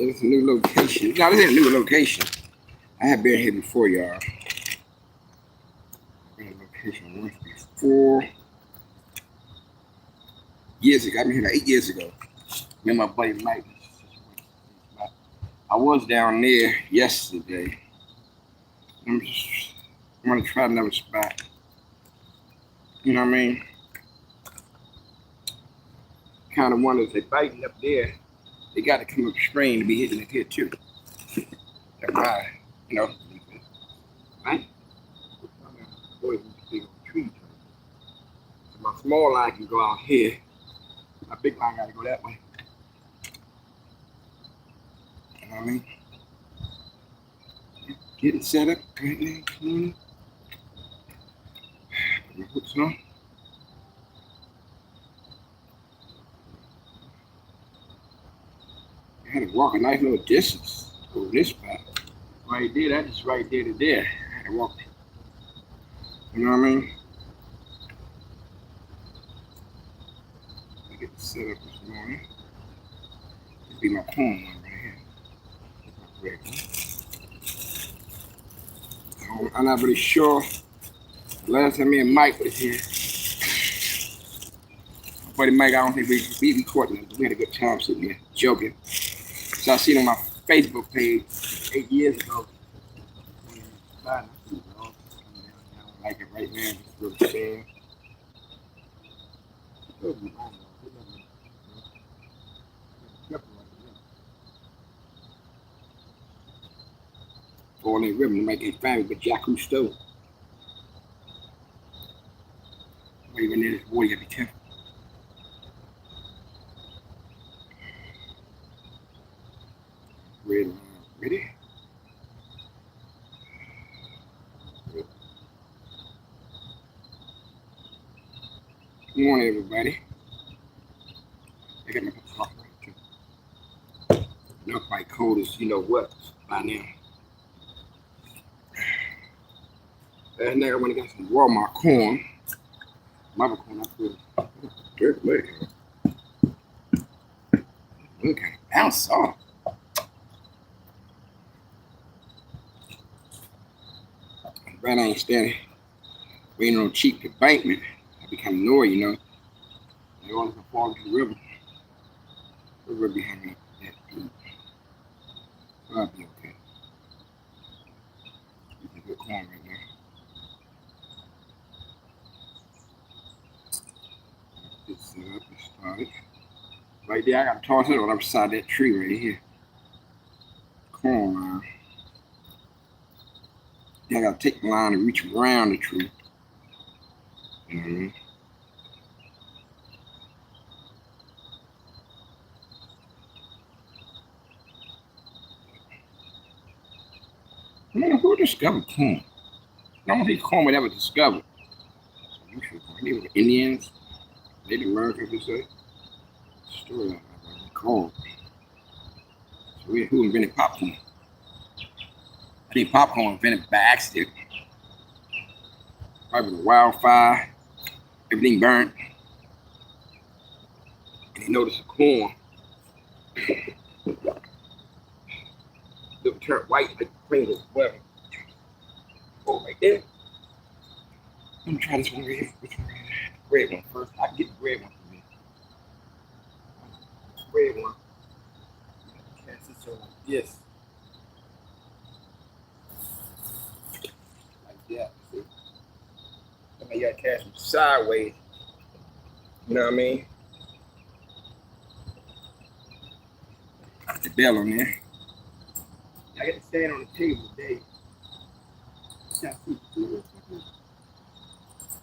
It's a new location. No, this ain't a new location. I have been here before, y'all. Been in location once before. Years ago. I've been here like 8 years ago. Me and my buddy Mike. I was down there yesterday. I want to try another spot. You know what I mean? Kind of wonder if they biting up there. They got to come upstream to be hitting it here too. That's why, you know. Right? Boy, big trees. So my small line can go out here. My big line got to go that way. You know what I mean? Getting set up right now. Put my hooks on. I had to walk a nice little distance over this spot. Right there, that is right there to there. I had to walk. You know what I mean? I get the setup this morning. This be my home one right here. I'm not really sure. Last time me and Mike was here, my buddy Mike, I don't think we recording it, but we had a good time sitting there joking. So I seen on my Facebook page 8 years ago. I don't like it right now. Just real sad. All that ribbon to make it family, but Jakku stove. Even near this water, you gotta be careful. Red line, ready? Good morning, everybody. I got my coffee right too. Not quite cold as you know what by now. Last night I went and got some Walmart corn. Mama corn, I put dirt leg. Look at it, bounce off. Right, I ain't standing waiting on cheap embankment. I become annoyed, you know. They always can fall into the river. The river behind me that deep. So I'll be okay. It's a good corn right now. Get set up and started. Right there, I got to toss it on the other side of that tree right here. Corn line. Then I got to take the line and reach around the tree. You know what I mean? I wonder who discovered corn. I don't think corn was ever discovered. Maybe the Indians, Native Americans would say. Story I recall. So who invented popcorn? I think popcorn invented by accident. Probably with a wildfire, everything burnt. And they noticed the corn. It turned white like Pringles. Whatever. Oh, right there. Let me try this one right here. Which one right here? Red one first. I can get the red one for me. Red one. Cast this over like this. Like that. See? Somebody got to cast them sideways. You know what I mean? Put the bell on there. I got to stand on the table today.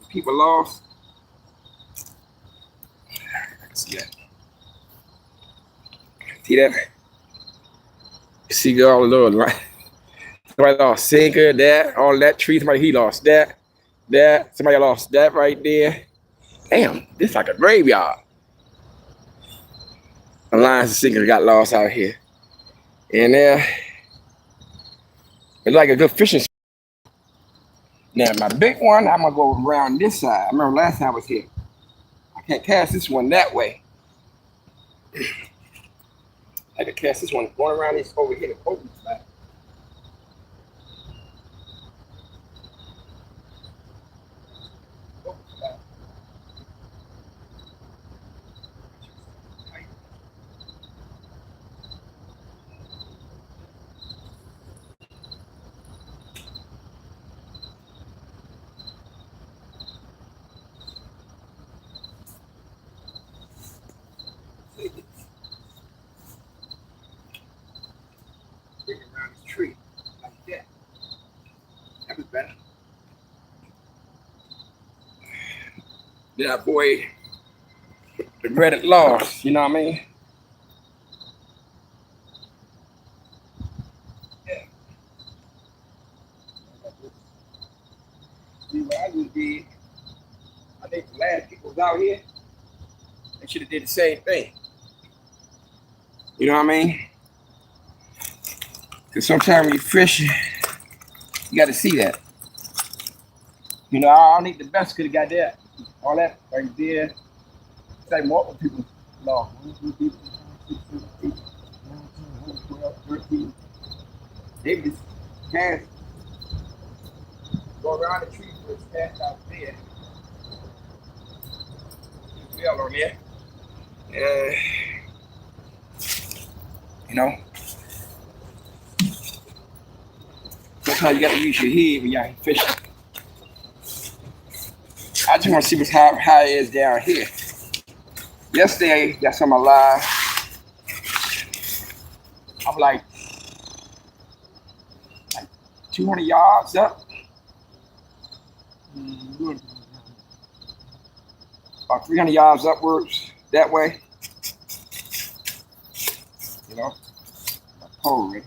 People lost. I can see that. See that? See all the Lord, right? Somebody lost sinker, that, all that tree. Somebody he lost that. Somebody lost that right there. Damn, this is like a graveyard. A line sinker got lost out here. And it's like a good fishing spot. Now my big one, I'm gonna go around this side. I remember last time I was here. I can't cast this one that way. I can cast this one going around this over here, the poking spot. Bring it around this tree like that. That was better. Then I avoid the dreaded loss, you know what I mean? Yeah. See what I just did, I think the last people was out here, they should have did the same thing. You know what I mean? Because sometimes when you fish, you got to see that. You know, I don't think the best could have got that. All that right there. It's like multiple people lost. 1, 2, 3, 4, 5, 6, 7, 8, 9, 10, 11, 12, 13. They just cast, go around the tree first, cast out there. Bell on there. You know, sometimes you got to use your head when y'all fishing. I just want to see what's how it is down here. Yesterday, got some alive. I'm like 200 yards up. About 300 yards upwards that way. You know, my pole ready.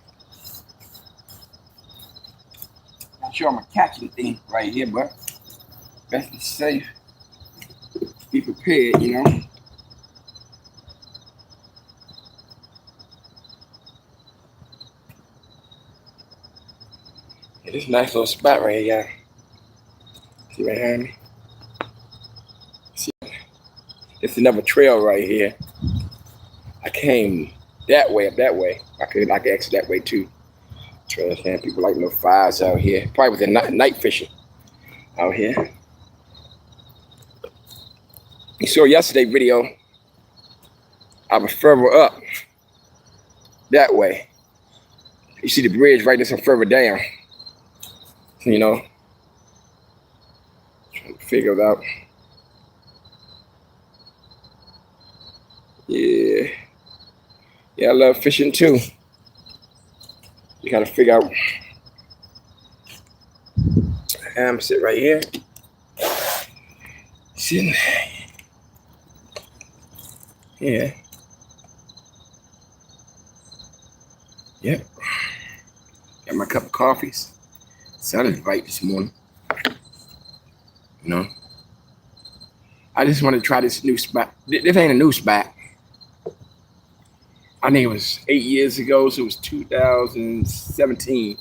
Not sure I'm gonna catch anything right here, but best be safe. Be prepared, you know. Yeah, this is a nice little spot right here, y'all. See behind me? See, it's another trail right here. I came that way, up that way. I could exit that way too. Trail, people like no fires out here. Probably with the night fishing out here. You saw yesterday's video. I was further up that way. You see the bridge right there, some further down. You know, trying to figure it out. Yeah, I love fishing too. You gotta figure out. I'm sit right here. Sitting. Yeah. Yep. Got my cup of coffees. Sounded right this morning. You know. I just want to try this new spot. This ain't a new spot. I think it was 8 years ago, so it was 2017.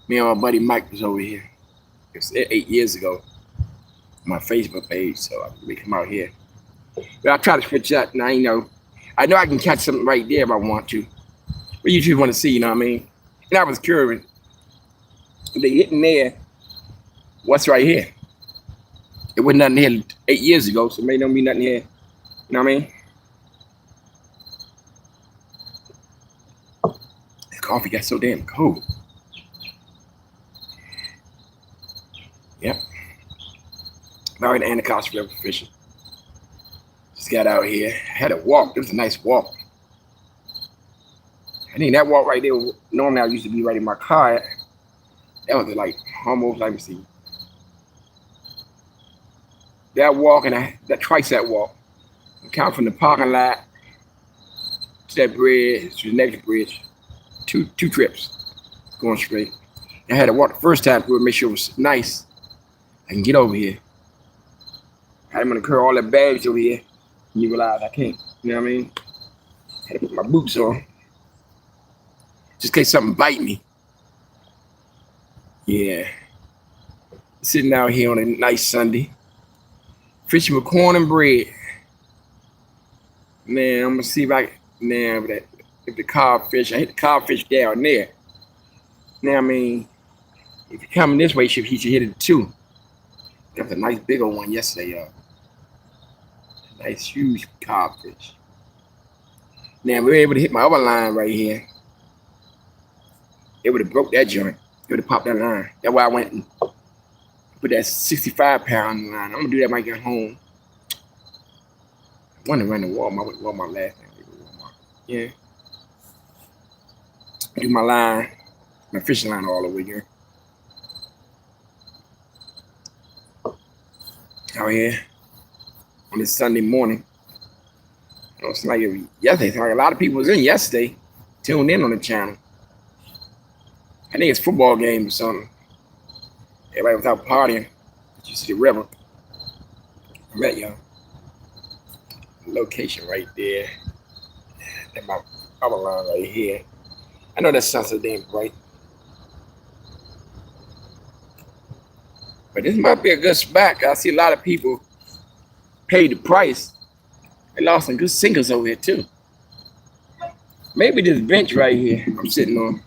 Me and my buddy Mike was over here. It was 8 years ago. My Facebook page, so we come out here. But I try to switch up now. I know I can catch something right there if I want to. But you just want to see, you know what I mean? And I was curious. They hitting there. What's right here? It wasn't nothing here 8 years ago, so maybe don't be nothing here. You know what I mean? The coffee got so damn cold. Yep. Now in Anacostia River fishing. Just got out here. Had a walk. It was a nice walk. I think that walk right there, normally I used to be right in my car. That was like almost, let me see. That walk and that twice that walk. Count from the parking lot to that bridge, to the next bridge. Two trips going straight. I had to walk the first time to make sure it was nice. I can get over here. I'm gonna carry all the bags over here. And you realize I can't. You know what I mean? I had to put my boots on. Just in case something bite me. Yeah. Sitting out here on a nice Sunday. Fishing with corn and bread. Man, I'm gonna see if if the codfish, I hit the codfish down there. Now I mean, if you're coming this way, he should hit it too. That was a nice big old one yesterday, y'all. Nice huge codfish. Now we were able to hit my other line right here. It would have broke that joint. It would have popped that line. That's why I went and put that 65-pound line. I'm gonna do that when I get home. I want to run to Walmart. I went to Walmart last night. Yeah. Do my line, my fishing line all over again. Out here on this Sunday morning. It's like yesterday. It's like a lot of people was in yesterday, tuned in on the channel. I think it's football game or something. Everybody was out partying. You see the river. I met y'all. Location right there. And my other line right here. I know that sounds so damn bright. But this might be a good spot. I see a lot of people paid the price. They lost some good sinkers over here too. Maybe this bench right here I'm sitting on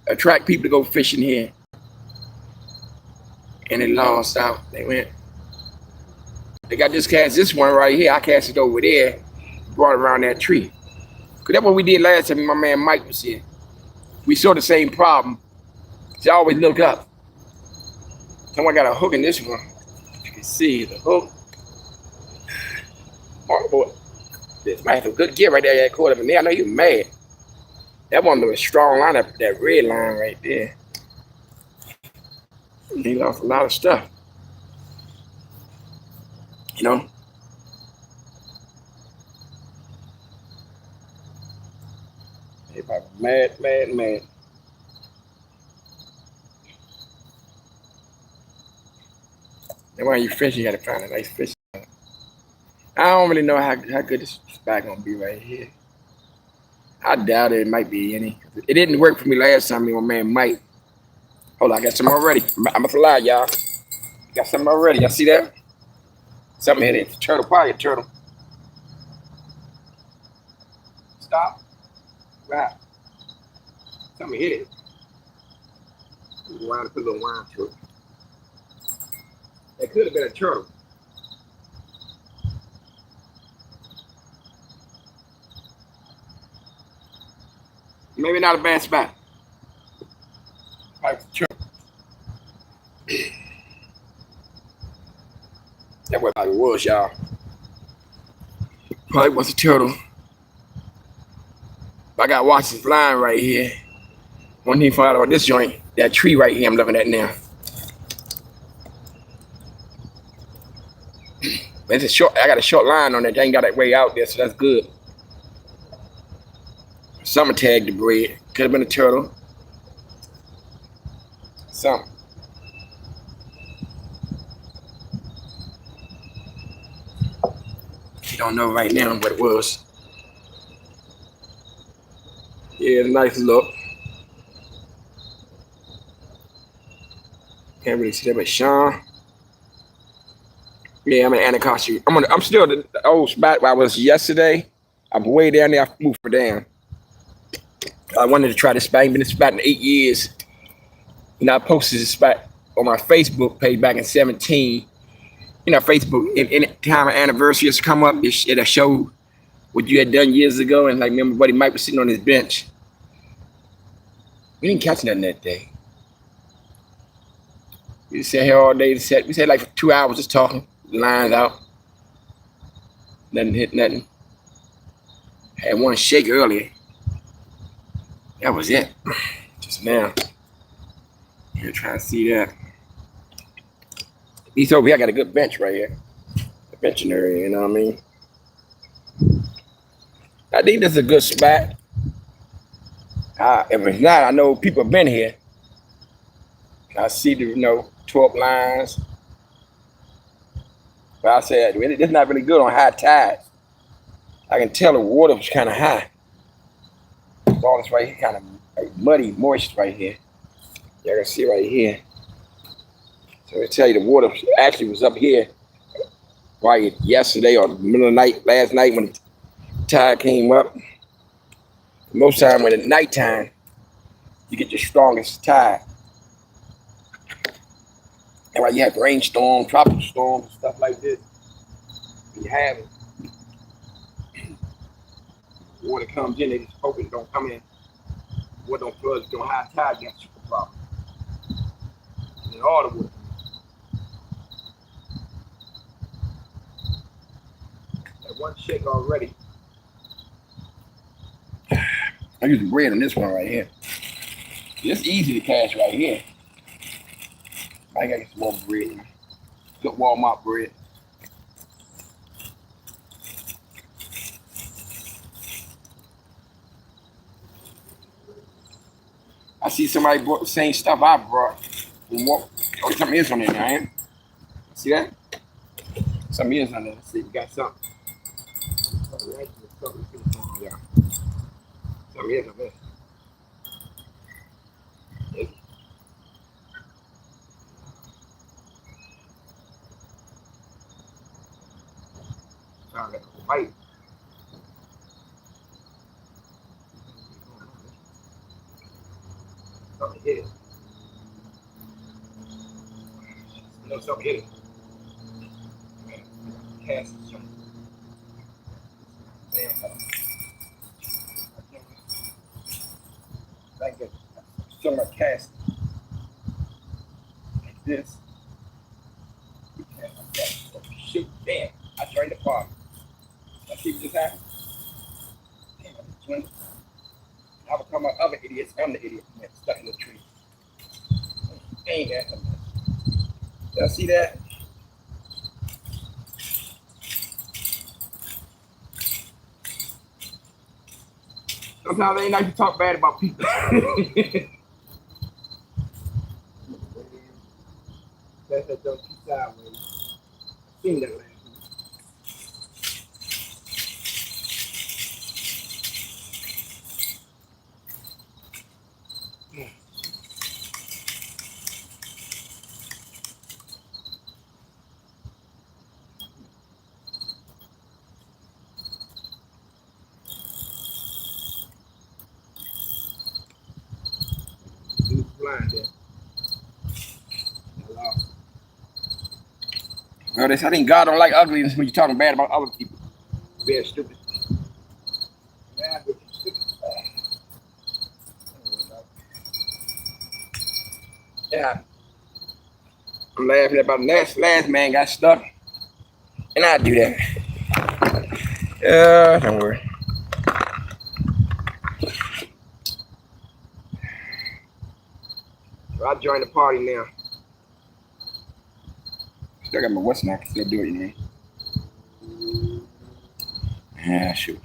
attract people to go fishing here. And they lost out. They got this one right here. I cast it over there, brought it around that tree. Cause that's what we did last time my man Mike was here. We saw the same problem. So I always look up. Someone got a hook in this one. You can see the hook. Oh boy. This might have a good gear right there that caught up in there. I know you're mad. That one was a strong line, that red line right there. He lost a lot of stuff. You know? Everybody mad. And when you fish, you gotta find a nice fish. I don't really know how good this spot gonna be right here. I doubt it might be any. It didn't work for me last time, my man Mike. Hold on, I got some already. I'm gonna fly, y'all. Got something already. Y'all see that? Something hit it. Turtle, probably a turtle. Stop. Right. Something hit it. Put a little wine to it. It could have been a turtle. Maybe not a bad spot. Like turtle. That was like it was, y'all. Probably was a turtle. I gotta watch this line right here. One thing find out about this joint, that tree right here I'm looking at now. But it's a short, I got a short line on it. They ain't got that way out there, so that's good. Summer tagged the bread. Could have been a turtle. Something. You don't know right now what it was. Yeah, it's a nice look. Can't really see that, but Sean. Yeah, I'm in Anacostia. I'm still the old spot where I was yesterday. I'm way down there. I moved for down. I wanted to try this spot. I ain't been in this spot in 8 years. You know, I posted this spot on my Facebook page back in 17. You know, Facebook, any time an anniversary has come up, it'll show what you had done years ago. And like, remember, buddy Mike was sitting on his bench. We didn't catch nothing that day. We just sat here all day. We sat like for 2 hours just talking, lines out. Nothing hit nothing. Had one shake earlier. That was it. Just now. Here, trying to see that. He's over here. I got a good bench right here. The benching area, you know what I mean? I think this is a good spot. If it's not, I know people have been here. I see the 12 lines. But I said it's not really good on high tide. I can tell the water was kind of high. All this right here, kind of like muddy, moist right here. You can see right here. So I tell you, the water actually was up here right yesterday or the middle of the night, last night when the tide came up. Most time when it's nighttime, you get your strongest tide. And while you have rainstorms, tropical storms, stuff like this, you have it. Water comes in, they just hope it don't come in. Water don't flood, don't high tide, you have super problem. And then all the water. That one shake already. I'm using bread on this one right here. It's easy to cash right here. I gotta get some more bread. Good Walmart bread. I see somebody brought the same stuff I brought. Oh, something is on there now, ain't it? See that? Something is on there. Let's see, we got something. Something is on there. Fight. Something hit it. Something hit it. Cast it. Like that. Something like cast. Like this. Like that. Shoot, bam. I joined the party. I see what just happened. Damn, I would call my other idiots. I'm the idiot man stuck in the tree. Ain't that so much. Y'all see that? Sometimes it ain't nice to talk bad about people. That's that don't keep sideways. I seen that last week. Blind there. Well, I think God don't like ugliness when you're talking bad about other people. Being stupid. Yeah. I'm laughing about the last man got stuck. And I do that. Don't worry. So I joined the party now. Still got my what's not, I can still do it, you know. Yeah, shoot.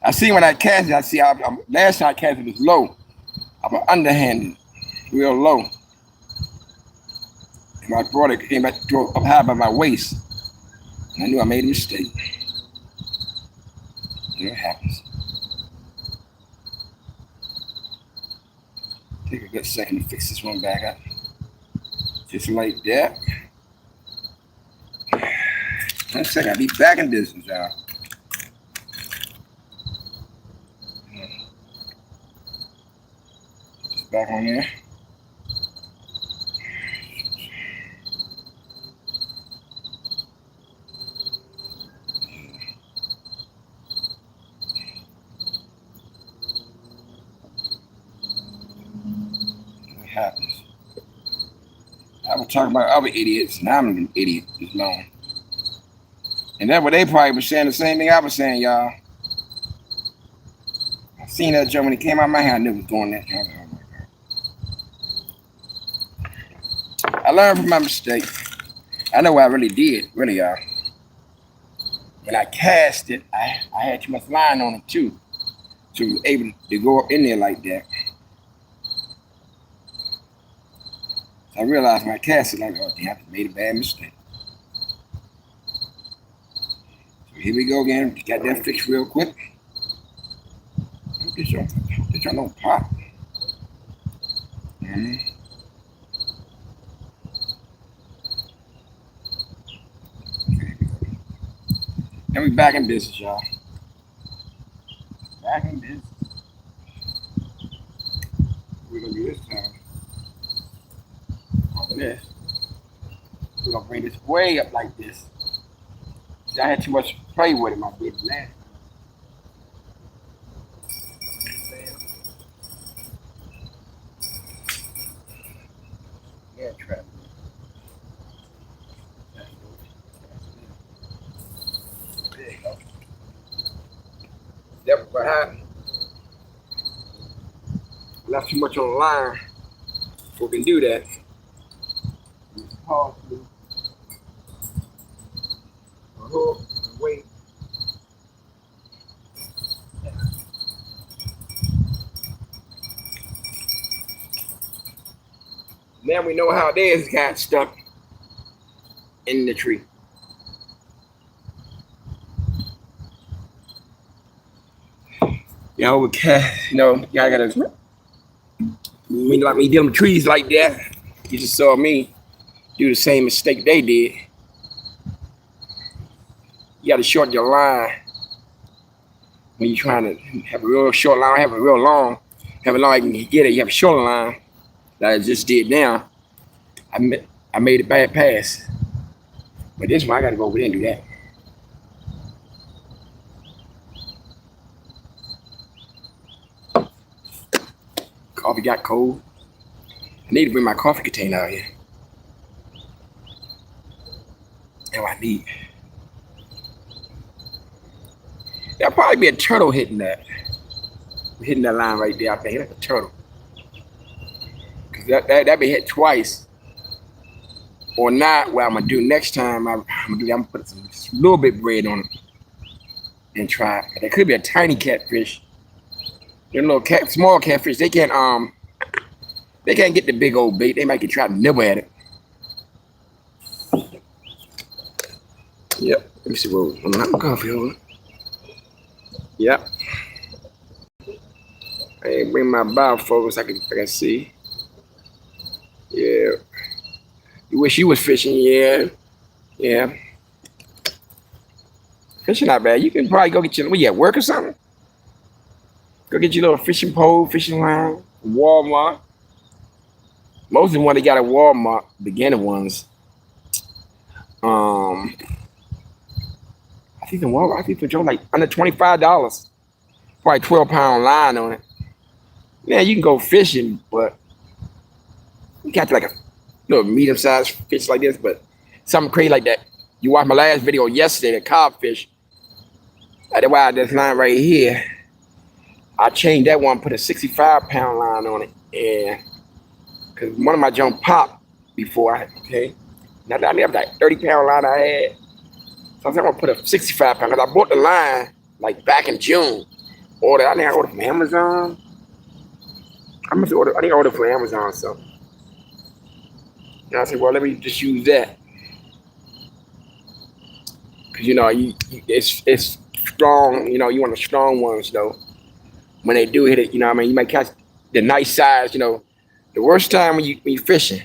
I see when I cast it, last time I cast it was low. I'm underhanded, real low. And my brother came back to up high by my waist. And I knew I made a mistake. It happens. Take a good second to fix this one back up. Just like that. 1 second, I'll be back in business, y'all. Just back on there. What happens? I was talking about other idiots, now I'm an idiot just long. And that's what they probably was saying, the same thing I was saying, y'all. I seen that joke when it came out of my hand, I knew it was going that joke. Oh my God. I learned from my mistake. I know what I really did, really, y'all. When I cast it, I had too much line on it too. So it was able to go up in there like that. So I realized when I cast it, like, oh damn, I made a bad mistake. So here we go again. Got that fixed real quick. Get your no pop. Mm-hmm. And we back in business, y'all. Back in business. We're gonna do this time. On this. We're gonna bring this way up like this. See, I had too much to play with in my big last. Yeah, trap. There you go. That's what happened. Left too much on the line. So we can do that. Just pause through. Hook and wait. Now we know how theirs got stuck in the tree. Y'all gotta when like me them trees like that, you just saw me do the same mistake they did. You gotta shorten your line when you're trying to have a real short line, have a real long, have a long you can get it, you have a short line that I just did now. I made a bad pass. But this one I gotta go over there and do that. Coffee got cold. I need to bring my coffee container out here. That's what I need. There'll probably be a turtle hitting that line right there. I think that's a turtle. Cause that be hit twice. Or not, what I'm gonna do next time, I'm gonna put some little bit of bread on it and try. There could be a tiny catfish. Them little small catfish, they can't get the big old bait. They might get try to nibble at it. Yep. Let me see what I'm coffee on. Yep. I ain't bring my bifocals. I can see. Yeah. You wish you was fishing, yeah. Yeah. Fishing not bad. You can probably go get your, you at work or something? Go get your little fishing pole, fishing line, Walmart. Most of the ones they got at Walmart, beginner ones. I think the Walmart, I think for like under $25. Probably 12-pound line on it. Man, you can go fishing, but you catch like a little medium-sized fish like this, but something crazy like that. You watched my last video yesterday, the codfish. That's why this line right here, I changed that one, put a 65-pound line on it, and because one of my jump popped before okay. Now I have that 30-pound line I had. So I'm gonna put a 65-pound, because I bought the line like back in June. I think I ordered from Amazon. I think I ordered from Amazon, so. And I said, well, let me just use that. Cause it's strong, you want the strong ones though. When they do hit it, you might catch the nice size, The worst time when you fishing,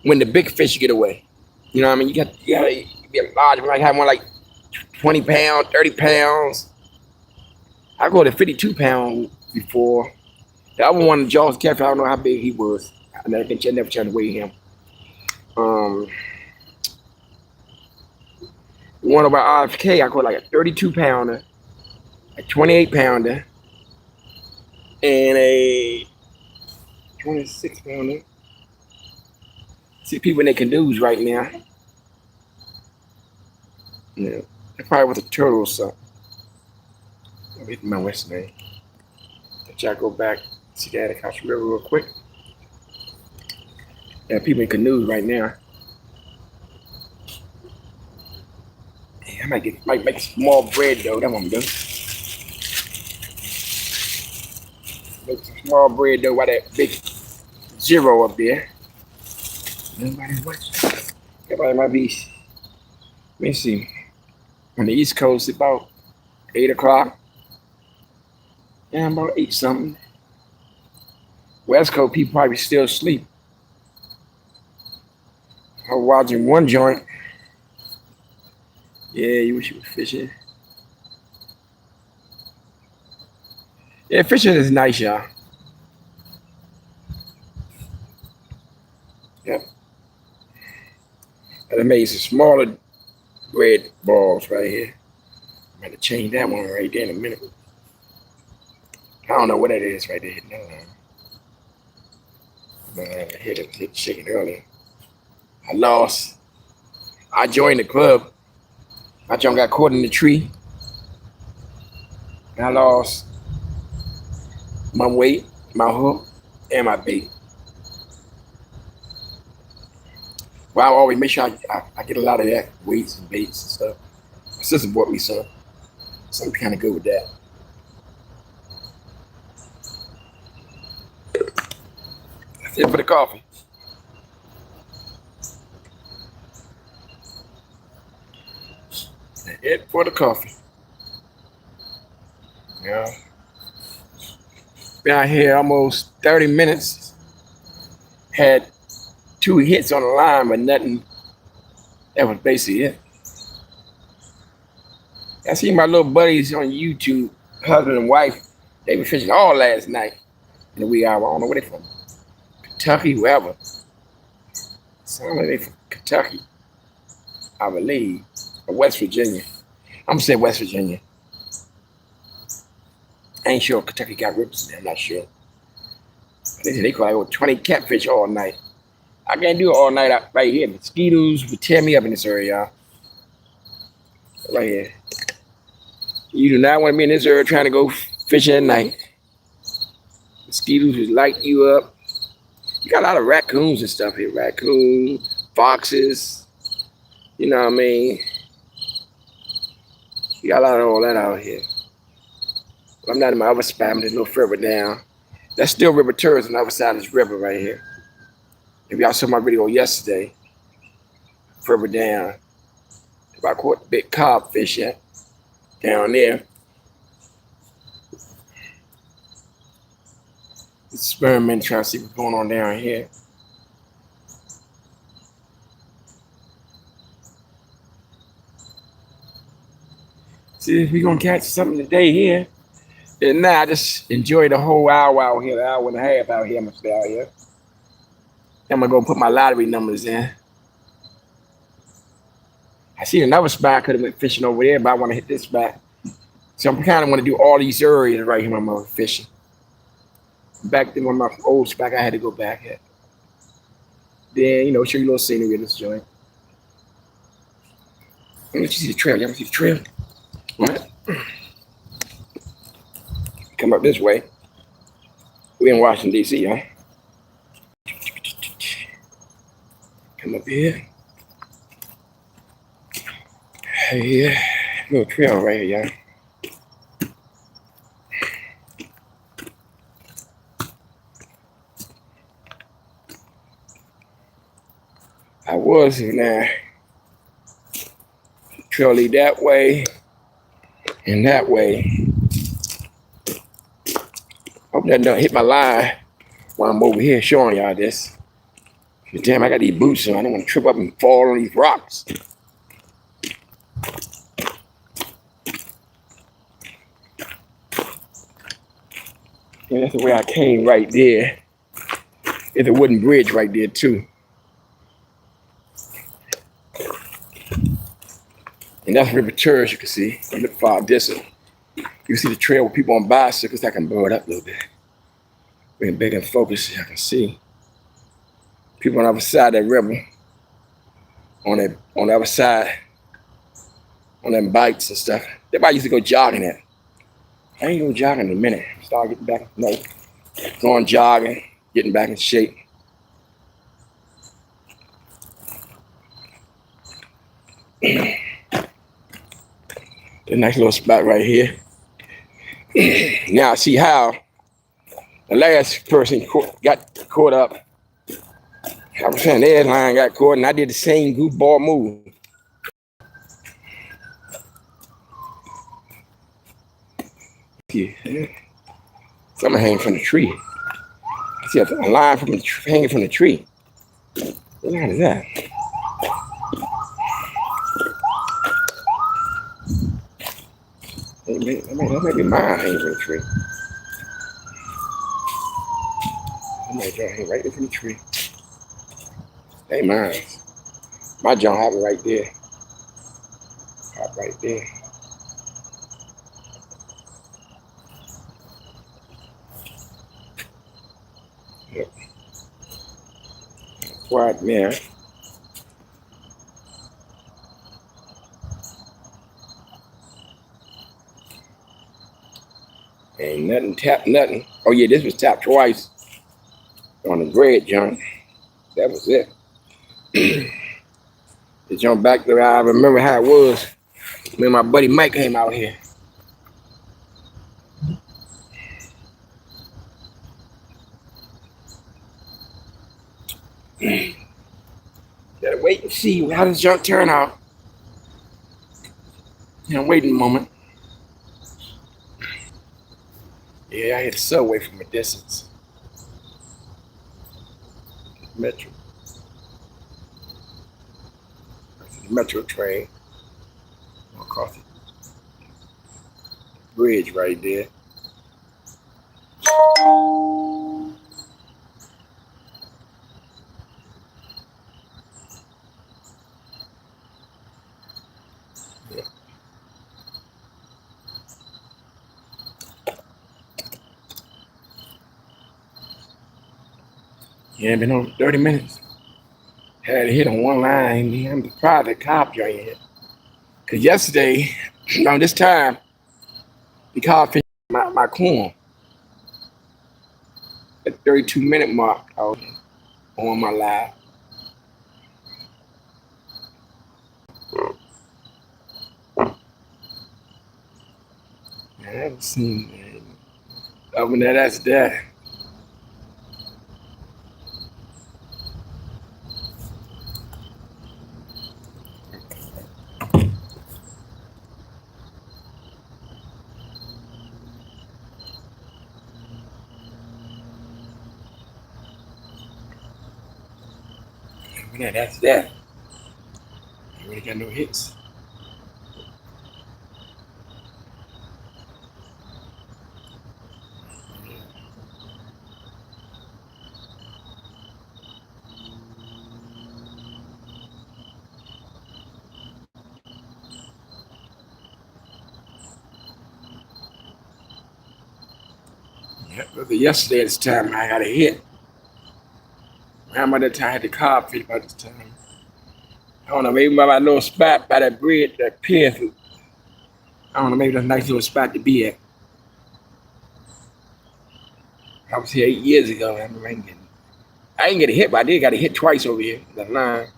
when the big fish get away. You know what I mean? You get large, like have one like 20 pounds, 30 pounds. I go to 52 pounds before. The other one, Jaws Catfish, I don't know how big he was. I never tried to weigh him. One about RFK, I caught like a 32 pounder, a 28 pounder, and a 26 pounder. See people in their canoes right now. Yeah, they probably with a turtle or something. Let me hit my west name. Let y'all go back, see the Anacostia River real quick. Yeah, people in canoes right now. Yeah, I might make small bread though. That one do. Make some small bread though. Why that big zero up there? Nobody watching. Everybody might be. Let me see. On the East Coast, about 8 o'clock. Yeah, about 8 something. West Coast people probably still asleep. I was watching one joint. Yeah, you wish you was fishing. Yeah, fishing is nice, y'all. Yep. And I made some smaller bread balls right here. I'm going to change that one right there in a minute. I don't know what that is right there. No, I hit the chicken earlier. I lost. I joined the club. My junk got caught in the tree. And I lost my weight, my hook, and my bait. Well, I always make sure I get a lot of that, weights and baits and stuff. My sister bought me some. So I'm kind of good with that. That's it for the coffee. That's it for the coffee. Yeah. Been out here almost 30 minutes. Had 2 hits on the line, but nothing. That was basically it. I see my little buddies on YouTube, husband and wife. They were fishing all last night in the wee hour. I don't know where they from. Kentucky, wherever. Sound like they from Kentucky, I believe, or West Virginia. I'm gonna say West Virginia. I ain't sure Kentucky got rivers in there. I'm not sure. They said they caught like 20 catfish all night. I can't do it all night out right here. Mosquitoes would tear me up in this area, y'all. Right here. You do not want to be in this area trying to go fishing at night. Mosquitoes would light you up. You got a lot of raccoons and stuff here. Raccoons, foxes. You know what I mean? You got a lot of all that out here. But I'm not in my other spot. I'm just a little further down. That's still River Tourist on the other side of this river right here. If y'all saw my video yesterday, further down, if I caught the big carp fish at down there. Experiment, trying to see what's going on down here. See if we're gonna catch something today here. And now I just enjoy the whole hour out here, the hour and a half out here. I'm gonna stay out here. I'm gonna go put my lottery numbers in. I see another spot I could have been fishing over there, but I want to hit this spot. So I'm kind of want to do all these areas right here when I'm fishing. Back to one of my old spots I had to go back at. Then, you know, show you a little scenery in this joint. Let me see the trail. Y'all see the trail? What? Come up this way. We in Washington, D.C., huh? Come up here. Hey, yeah. Little trail right here, y'all. I was in there. Trail lead that way and that way. Hope that don't hit my line. while I'm over here showing y'all this. Damn, I got these boots on. I don't want to trip up and fall on these rocks. And that's the way I came right there. There's a wooden bridge right there too. And that's River Tourist, you can see. You look far distant. You can see the trail with people on bicycles. I can blow it up a little bit. Being big and focused, I can see. People on the other side of that river. On the other side. On them bikes and stuff. Everybody used to go jogging at. I ain't going jogging in a minute. Start getting back. No. Going jogging. Getting back in shape. The nice little spot right here. Now see how the last person got caught up. I was saying the airline got caught and I did the same goofball move. Yeah. Something hanging from the tree. I see a line hanging from the tree. What line is that? That might be mine hanging from the tree. That might hang right there from the tree. That ain't mine. My John have it right there. Hop right there. Yep. Quiet now. Ain't nothing tapped, nothing. Oh yeah, this was tapped twice on the bread junk. That was it. The jump back there, I remember how it was. Me and my buddy Mike came out here. Gotta wait and see how this junk turn out. I'm waiting a moment. Yeah, I hit the subway from a distance. Metro. The metro train. Across the bridge right there. Yeah. Yeah, been on 30 minutes. Had to hit on one line. Man, I'm surprised the cop ain't here. Cause yesterday, around this time, the cop finished my corn. At 32-minute mark, I was on my live. I haven't seen that. Other than that, that's that. Yeah, that's that. I really got no hits. But yesterday at this time, I got a hit. Around by that time, I had the car fit by this time. I don't know, maybe by my little spot by that bridge, that pier. I don't know, maybe that's a nice little spot to be at. I was here 8 years ago. I didn't get a hit, but I did got a hit twice over here. That line.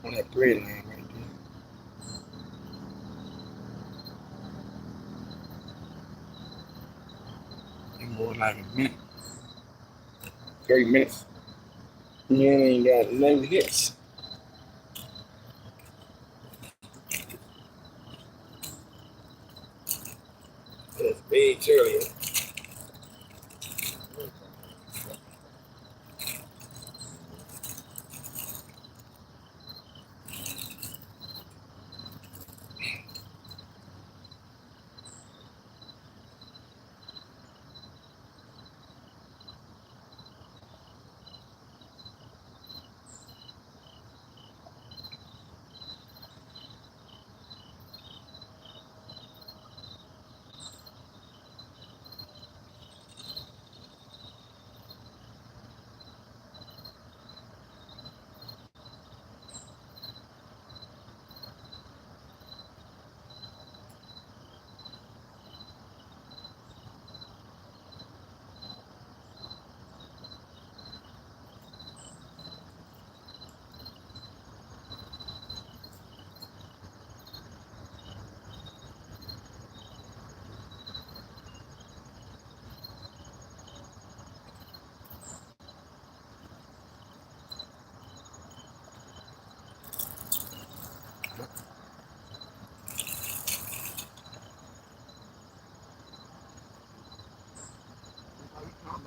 On that bread line right there. More like a minute. 30 minutes. Yeah, ain't got no hits. It's big earlier.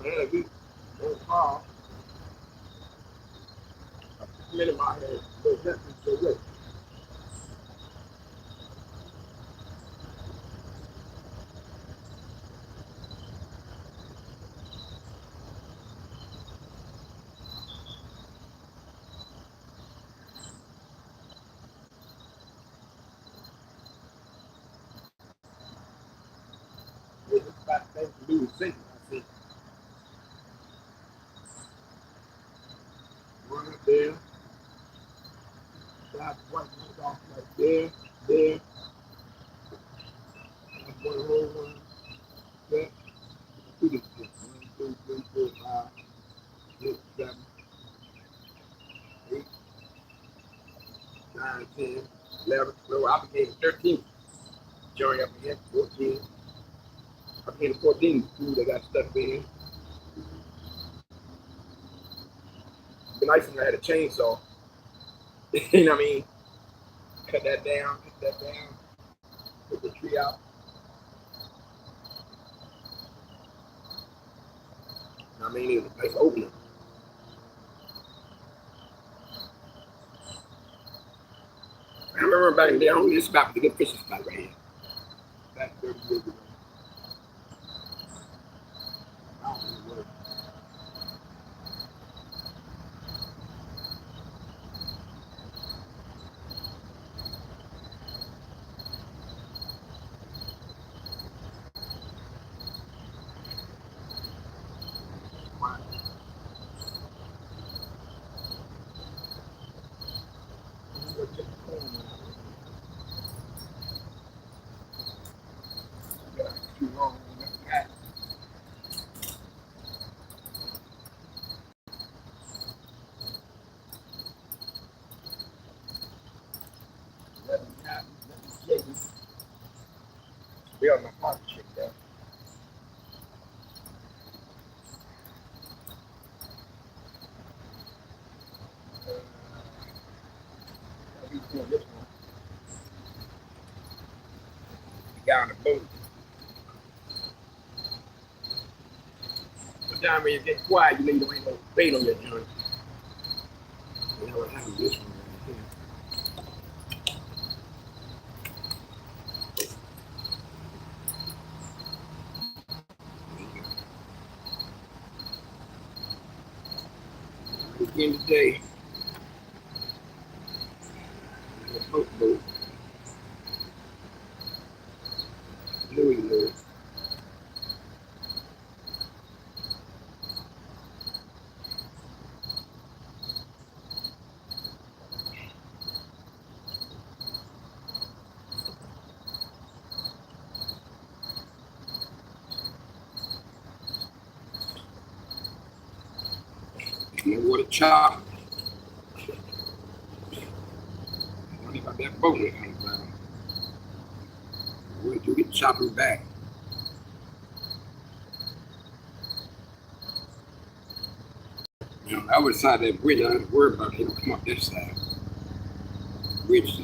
I had a good old car. A minute my head, but nothing so good. It's about things to do with thinking. I said, run up there, stop one off like there, and one whole one, that, two to six. 1, 2, 3, 4, 5, 6, 7, 8, 9, 10, 11, 12. I became 13. Joey up here, 14. I became 14 food that got stuck in here. The nice thing I had a chainsaw. You know what I mean? Cut that down, put the tree out. You know what I mean? It was a nice opening. I remember back there, only this spot was a good fishing spot right here. Back 30 years ago. I don't know what. Too long. We are my pocket check there. We doing this one. The guy on the boat. Sometimes when you get quiet, you know you don't ain't no bait on your joint. You know what happened this one right here. Again today, the boat, Louis. No water chop. Don't even got that boat on the ground. Wait till we get chopping back. You know, I would side that bridge, I didn't worry about it. They don't come up this side. Bridge.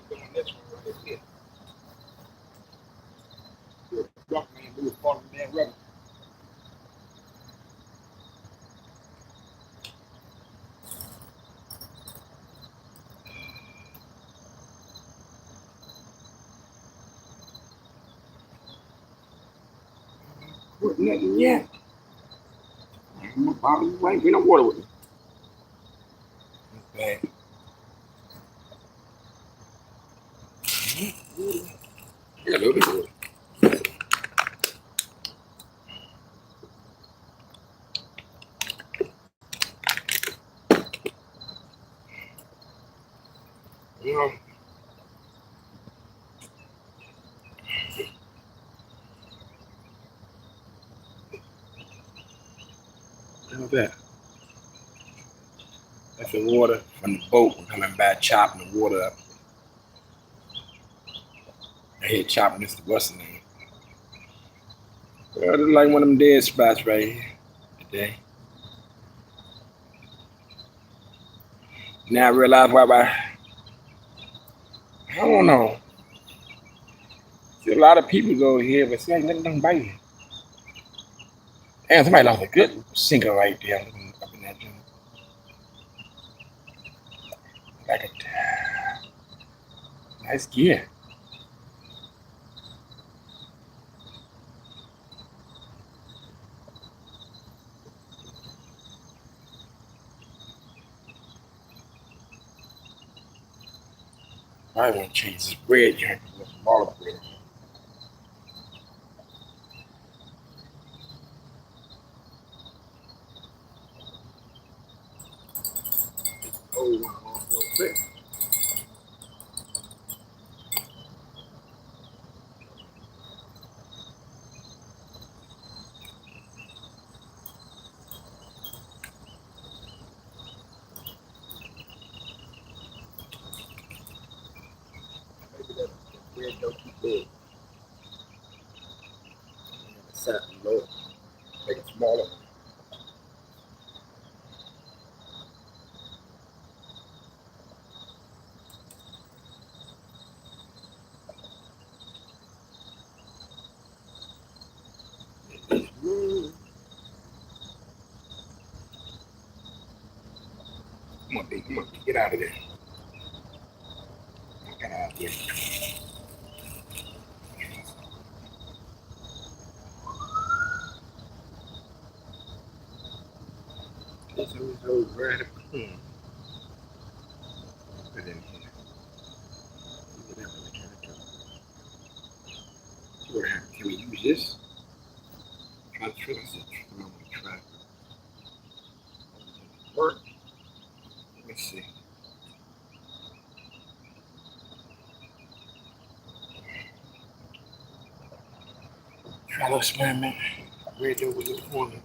Doing this one right here. Drunk man, we was falling down rubber. put nothing yet. I'm gonna bottle you ain't no water with me. Okay. Yeah, a little bit of water. You know, how's that? That's the water from the boat. We're coming back chopping the water up. I hear chopping this what's the name? Well, it's like one of them dead spots right here today. Now I realize why I don't know. See a lot of people over here, but see ain't nothing biting. And somebody lost a good sinker right there up in that joint. Like a nice gear. I want to change this bread joint for some olive bread. Oh, wow, real quick. Maybe that bread don't too big. Set it low. Make it smaller. Come on, baby. Come on. Get out of there. Get out of here. This is so bread. Put it in here. See what happens. Can we use this? Try to trick us. I'm going to try. Work. Let me see. Try to experiment. Bread dough with the corner.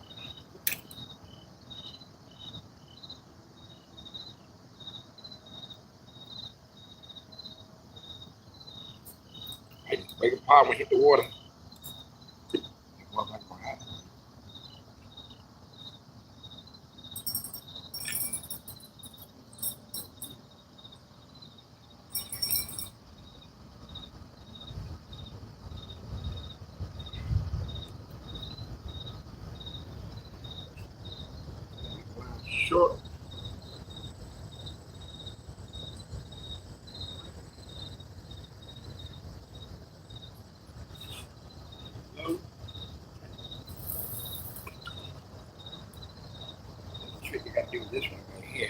Make a pot when hit the water. Short. Low. The trick you got to do with this one right here.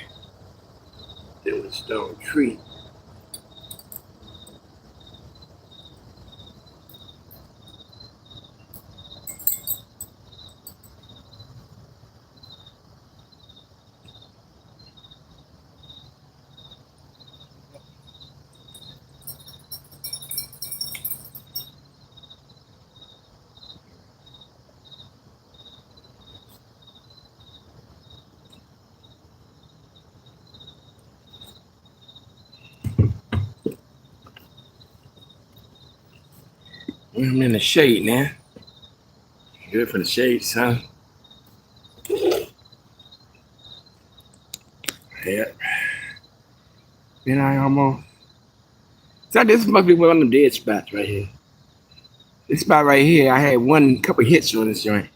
There was a stone tree. I'm in the shade now. Good for the shade, son. Yep. Then I almost. So this must be one of them dead spots right here. This spot right here, I had one couple hits on this joint.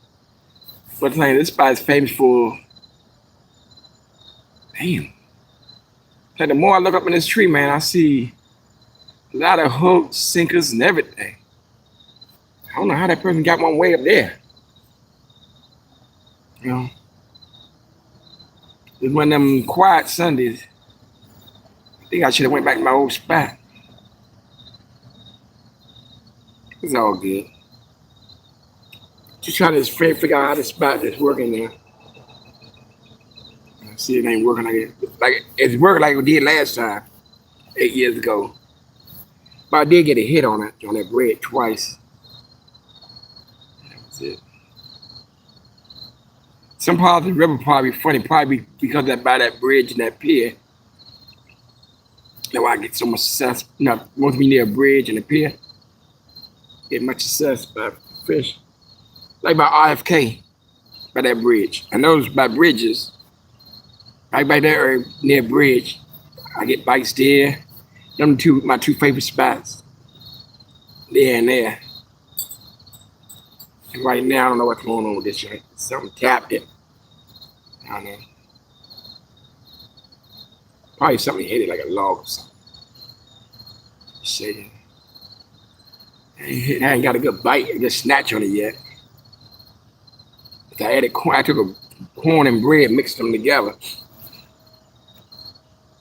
But I'm saying this spot is famous for. Damn. Like the more I look up in this tree, man, I see a lot of hooks, sinkers, and everything. I don't know how that person got one way up there. You know, it's one of them quiet Sundays. I think I should have went back to my old spot. It's all good. Just trying to figure out how the spot that's working there. I see it ain't working like it's working like it did last time, 8 years ago. But I did get a hit on that bread twice. That's it. Some parts of the river probably funny, probably because by that bridge and that pier. That's why I get so much success. Most be near a bridge and a pier. Get much success by fish. Like by RFK, by that bridge. I know it's by bridges. Right by there near a bridge. I get bites there. Them my two favorite spots. There and there. And right now I don't know what's going on with this joint. Something tapped it. I don't know. Probably something hit it like a log or something. Shaking. I ain't got a good bite, a good snatch on it yet. I added corn, I took a corn and bread, mixed them together.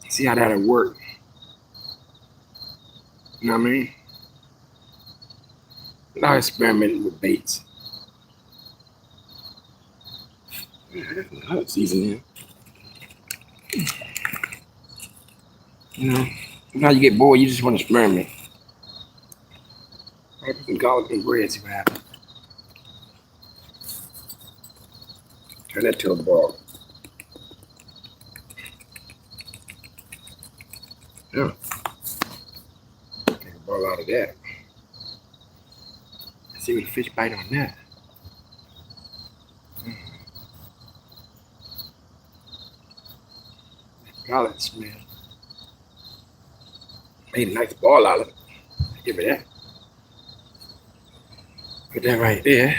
See how that'll work. You know what I mean? Now experimenting with baits. Yeah, I got some hot season here. You know, now you get bored, you just want to experiment. I put some garlic and bread, see what happens. Turn that to a ball. Yeah. Take a ball out of that. Let's see what the fish bite on that. Garlic smell. Made a nice ball out of it. Give me that. Put that right there.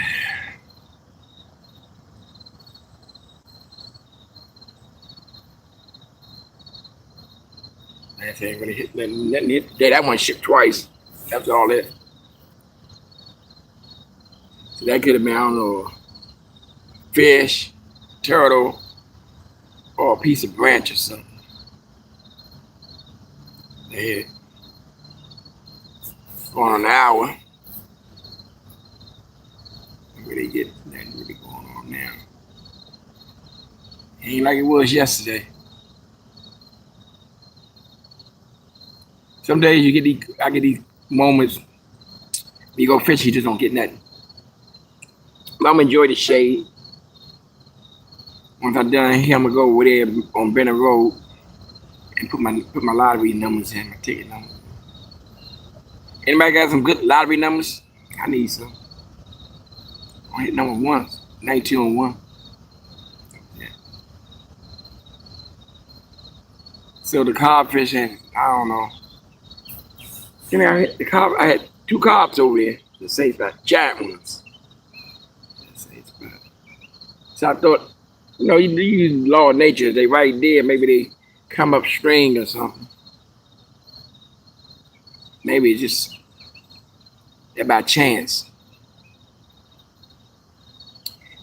That ain't really hit nothing hit. Yeah, that one shipped twice. That's all it. So that could have been, I don't know, fish, turtle, or a piece of branch or something. They hit it. Going on an hour. Really get nothing really going on now. Ain't like it was yesterday. Some days I get these moments. You go fish, you just don't get nothing. But I'm enjoy the shade. Once I'm done here, I'm gonna go over there on Benner Road and put my lottery numbers in, my ticket numbers. Anybody got some good lottery numbers? I need some. I hit number 1, 19 on 1. Yeah. So the codfish, and I don't know. You know, I had 2 cobs over there, the same spot, giant ones. So I thought, you use law of nature, they right there, maybe they come upstream or something. Maybe it's just by chance.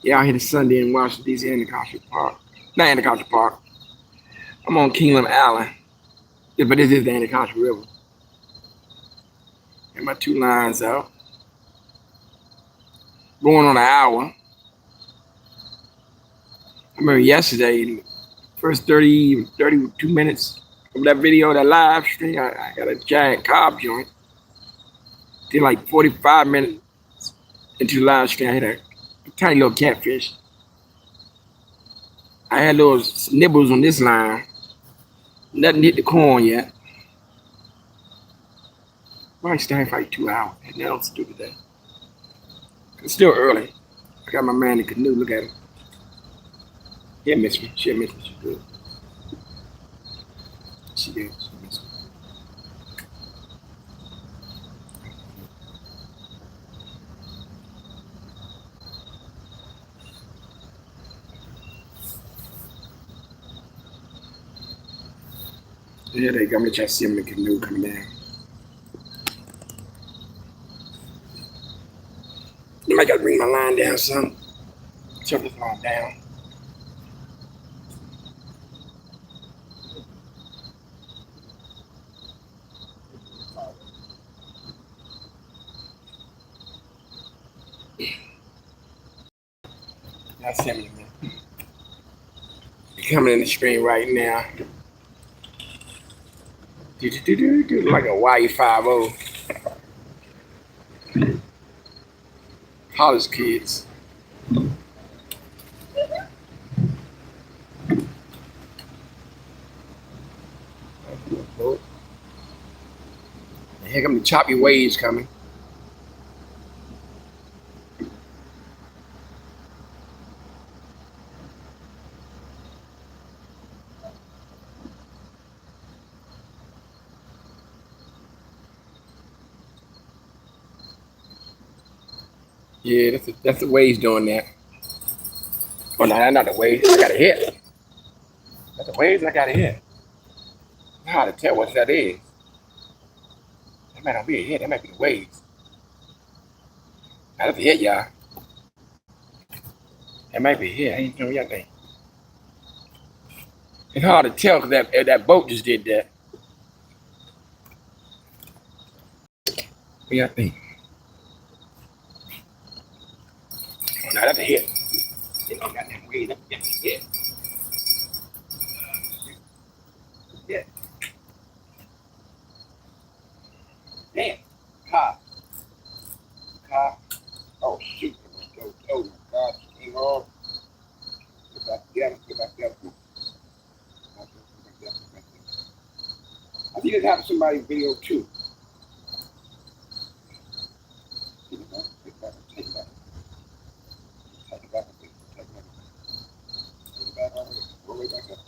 Yeah, I hit a Sunday in Washington, D.C., Anacostia Park. Not Anacostia Park. I'm on Kingland Island. Yeah, but this is the Anacostia River. Got my 2 lines out. Going on an hour. I remember yesterday, first 32 minutes of that video, that live stream, I got a giant cob joint. Then like 45 minutes into the live stream, I hit a tiny little catfish. I had little nibbles on this line. Nothing hit the corn yet. Probably staying for like 2 hours. Ain't nothing else to do today. It's still early. I got my man in the canoe. Look at him. He'll miss me. She'll miss me. She's good. She did. She missed me. Yeah, they got me trying to see him in the canoe coming down. You might gotta bring my line down some. Turn this line down. Y'all send me a minute. You're coming in the screen right now. Like a Y50. College kids. Here come the choppy waves coming. Yeah, that's the waves doing that. Oh no, that's not the waves. I got a hit. That's the waves. I got a hit. I know how to tell what that is. That might not be a hit. That might be the waves. Now, that's a hit, y'all. That might be a hit. I ain't know y'all think. It's hard to tell because that boat just did that. What y'all think? Oh, now that's a hit. They don't got that wave. That's a hit. Yeah. Damn. Car. Oh, shoot. Oh, my God. She came off. Get back together. I think it happened to somebody's video, too. Take it back. Take it back. Take it back. Take it back. Take it back. Take it back already. Go way back up.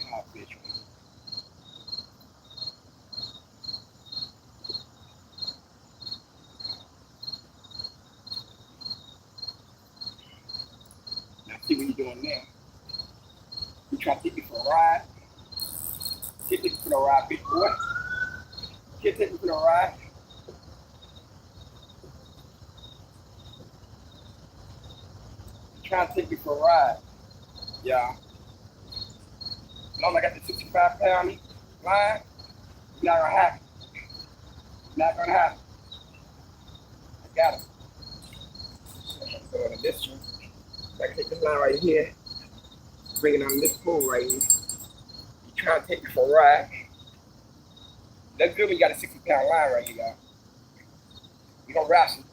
Catfish. Now see what you're doing now. You try to take me for a ride. Take me for a ride, big boy. Take me for a ride. Trying to take me for a ride. Yeah. As long as I got the 65-pound line, it's not gonna happen. It's not gonna happen. I got it. I'm going to this one. So I can take this line right here, bring it on this pole right here. You try to take me for a ride. That's good when you got a 60-pound line right here, y'all. You don't wrestle.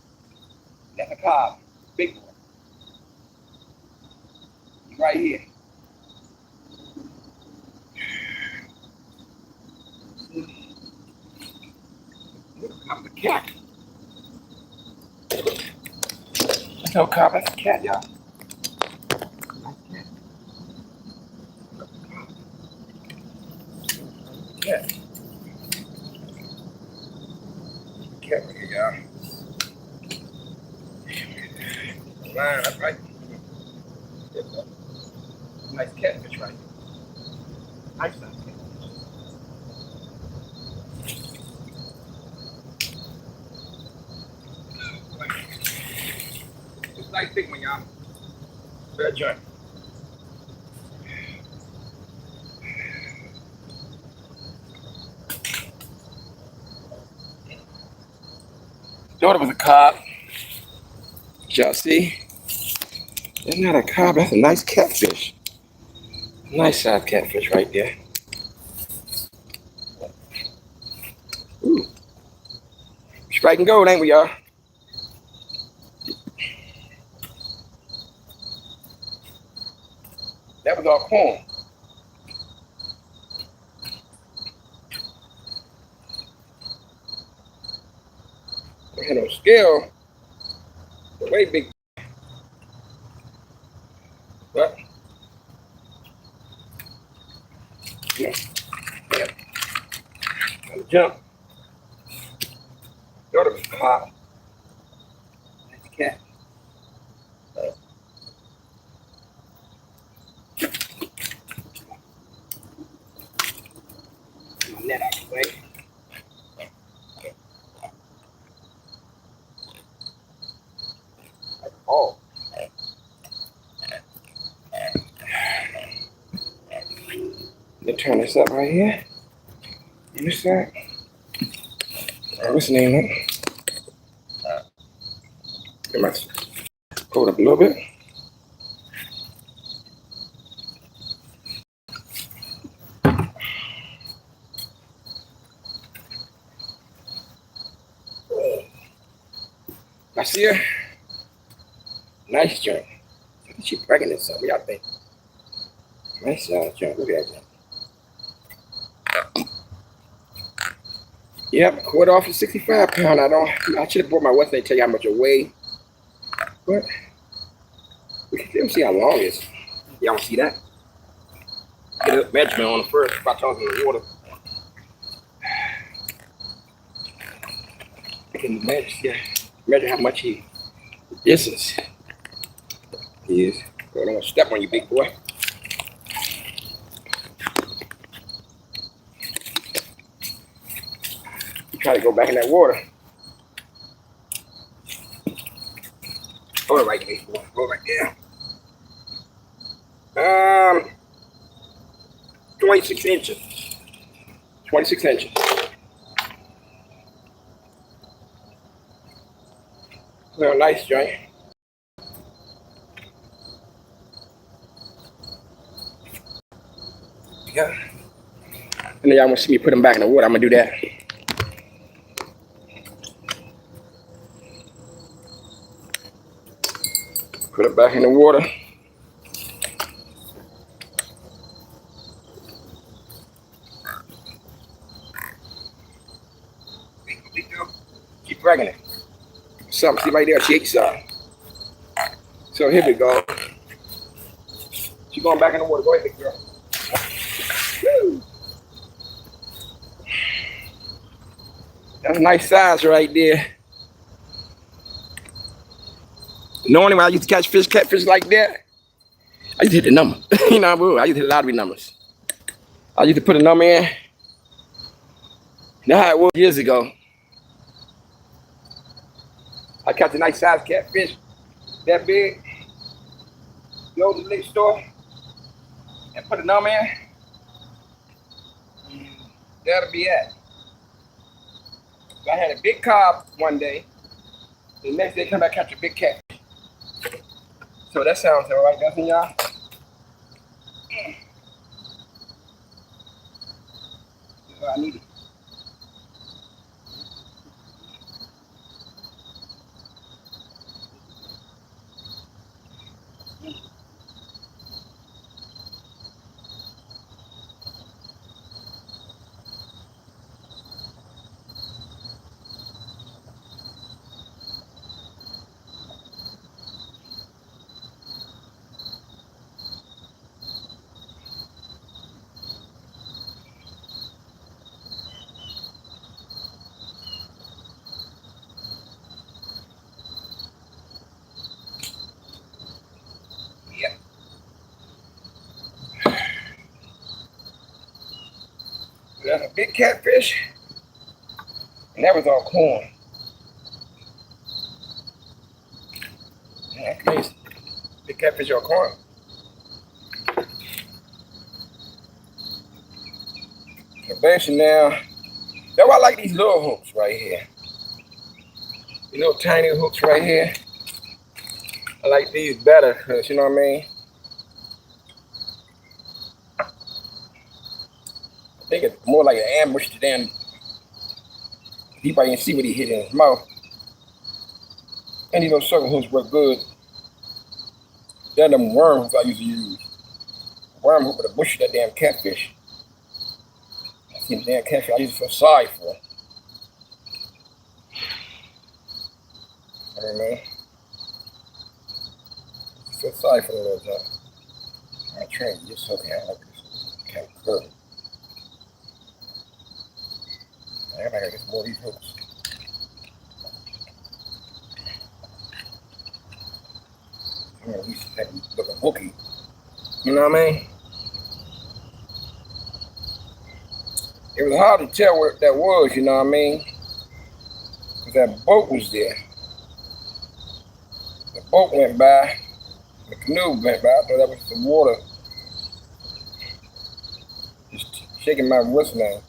That's a cob. Big boy. He's right here. I'm the cat. That's no cob, that's a cat, y'all. Cat. Cat right here, y'all. Line, that's right. Nice catfish right here. Nice size catfish. It's a nice big one, y'all. Fair joint. Thought it was a cob. Y'all see? That's not a cob, that's a nice catfish. Nice size catfish right there. Ooh. Striking gold, ain't we, y'all? That was all corn. I had no scale. Way big. But, yeah. Gotta jump. Thought it was a cob. That's a cat. My net out the way. Oh. Let me turn this up right here. You see that? What's the name? Get my coat up a little bit. I see her. Nice joint. She pregnant or something, y'all think? Nice joint. Look at that. Yep, quarter off of 65 pounds. I should have brought my West and tell you how much it weigh. But we can still see how long it is. Y'all see that? Get a measurement on the first, if I toss in the water. I can measure how much distance he is. So I don't want to step on you, big boy. You try to go back in that water. Hold it right there, big boy. Hold it right there. 26 inches. 26 inches. Well, nice joint. Yeah. And then y'all want to see me put them back in the water. I'm going to do that. Put it back in the water. Keep dragging it. Something, see right there, she ate some. So here we go. She's going back in the water. Go ahead, big girl. Woo. That's a nice size right there. Normally when I used to catch catfish like that, I used to hit the number. You know, I used to hit lottery numbers. I used to put a number in. That's how it was years ago. I catch a nice size catfish that big. Go to the liquor store and put a number in. That'll be it. So I had a big carp one day. The next day, come back catch a big catfish. So that sounds all right, doesn't y'all? That's what I needed. That's a big catfish, and that was all corn. Yeah, crazy. Big catfish or corn. The best now. That's why I like these little hooks right here. These little tiny hooks right here. I like these better, cause you know what I mean. I think it's more like an ambush than he probably didn't see what he hit in his mouth. And these little circle hooks work good. They're them worm hooks I used to use. Worm hook with a bush of that damn catfish. I seen the damn catfish I used to feel sorry for. I don't know. I feel sorry for the little job. I'm trying to just okay. I like this kind of curve. I gotta get some more of these hooks. You know, these looking hooky. You know what I mean? It was hard to tell where that was, you know what I mean? Because that boat was there. The boat went by. The canoe went by. I thought that was the water. Just shaking my wrist now.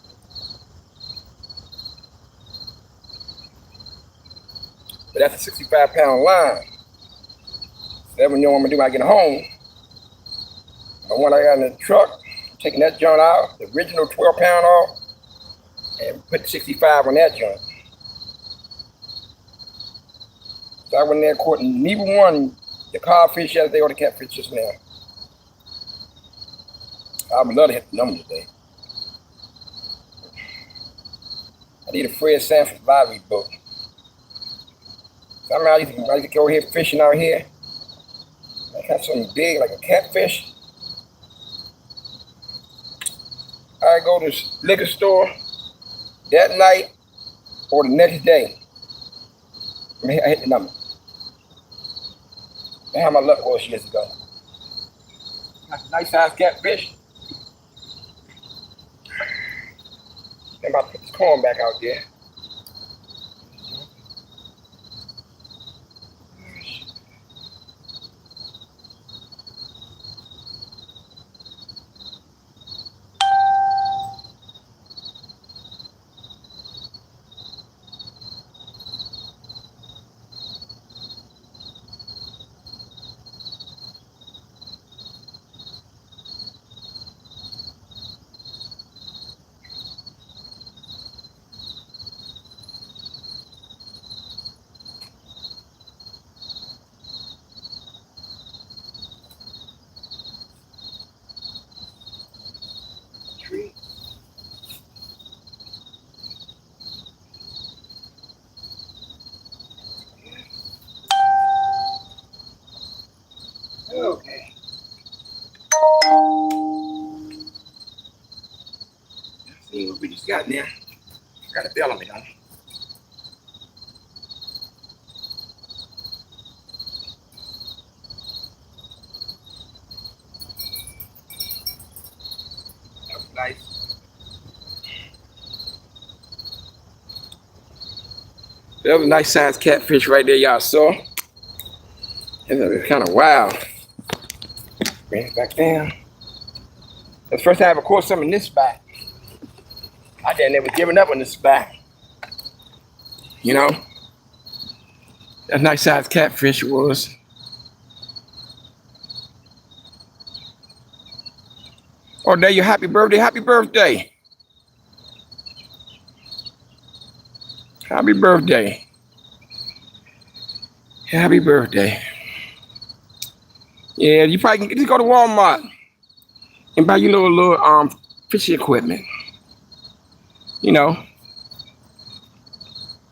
that's a 65-pound line. So that's when you know what I'm gonna do when I get home. The one I got in the truck, taking that joint out, the original 12-pound off, and put 65 on that joint. So I went in there caught neither one, the codfish yesterday or the catfish just now. I would love to hit the number today. I need a Fred Sanford library book. So I used to go here fishing out here. I got something big like a catfish. I go to the liquor store that night or the next day. I hit the number. That's how my luck was years ago. That's a nice size catfish. I'm about to put this corn back out there. Okay. Let's see what we just got in there. Got a bell on me, don't it? That was nice. That was a nice sized catfish right there, y'all saw. It was kind of wild. Bring it back down. That's the first time I ever caught something in this spot. I didn't never giving up on this spot. You know? That nice sized catfish was. Oh, there you happy birthday, happy birthday. Happy birthday. Happy birthday. Yeah, you probably can just go to Walmart and buy your little fishing equipment. You know.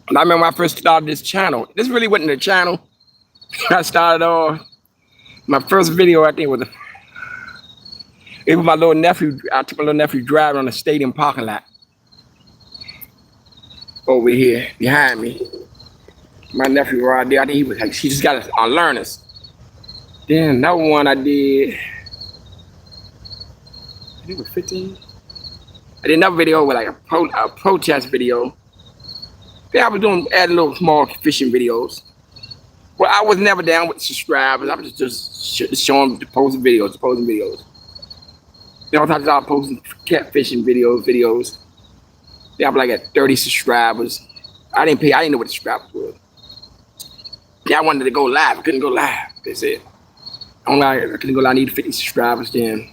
And I remember when I first started this channel. This really wasn't a channel. I started off my first video, I think it was my little nephew. I took my little nephew driving on the stadium parking lot. Over here, behind me. My nephew right there, I think he just got a learners. Then that one I did, I think it was 15. I did another video with like a protest video. Then I was adding little small fishing videos. Well, I was never down with subscribers. I was just showing the posting videos. Then I started posting catfishing videos. Then I was like at 30 subscribers. I didn't know what the subscribers were. Yeah, I wanted to go live. I couldn't go live. They said. I couldn't go live. I needed 50 subscribers. Then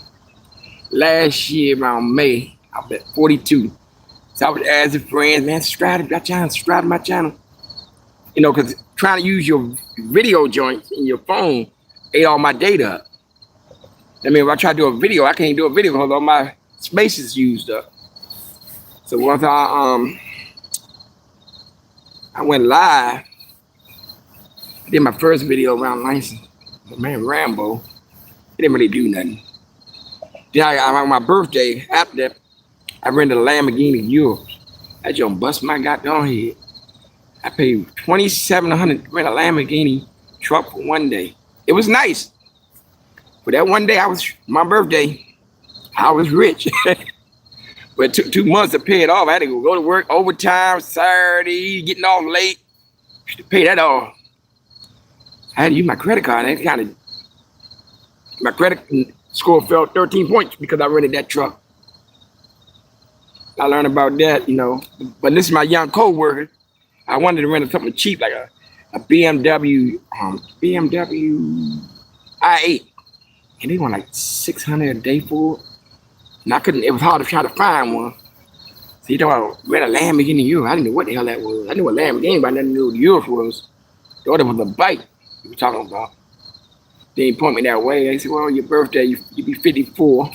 last year around May, I was at 42. So I was asking friends, man, subscribe to my channel. You know, because trying to use your video joints in your phone ate all my data up. I mean, if I try to do a video, I can't do a video because all my space is used up. So once I went live, I did my first video around Lansing. Man, Rambo, it didn't really do nothing. Then on my birthday, after that, I rented a Lamborghini Europe. That joint bust my goddamn head. I paid $2,700 to rent a Lamborghini truck for one day. It was nice. But that one day, my birthday, I was rich. But it took 2 months to pay it off. I had to go to work overtime, Saturday, getting off late to pay that off. I had to use my credit card. My credit score fell 13 points because I rented that truck. I learned about that, you know. But this is my young co-worker. I wanted to rent something cheap, like a BMW I8, and they want like 600 a day for it. And I couldn't. It was hard to try to find one. So you thought I read a Lamborghini Euro. I didn't know what the hell that was. I knew a Lamborghini, but I didn't know what the Euro was. Thought it was a bike you were talking about. They didn't point me that way. They said, "Well, your birthday, you be 54.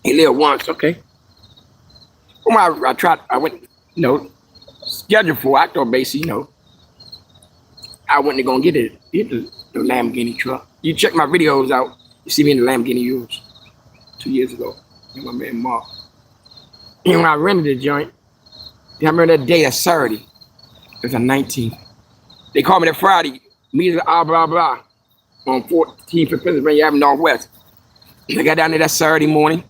You live once, okay." Well, I tried. I went, scheduled for. I thought basically, I wasn't gonna get the Lamborghini truck. You check my videos out. You see me in the Lamborghini Euros 2 years ago. And my man Mark. And when I rented the joint, I remember that day, that Saturday. It was the 19th. They called me that Friday. Meet at blah blah blah on 14th and Pennsylvania Avenue Northwest. I got down there that Saturday morning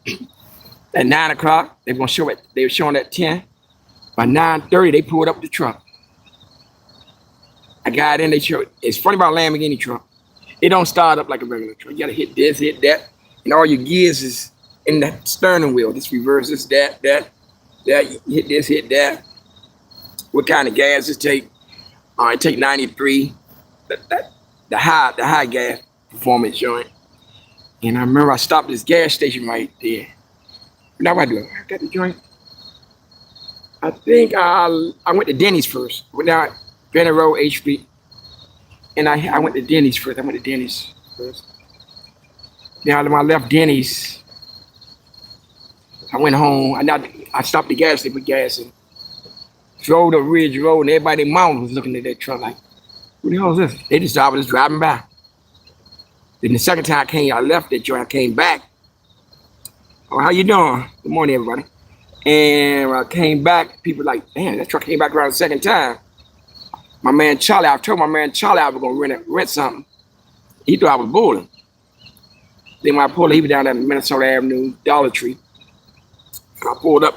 at 9 o'clock. They were gonna show it. They were showing at 10. By 9:30, they pulled up the truck. I got in. They showed. It's funny about a Lamborghini truck. It don't start up like a regular truck. You gotta hit this, hit that, and all your gears is in the steering wheel. This reverse, this, that. You hit this, hit that. What kind of gas it take? It take 93. The high gas performance joint. And I remember I stopped at this gas station right there. Now what I do? I got the joint. I think I went to Denny's first. Went down Benner Road, H Street. And I went to Denny's first. Now when I left Denny's, I went home. I stopped at the gas station with gas and drove the Ridge Road, and everybody in mom was looking at that truck like, "Who the hell is this?" They just was driving by. Then the second time I left that joint. I came back. "Oh, how you doing? Good morning, everybody." And when I came back, people were like, "Damn, that truck came back around the second time." My man Charlie, I told my man Charlie I was gonna rent something. He thought I was bullying. Then when I pulled up, he was down at Minnesota Avenue, Dollar Tree. I pulled up.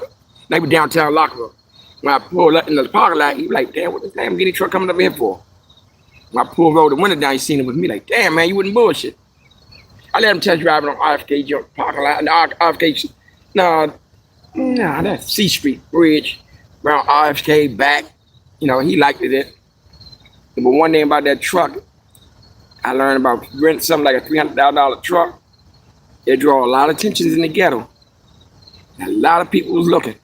They were downtown Lockville. When I pulled up in the parking lot, he was like, "Damn, what this Lamborghini truck coming up here for?" When I pulled over the window down, he seen it with me like, "Damn, man, you wouldn't bullshit." I let him test drive it on RFK parking lot. RFK, no, that's C Street Bridge, around RFK back. He liked it. But one thing about that truck, I learned about renting something like a $300,000 truck. It draw a lot of attention in the ghetto. A lot of people was looking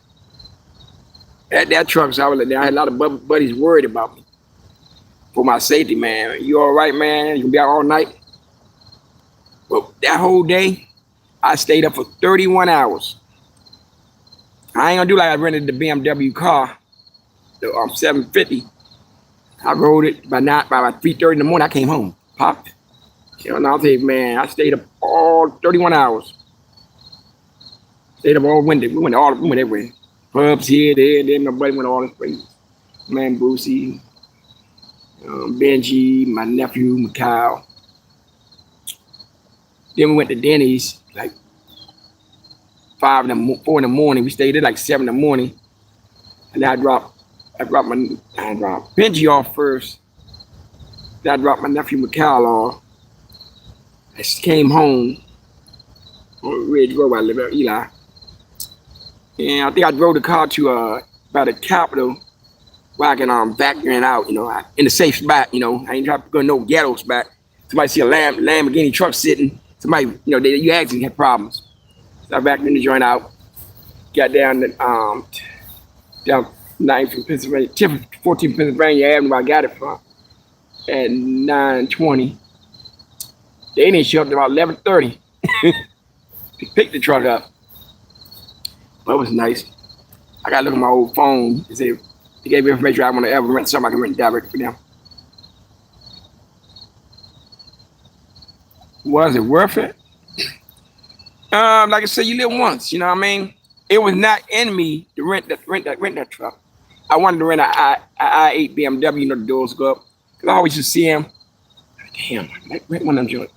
at that truck. So I had a lot of buddies worried about me for my safety, man. "You all right, man? You gonna be out all night?" But that whole day, I stayed up for 31 hours. I ain't gonna do like I rented the BMW car, the 750. I rode it by 3:30 in the morning. I came home, popped. And I'll tell you, man, I stayed up all 31 hours. Stayed up all winter. We went everywhere. Pubs here, there, then my buddy went all this places. Man, Boosie, Benji, my nephew, Mikhail. Then we went to Denny's like 4 in the morning. We stayed there like 7 in the morning. And I dropped Benji off first. Then I dropped my nephew Mikhail off. I came home on Ridge Road where I live at Eli. And I think I drove the car to by the Capitol where I can factor it out, in a safe spot, I ain't trying to go no ghetto spot. Somebody see a Lamborghini truck sitting, somebody, you actually had problems. So I backed in the joint out, got down 9th from Pennsylvania, 14th Pennsylvania Avenue where I got it from at 9:20. They didn't show up until about 11:30 to pick the truck up. But it was nice. I got to look at my old phone. They gave me information I want to ever rent something I can rent direct for them. Was it worth it? Like I said, you live once, you know what I mean? It was not in me to rent that truck. I wanted to rent an I8 BMW, the doors go up. Because I always just see them. Damn, I rent one of them joints.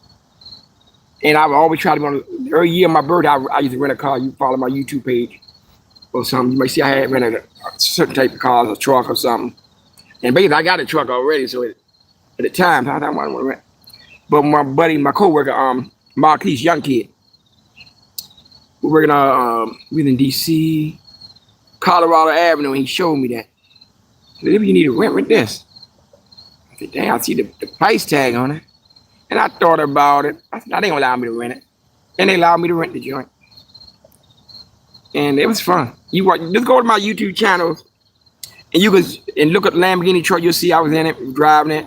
And I would always try to go, every year my birthday, I used to rent a car. You follow my YouTube page or something. You might see I had rented a certain type of car, a truck or something. And basically, I got a truck already. So at the time, I didn't want to rent. But my buddy, my coworker, Marquis, young kid, we're working on, we in DC, Colorado Avenue, and he showed me that. So if you need to rent this. said, damn, I see the price tag on it. And I thought about it. I said, nah, they don't allow me to rent it. And they allowed me to rent the joint. And it was fun. Just go to my YouTube channel and you can look at the Lamborghini truck. You'll see I was in it, driving it.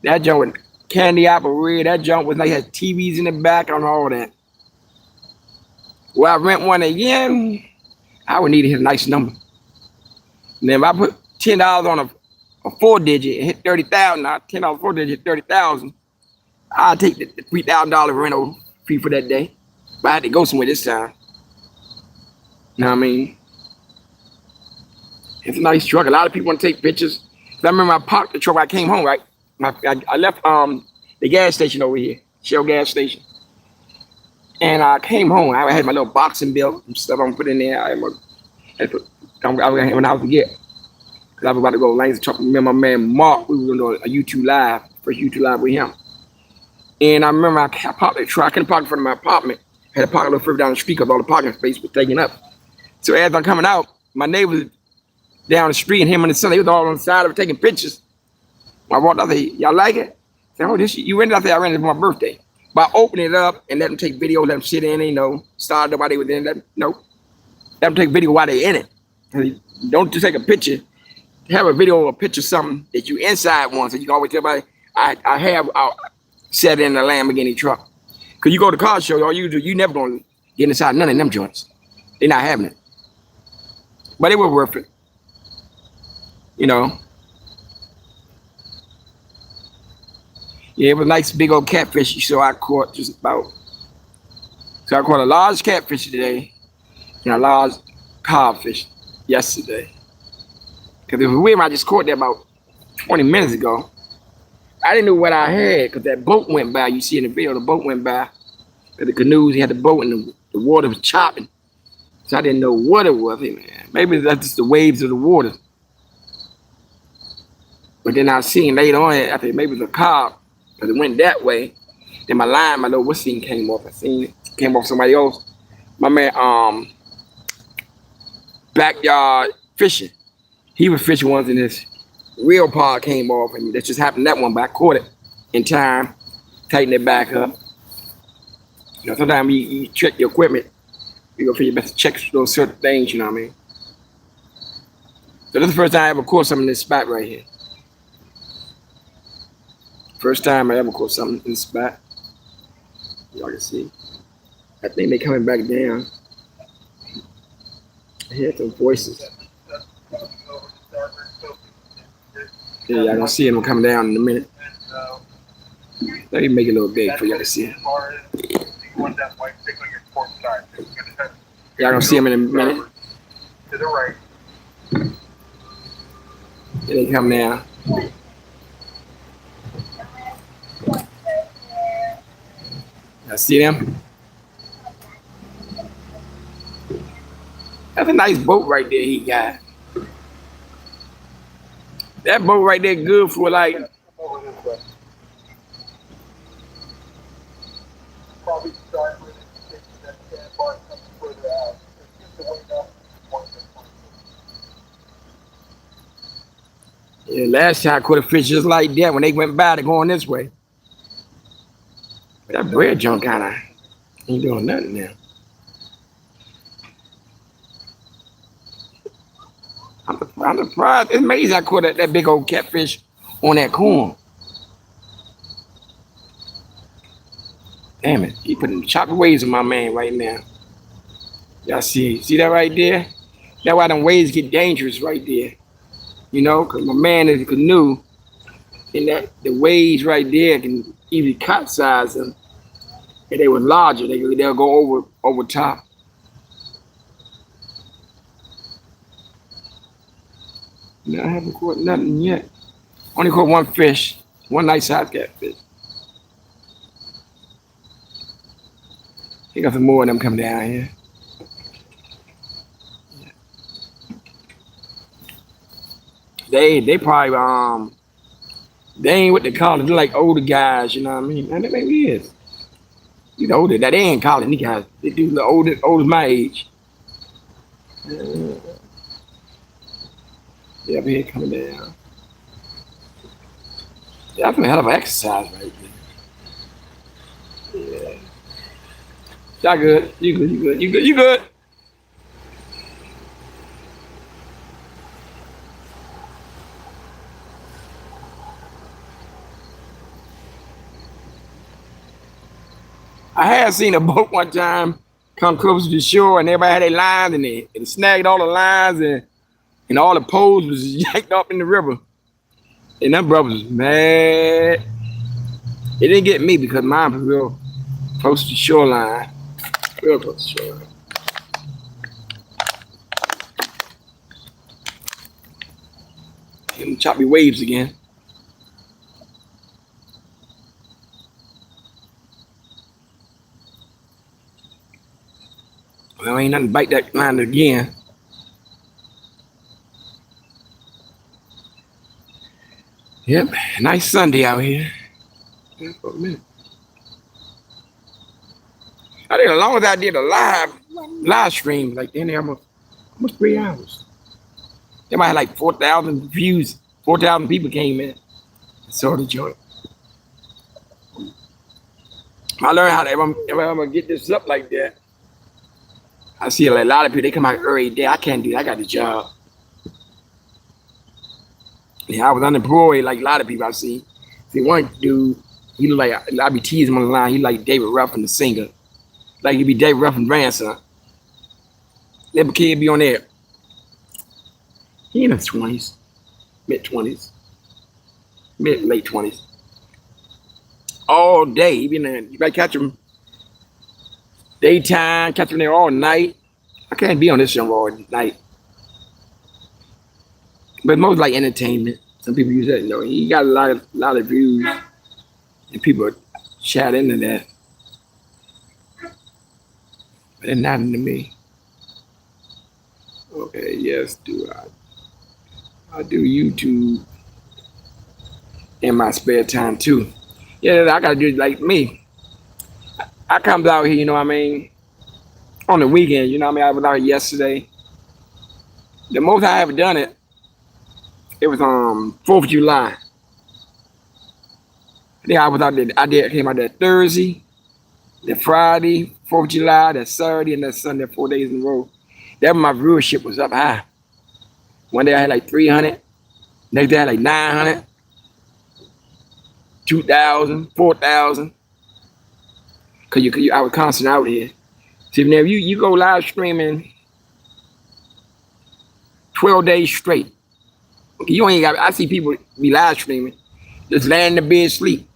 That joint was candy apple red. That joint was like had TVs in the back and all that. Well, I rent one again, I would need to hit a nice number. And then if I put $10 on a 4-digit and hit 30,000, not $10 4-digit, 30,000, I'll take the $3,000 rental fee for that day. But I had to go somewhere this time. You know what I mean? It's a nice truck. A lot of people want to take pictures. I remember I parked the truck when I came home, right? I left the gas station over here, Shell gas station. And I came home. I had my little boxing belt and stuff I'm put in there. I when I was to get. Because I was about to go to Lane's truck. Remember my man Mark, we were going to do a YouTube Live, first YouTube Live with him. And I remember I parked the truck. I couldn't park in front of my apartment. I had to park a little further down the street because all the parking space was taken up. So as I'm coming out, my neighbors down the street and him and his son, they was all on the side of it taking pictures. I walked out there, y'all like it? I said, oh, this you rented out there, I rented it for my birthday. By opening it up and let them take video, let them sit in, start nobody was in that. Let them take video while they in it. Don't just take a picture. Have a video or a picture of something that you inside one, so you can always tell everybody, I have set in a Lamborghini truck. Cause you go to car show, all you do, you never gonna get inside none of them joints. They're not having it. But it was worth it. Yeah, it was a nice big old catfish. So I caught I caught a large catfish today and a large codfish yesterday. Because it was weird, I just caught that about 20 minutes ago. I didn't know what I had because that boat went by. You see in the video, the boat went by. Because the canoes, he had the boat and the water was chopping. So I didn't know what it was. Hey, man, maybe that's just the waves of the water. But then I seen later on, I think maybe it was a carp. Because it went that way. Then my little whistling came off. I seen it. Came off somebody else. My man, backyard fishing. He was fishing once and this real pod came off. And that just happened that one, but I caught it in time. Tighten it back up. Sometimes you check your equipment. You go for your best to check those certain things, you know what I mean? So this is the first time I ever caught something in this spot right here. First time I ever caught something in this spot. Y'all can see. I think they coming back down. I hear some voices. Yeah, y'all gonna see them coming down in a minute. Let me make it a little big for y'all to see it. Y'all gonna see them in a minute. To the right. Here they come now. Y'all see them? That's a nice boat right there he got. That boat right there good for like probably start with that sandbar coming further out. Yeah, last time I caught a fish just like that when they went by to going this way. But that bread junk kinda ain't doing nothing now. I'm surprised. It's amazing I caught that big old catfish on that corn. Damn it, he putting choppy waves on my man right now. Y'all see that right there? That's why them waves get dangerous right there. Because my man is a canoe, and the waves right there can easily capsize them. If they were larger, they'll go over top. No, I haven't caught nothing yet. Only caught one fish, one nice size catfish. He got some more of them coming down here. They probably they ain't what they call it. They're like older guys, you know what I mean? And they maybe is. Older. That they ain't calling these guys. They do the older my age. Yeah, up here coming down. Yeah, that's a hell of an exercise right there. Yeah. Y'all good. You good. You good. You good. You good. I had seen a boat one time come close to the shore and everybody had their lines and they snagged all the lines and all the poles was yanked up in the river. And them brothers was mad. It didn't get me because mine was real close to the shoreline. Real close to the shoreline. Them choppy waves again. Well, ain't nothing to bite that line again. Yep, nice Sunday out here. Yeah, for a minute. I think as long as I did a live stream, like then they almost 3 hours. They might have like 4,000 views. 4,000 people came in and saw the joint. I learned how to, if I'm gonna get this up like that, I see like a lot of people, they come out every day. I can't do that. I got the job. Yeah, I was unemployed like a lot of people I see. See, one dude, he look like, I be teasing him on the line, he like David Ruffin, the singer. Like he be David Ruffin's grandson. Little kid be on there. He in his 20s, mid-20s, late 20s. All day. He been there. You better catch him daytime, catch him there all night. I can't be on this show all night. But most like entertainment. Some people use that. You know, he got a lot of views, and people chat into that. But it's nothing to me. Okay, yes, do I do YouTube in my spare time too. Yeah, I gotta do it like me. I comes out here, you know what I mean, on the weekend, you know what I mean? I was out here yesterday. The most I ever done it, it was 4th of July. I think I was out there, came out there Thursday, that Friday, 4th of July, that Saturday, and that Sunday, 4 days in a row. That my viewership was up high. One day I had like 300, next day I had like 900, 2,000, 4,000. Cause I was constant out here. See, now if you go live streaming 12 days straight, you ain't got. I see people be live streaming, just laying in the bed sleep,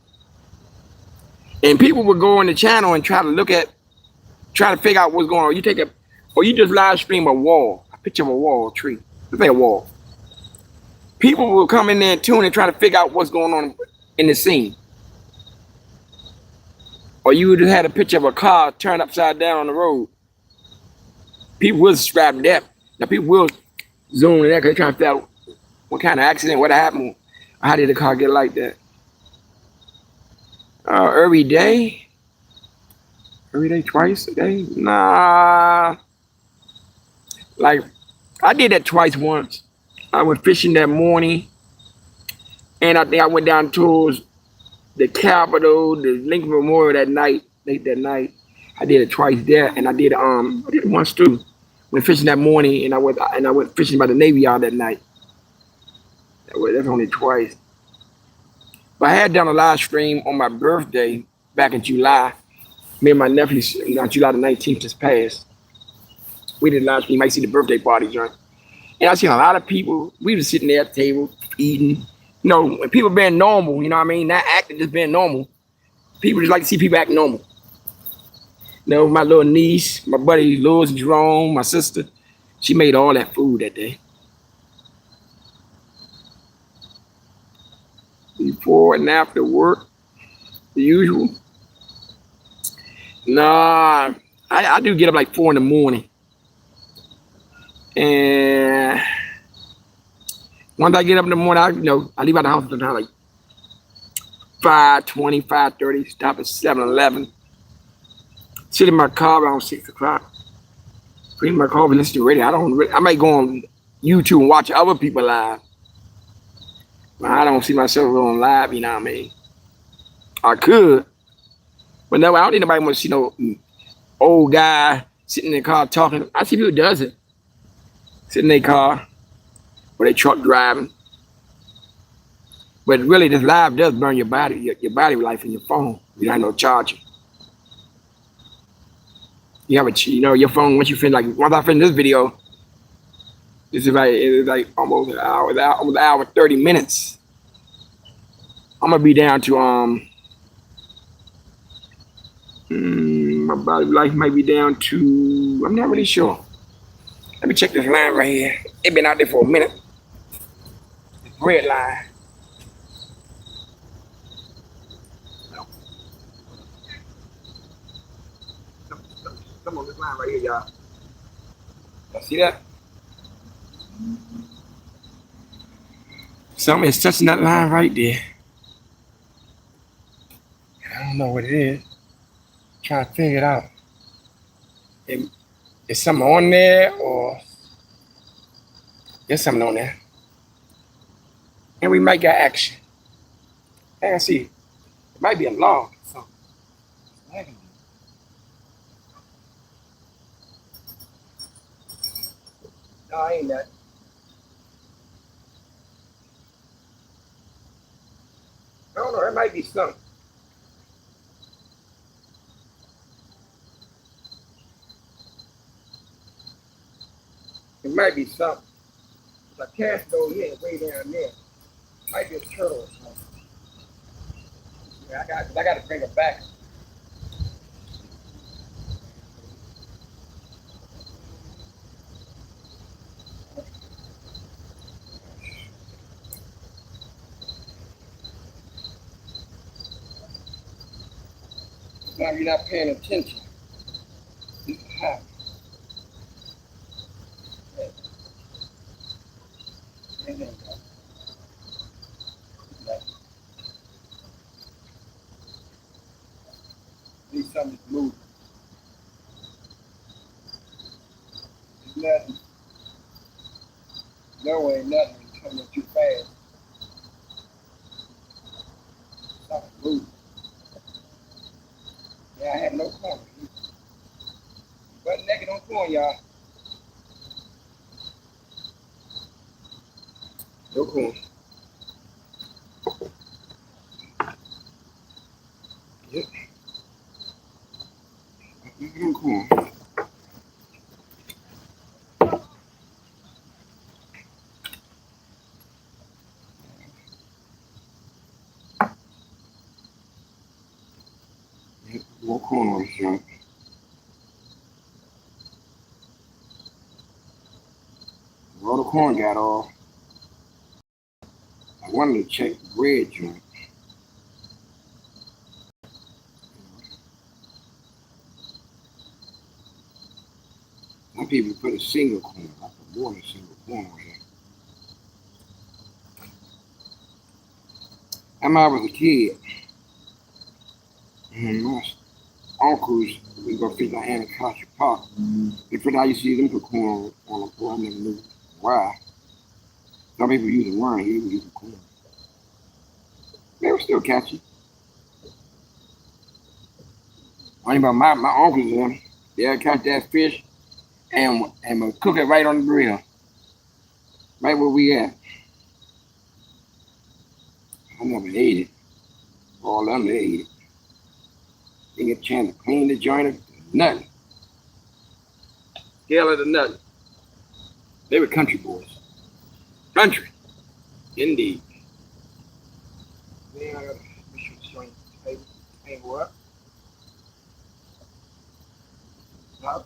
and people would go on the channel and try to figure out what's going on. Or you just live stream a picture of a wall, a tree. Let's say a wall. People will come in there and tune and try to figure out what's going on in the scene. Or you would have had a picture of a car turned upside down on the road. People will subscribe to that. Now people will zoom in there because they're trying to figure out what kind of accident, what happened, how did the car get like that? Every day, twice a day? Nah. Like, I did that twice once. I went fishing that morning, and I think I went down towards the Capitol, the Lincoln Memorial that night, late that night. I did it twice there, and I did it once too. Went fishing that morning, and I went fishing by the Navy Yard that night. That's only twice. But I had done a live stream on my birthday back in July. Me and my nephew, on July the 19th just passed. We did a live stream. You might see the birthday party joint. And I seen a lot of people. We were sitting there at the table eating. You know, when people being normal, you know what I mean? Not acting, just being normal. People just like to see people act normal. You know, my little niece, my buddy Louis Jerome, my sister, she made all that food that day. Before and after work, the usual. Nah, I do get up like 4 in the morning. And once I get up in the morning, I leave out the house sometimes like 5:20, 5:30, stop at 7-Eleven. Sit in my car around 6 o'clock. Drink my coffee, listen to radio. I might go on YouTube and watch other people live. I don't see myself going live, you know what I mean? I could, but no, I don't think nobody wants to see no old guy sitting in the car talking. I see people does it. Sitting in their car or they truck driving. But really this live does burn your body life in your phone. You don't have no charger. You have your phone once you finish once I finish this video, it's like almost an hour 30 minutes. I'm gonna be down to my body life might be down to, I'm not really sure. Let me check this line right here. It been out there for a minute. This red line. Come on, this line right here, y'all. Y'all see that? Something is touching that line right there. I don't know what it is. Trying to figure it out. Is something on there or there's something on there? And we might get action. I can see. It might be a log or something. No, ain't that. I don't know. It might be something. It might be something. It's a cast over here, way down there. Might be a turtle or something. Yeah, I got to bring it back. Now you're not paying attention. This is hot. There you go. Need something to move. There's nothing. No ain't nothing coming too fast. Something moving. Yeah, I have no corn. Butt naked on corn, y'all. No corn. Yep. No corn. Yep. No corn on this joint. All the corn got off. I wanted to check the bread joint. Some people put a single corn. I put more than a single corn on here. When I was a kid, my uncles, we go fish like Anacostia Park. Before I used to see them put corn on the floor, I never knew why. Some people use a worm, he was using corn. They were still catchy. Only about my uncles and them, they'll catch that fish and cook it right on the grill. Right where we at. I never ate it. All of them they ate it. Didn't get a chance to clean the joint or nothing. Scale it or nothing. They were country boys. Country. Indeed. Then I gotta make sure this joint ain't what? Up.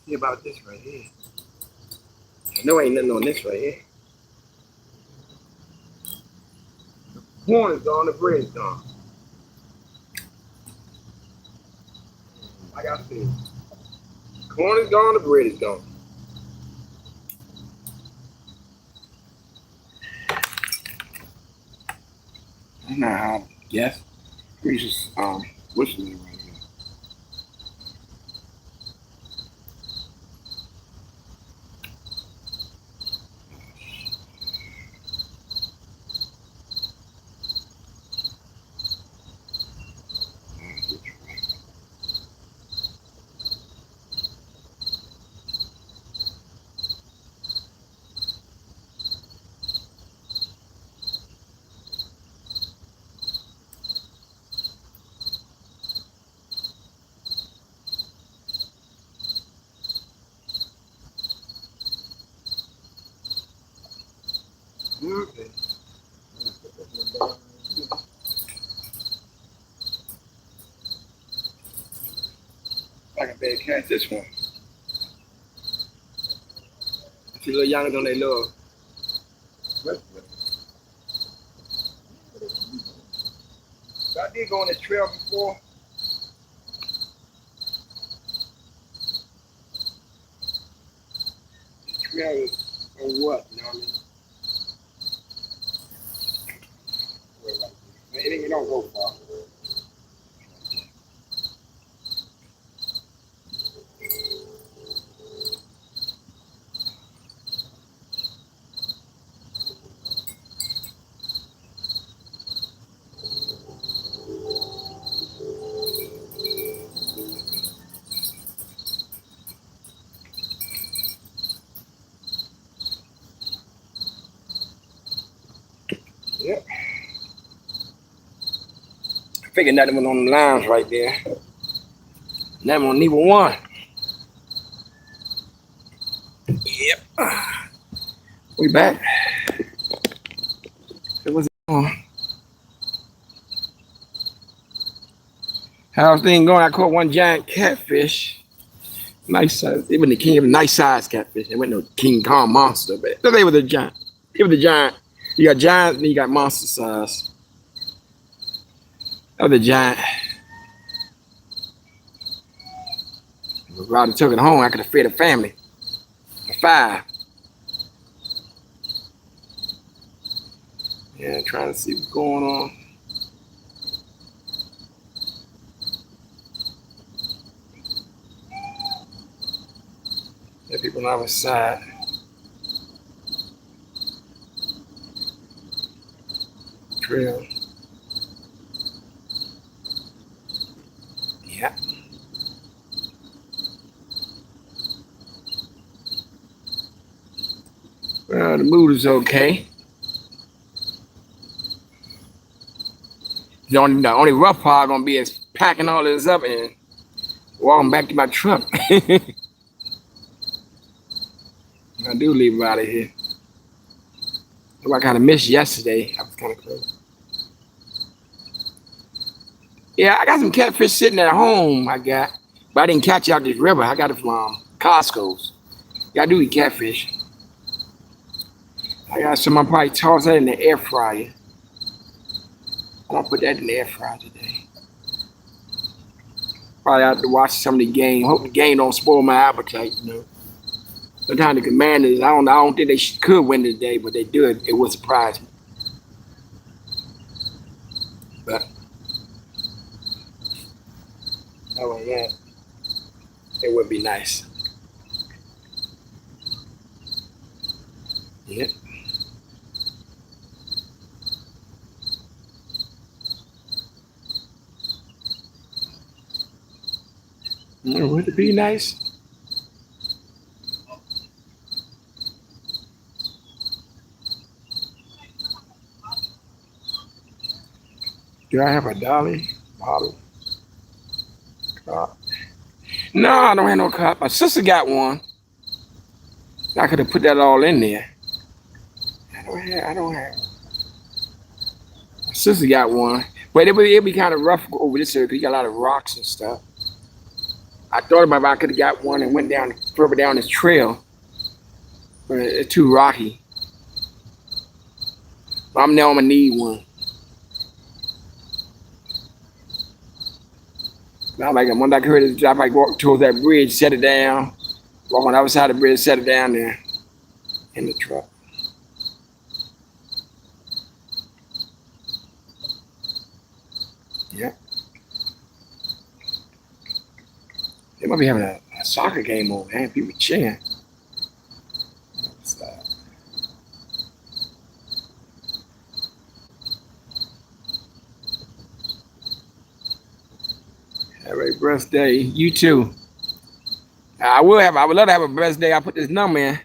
See about this right here. I know ain't nothing on this right here. The corn is gone, the bread is gone. Like I said, corn is gone, the bread is gone. I don't know how, yes. We just, what's the name right here? Okay. Like a bad catch, this one. It's a little younger than they love. I did go on the trail before. The trail is on what? You know what I mean? It don't go far. Yep. I figured nothing was on the lines right there. Nothing on neither one. Yep. We back. So what's on? How's things going? I caught one giant catfish. Nice size. It wasn't a king, it was a nice size catfish. It wasn't no King Kong monster, but they were the giant. It was the giant. You got giant, then you got monster size. That was the giant. If Roddy took it home, I could have fed a family of 5. Yeah, trying to see what's going on. There are people on the other side. Trail. Yeah. Well, the mood is okay. The only rough part gonna be is packing all this up and walking back to my truck. I do leave it out of here. I kind of missed yesterday. I was kind of close. Yeah, I got some catfish sitting at home. But I didn't catch it out this river. I got it from Costco's. Yeah, I do eat catfish. I got some. I probably toss that in the air fryer. I'll put that in the air fryer today. Probably have to watch some of the game. Hope the game don't spoil my appetite. You know. Sometimes the Commanders, I don't think they could win today, but they do. It would surprise me. But other than that, it would be nice. Yeah. Would it be nice? Do I have a dolly? Bottle? Cup? No, I don't have no cup. My sister got one. I could have put that all in there. I don't have. My sister got one. But it'd be kind of rough over this area because you got a lot of rocks and stuff. I thought about if I could have got one and went down further down this trail, but it's too rocky. But I'm now gonna need one. I'm like, when I heard it, I like walk towards that bridge, set it down, walk on the other side of the bridge, set it down there in the truck. Yeah. They might be having a soccer game over there. People cheering. Have a birthday. You too. I would love to have a birthday. I put this number in.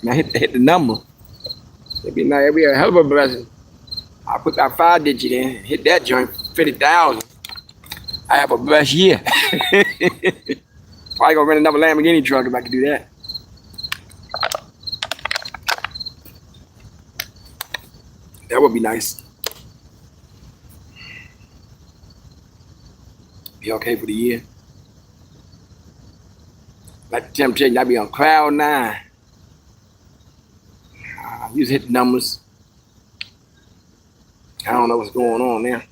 And I hit the number. It'd be nice. It'd be a hell of a blessing. I put that 5-digit in, hit that joint, 50,000. I have a blessed year. Probably gonna rent another Lamborghini truck if I could do that. That would be nice. Be okay for the year. Like the temptation, I'd be on cloud 9. You just hit the numbers. I don't know what's going on there.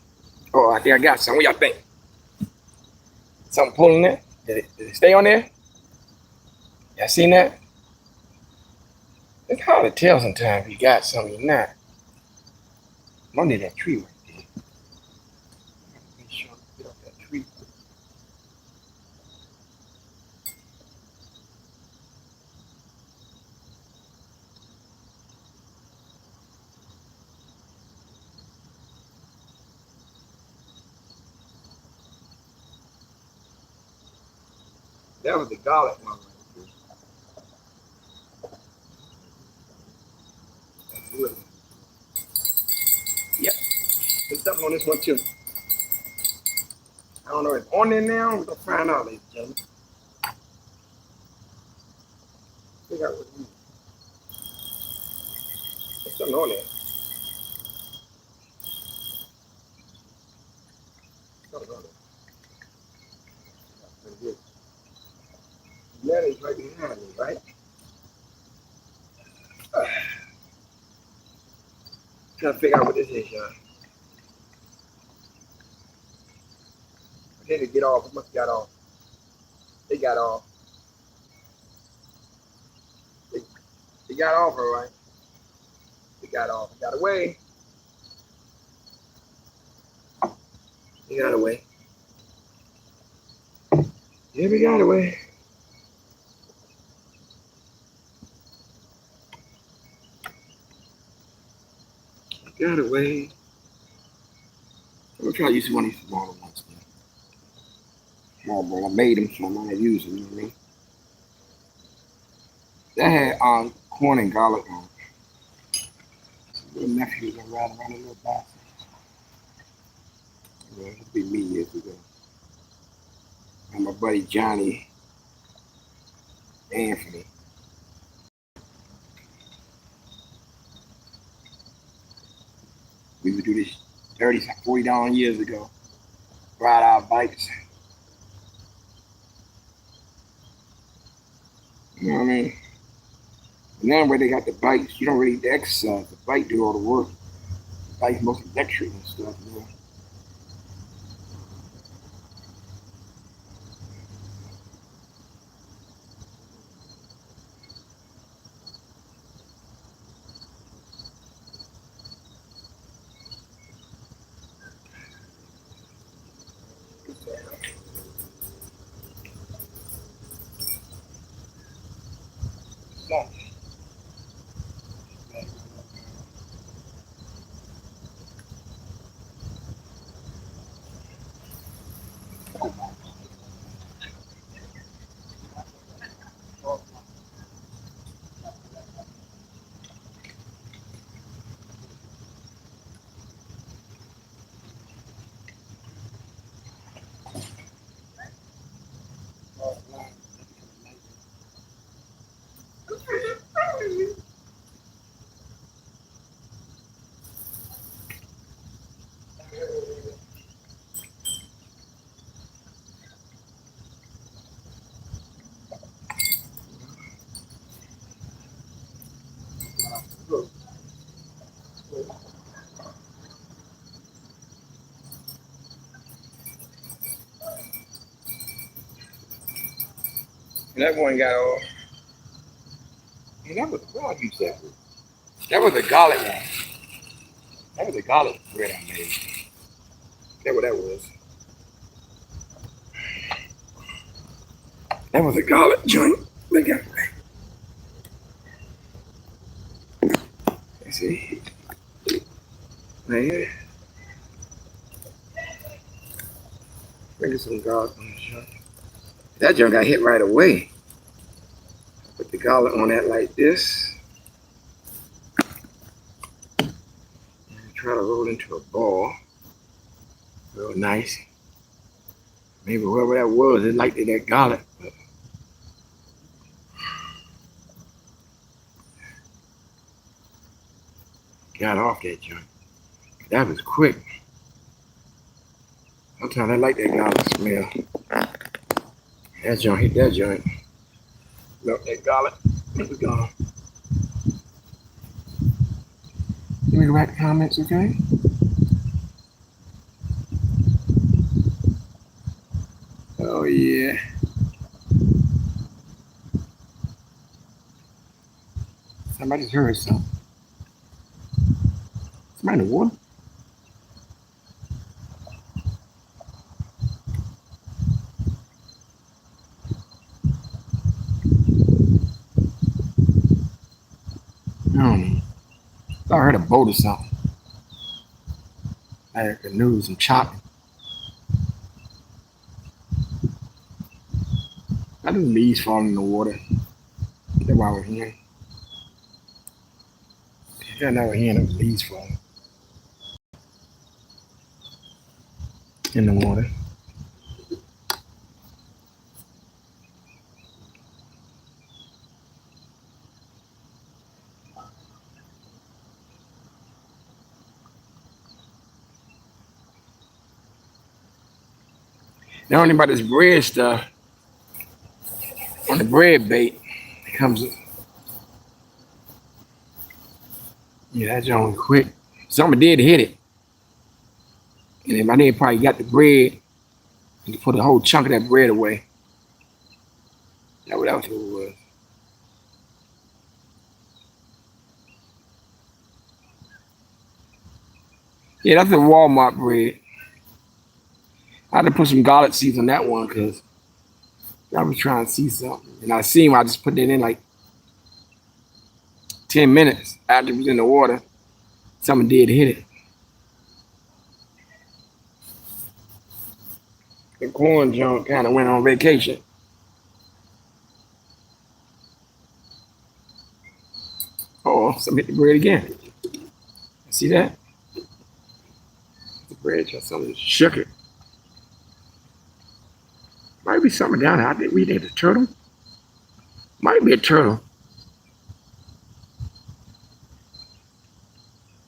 Oh, I think I got something. What y'all think? Something pulling there? Did it stay on there? Y'all seen that? It's hard to tell sometimes if you got something or not. I'm under that tree right there. Make sure I get off that tree. That was the garlic one right there. That's good. Yep. There's something on this one too. I don't know if it's on there now. We're gonna find out, ladies and gentlemen. Figure out what it is. There's something on there. Something on there. That's good. The letter's right behind me, right? Trying to figure out what this is, y'all. I need to get off. It must have got off. They got off. They got off, all right. They got off. They got away. They got away. Yeah, we got away. Got away. I'm gonna try to use one of these smaller ones. Small ball. I made them, so I might use them. You know what I mean? That had corn and garlic on. Little nephew was ride around a little box. Well, it'll be me years ago. And my buddy Johnny Anthony. We would do this 30, 40 years ago. Ride our bikes. You know what I mean? And now where they got the bikes, you don't really exercise. The bike do all the work. The bike's mostly electric and stuff, you know. No. And that one got all. And that was what you said. That was a garlic one. That was a garlic bread I made. That's what that was. That was a garlic joint. Look at that. Let's see. Right here. Bring some garlic on the joint. That joint got hit right away. Put the garlic on that like this. And try to roll into a ball. Real nice. Maybe whoever that was, they liked it, that garlic. But got off that joint. That was quick. Sometimes I like that garlic smell. That joint hit that joint. Melt that garlic. It was gone. Let me go back to comments, okay? Oh yeah. Somebody just heard something. Somebody in the water? I don't know. I heard a boat or something. Like a canoe, some chopping. I just leaves falling in the water. That's why we're here. I never hearing those leaves falling in the water. Now, only about this bread stuff on the bread bait, it comes. Yeah, that joint was quick. Somebody did hit it, and then my name probably got the bread and put a whole chunk of that bread away. That was what it was. Yeah, that's the Walmart bread. I had to put some garlic seeds on that one because I was trying to see something. And I seen when I just put that in like 10 minutes after it was in the water. Someone did hit it. The corn junk kind of went on vacation. Oh, something hit the bread again. See that? The bread just something shook it. Might be something down there. I think we think it's a turtle. Might be a turtle.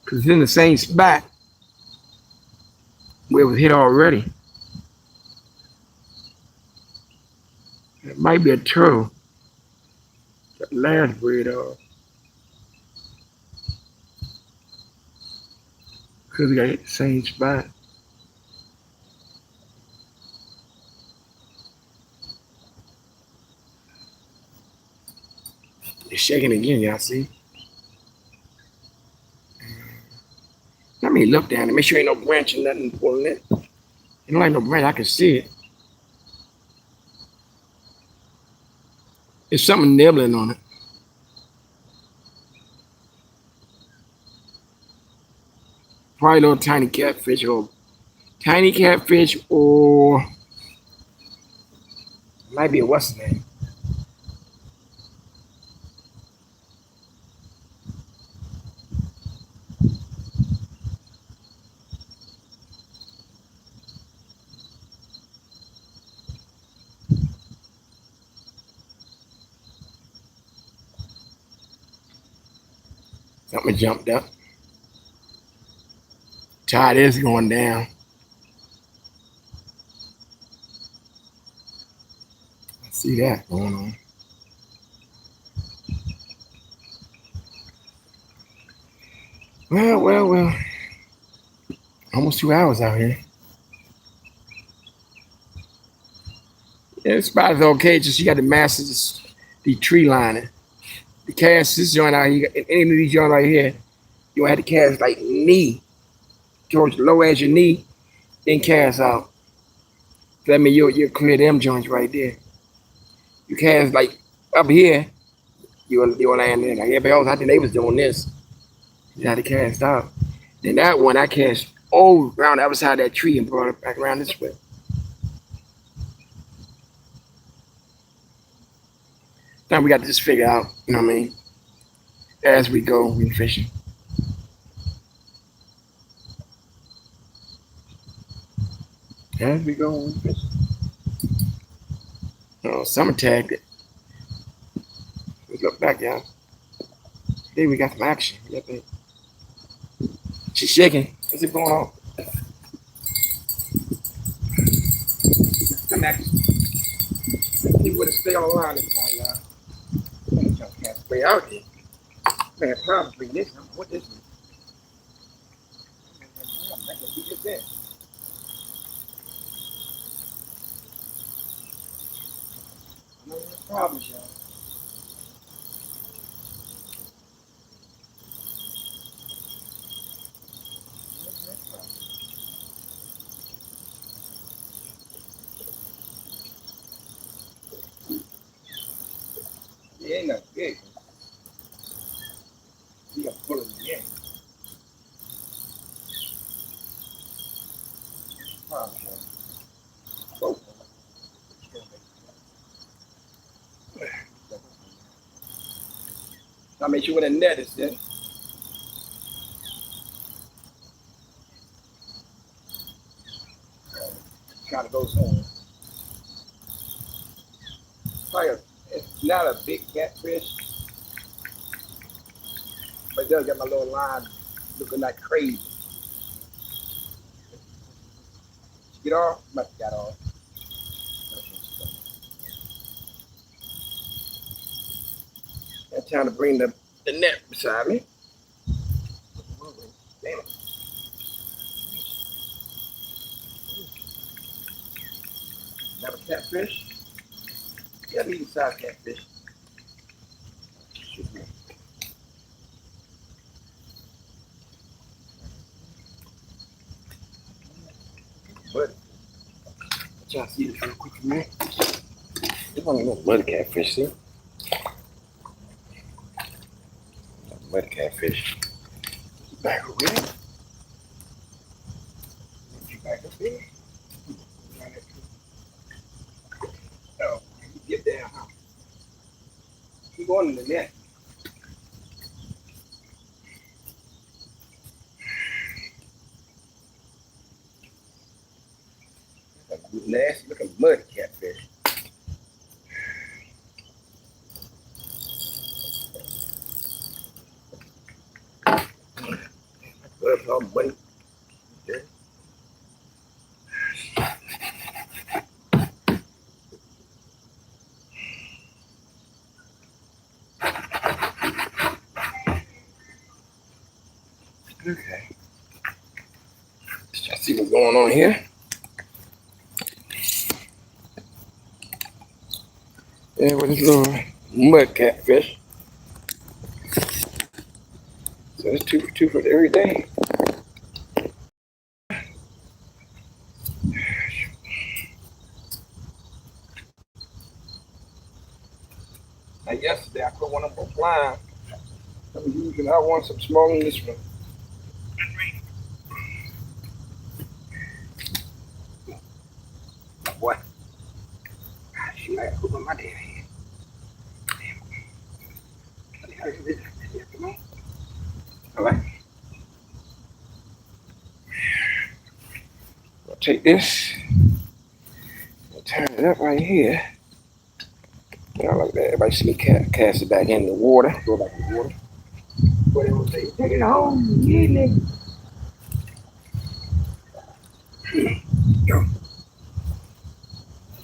Because it's in the same spot where it was hit already. It might be a turtle. That last bread off. Because we got hit the same spot. It's shaking again, y'all see? Let me look down and make sure ain't no branch or nothing pulling it. It don't like no branch, I can see it. It's something nibbling on it. Probably a little tiny catfish or might be a what's his name. Something jumped up. Tide is going down. I see that going on. Well. Almost 2 hours out here. Yeah, this spot is okay, just you got to master the tree lining. The cast this joint out here, any of these joints right here, you have to cast like knee, towards low as your knee, then cast out. That means you'll clear them joints right there. You cast like up here, you'll land in. Like everybody else, I think they was doing this. You had to cast out. Then that one I cast all around the other side of that tree and brought it back around this way. Now we got this figured out, you know what I mean? As we go, we fishing. As we go, we fishing. Oh, summer tagged it. Let's look back, y'all. Then we got some action. She's shaking. What's it going on? Some action. He would have stayed on the line this time, y'all. Way out there. Man, probably this. What this is? No problems, y'all. It ain't nothing big. You got to pull it again. Problems, y'all. Whoa. Now make sure where the net is then. Kind of goes on. It's not a big catfish, but it does get my little line looking like crazy. Get off? Must have got off. I'm trying to bring the net beside me. Damn it. That a catfish? Yeah, medium sized catfish. Shoot me. But I'm trying to see this real quick for me. This one ain't no mud catfish, see? Mud catfish. Back over here. You back up there. Oh, you get down, huh? Keep going in the net. That's a nasty looking mud catfish. That's all muddy. Okay. Okay. Let's try to see what's going on here. Yeah, with this little mud catfish. So it's two for every day. Now yesterday I put one up on line. I was using I want some smaller than this one. What? Shoot, I got hook on my damn hand. Come on. All right. I'll take this. I'll turn it up right here. You know, like that. Everybody see me cast it back in the water. Go back in the water. But it will say, take it home. Yeah, nigga.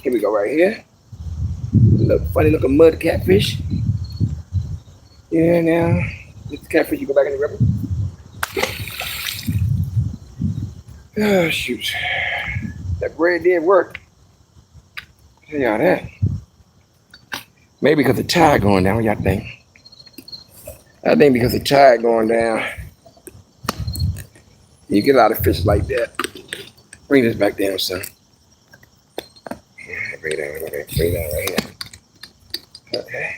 Here we go right here. Look, funny looking mud catfish. Yeah, now this catfish you go back in the river. Oh shoot. That bread did work. Tell y'all that. Maybe because the tide going down, what y'all think? I think because the tide going down, you get a lot of fish like that. Bring this back down, son. Bring it down, okay. Bring it down right here. Okay.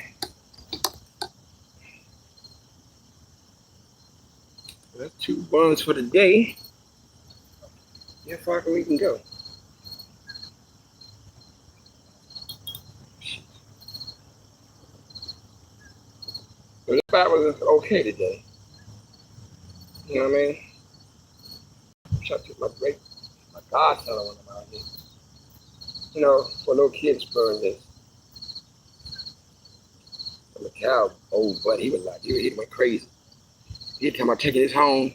That's 2 buns for the day. How far can we can go? But the spot was okay today. You know what I mean? Shout out to my godson when I'm out here. You know, for little kids burn this. I'm a cow old buddy. He went crazy. He talking about taking this home.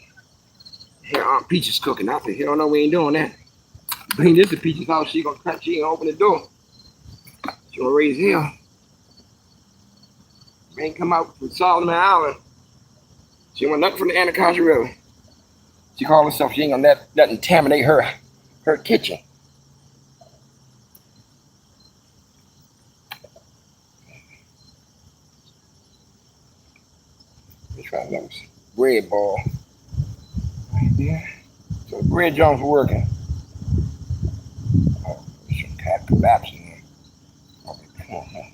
Here Aunt Peach is cooking. I said, hell no, we ain't doing that. Bring this to Peach's house. She gonna open the door. She gonna raise hell. Ain't come out from Solomon Island. She want nothing from the Anacostia River. She called herself, she ain't gonna let nothing contaminate her kitchen. Let's try another bread ball. Right there. So the bread drum's working. Oh, some cat collapsing there. Okay, come on, man.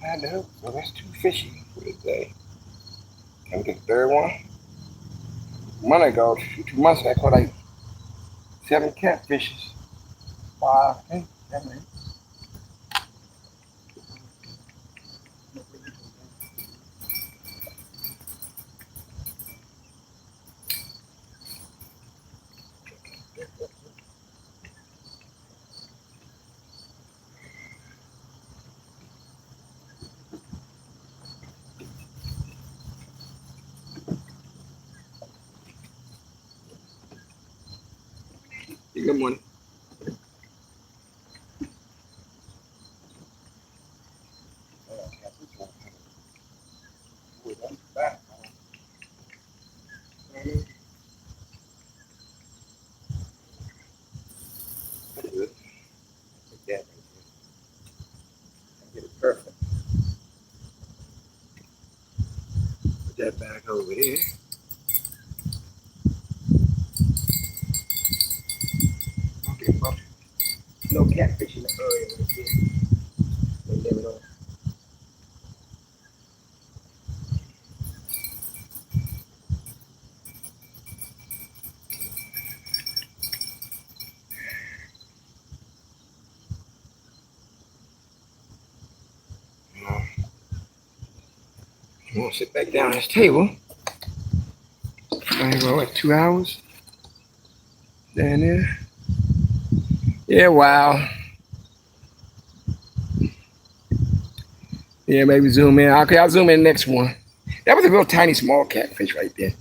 Had the hook. So that's 2 fishy for the day. Can we get the third one? A month ago, 2 months ago, I caught like 7 catfishes. 5, 8, 7, 8. Good morning. Get it perfect. Put that back over there. Okay, well, no catfish in the area. They never know. I'm gonna sit back down at this table. I go like 2 hours. Down there. Yeah, wow. Yeah, maybe zoom in. Okay, I'll zoom in next one. That was a real tiny, small catfish right there.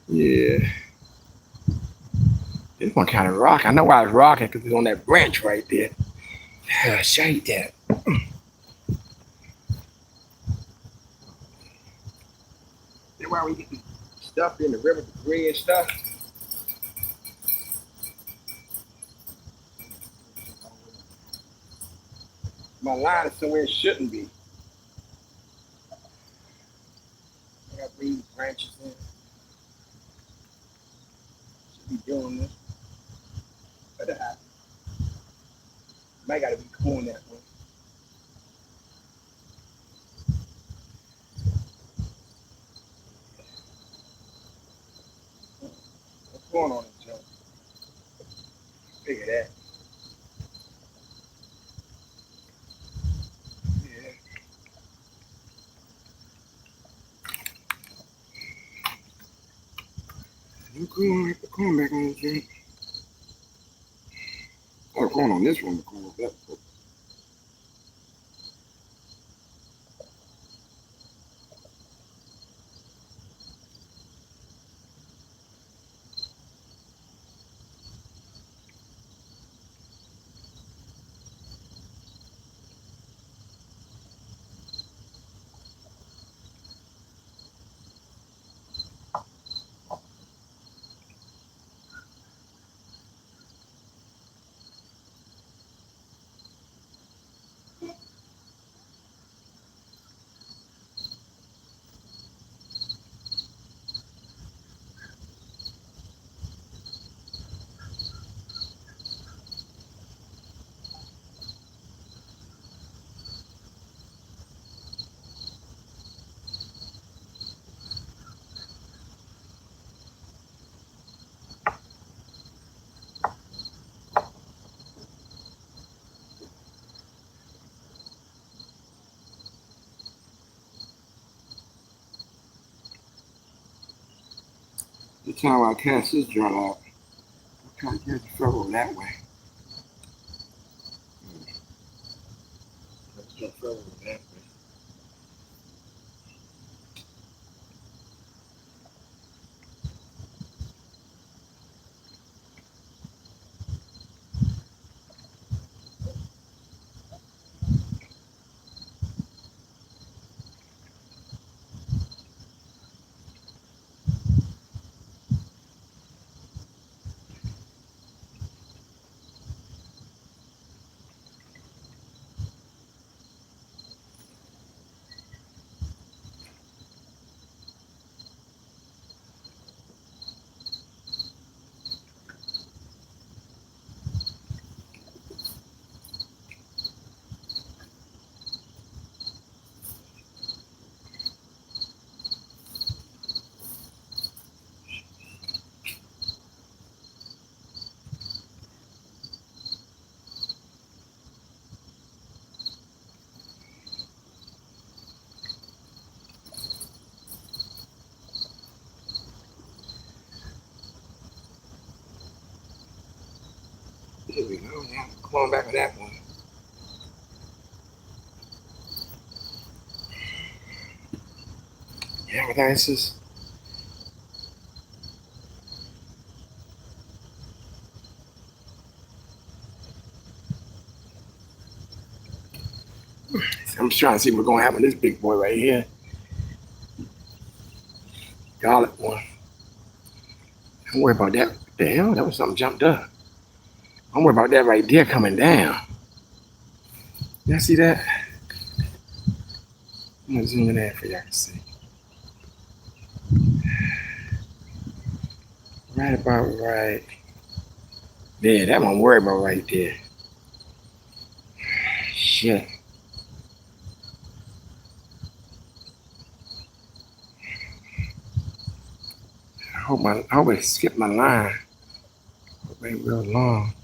Yeah. This one kind of rock. I know why it's rocking because it's on that branch right there. Shade that. That's why we get the stuff in the river, debris and stuff. My line is somewhere it shouldn't be. I got these branches in. Should be doing this. But might gotta be corn that way. What's going on in Joe? Figure that. Yeah. You corn, the corn back on the thing. Oh, corn on this one, the corn that. The time I cast this joint out, I'm trying to get the furrow that way. Let's get furrow that way. Here we go. Now, come on back with that one. Yeah, but that's just. I'm just trying to see what's going to happen with this big boy right here. Garlic one. Don't worry about that. What the hell? That was something jumped up. Don't worry about that right there coming down. Y'all see that? I'm going to zoom in there for y'all to see. Right about right there. That one worry about right there. Shit. I hope I skipped my line. Hope it ain't real long.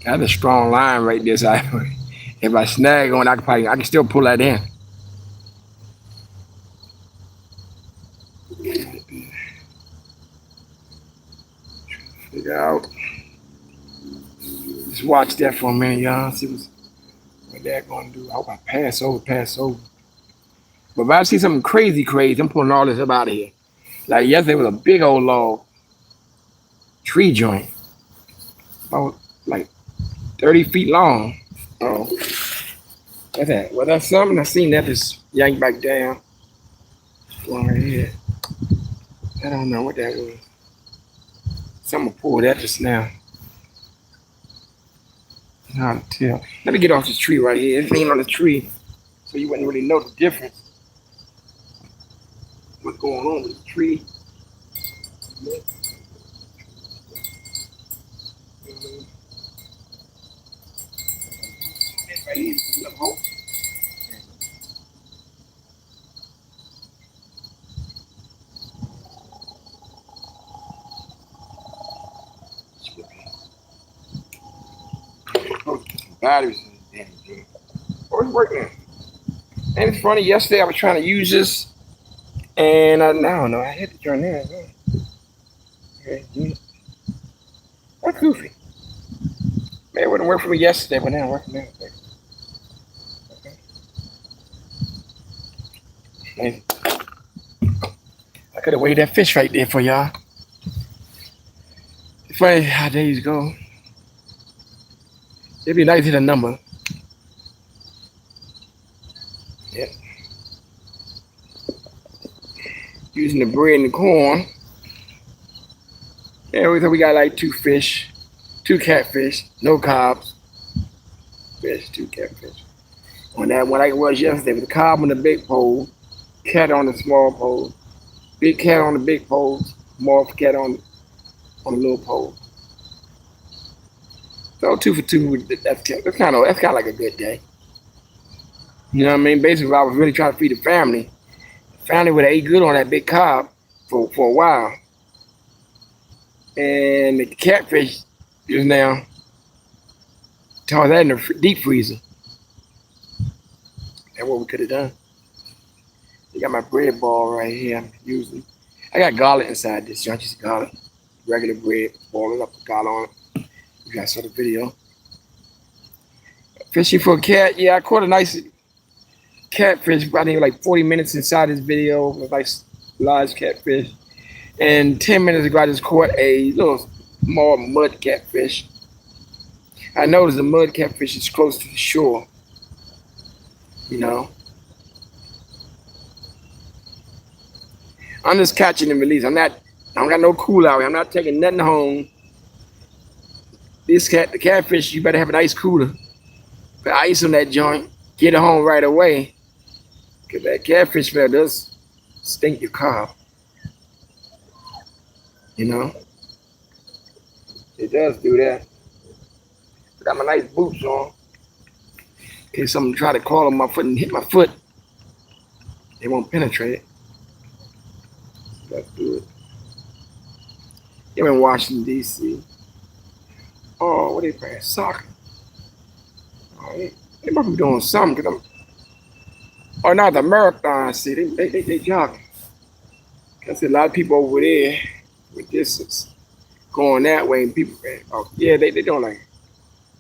That's a strong line right there. So if I snag on, I can still pull that in. Figure out. Just watch that for a minute, y'all. See what that gonna do. I hope I pass over. But if I see something crazy, I'm pulling all this up out of here. Like yesterday was a big old log tree joint, about like 30 feet long. Oh, what's that? Well, that's something I seen that just yanked back down. One right here. I don't know what that was. Someone pulled that just now. Hard to tell. Let me get off this tree right here. It's leaning on the tree, so you wouldn't really know the difference. What's going on with the tree? Batteries in the damn thing. Oh, it's working. And it's funny, yesterday I was trying to use this, and I don't know, I had to turn that. Okay, that's goofy. Maybe it wouldn't work for me yesterday, but now it's working now. Okay. I could have weighed that fish right there for y'all. It's funny how days go. It'd be nice to hit a number. Yep. Using the bread and the corn. Yeah, we got like 2 fish, 2 catfish, no cobs. Fish, 2 catfish. On that one, like it was yesterday, with the cob on the big pole, cat on the small pole, big cat on the big pole, small cat on the little pole. So 2 for 2. That's kind of like a good day. You know what I mean? Basically, I was really trying to feed the family. The family would have ate good on that big cob for a while. And the catfish is now toss that in the deep freezer. That's what we could have done. I got my bread ball right here I'm using. I got garlic inside this joint, just garlic. Regular bread, boil it up with garlic on it. You guys saw the video. Fishing for a cat, yeah, I caught a nice catfish, I think like 40 minutes inside this video, with like large catfish. And 10 minutes ago, I just caught a little small mud catfish. I noticed the mud catfish is close to the shore, you know. I'm just catching and release. I don't got no cool out here. I'm not taking nothing home. The catfish, you better have an ice cooler. Put ice on that joint. Get it home right away. Cause that catfish smell does stink your car. You know? It does do that. I got my nice boots on. In case something try to crawl on my foot and hit my foot, they won't penetrate it. Let's do it. Here in Washington, D.C. Oh, what are they playing? Soccer. Oh, they must be doing something. Cause oh, not the marathon. See, they jogging. I see a lot of people over there with distance going that way. And people, oh yeah, they doing like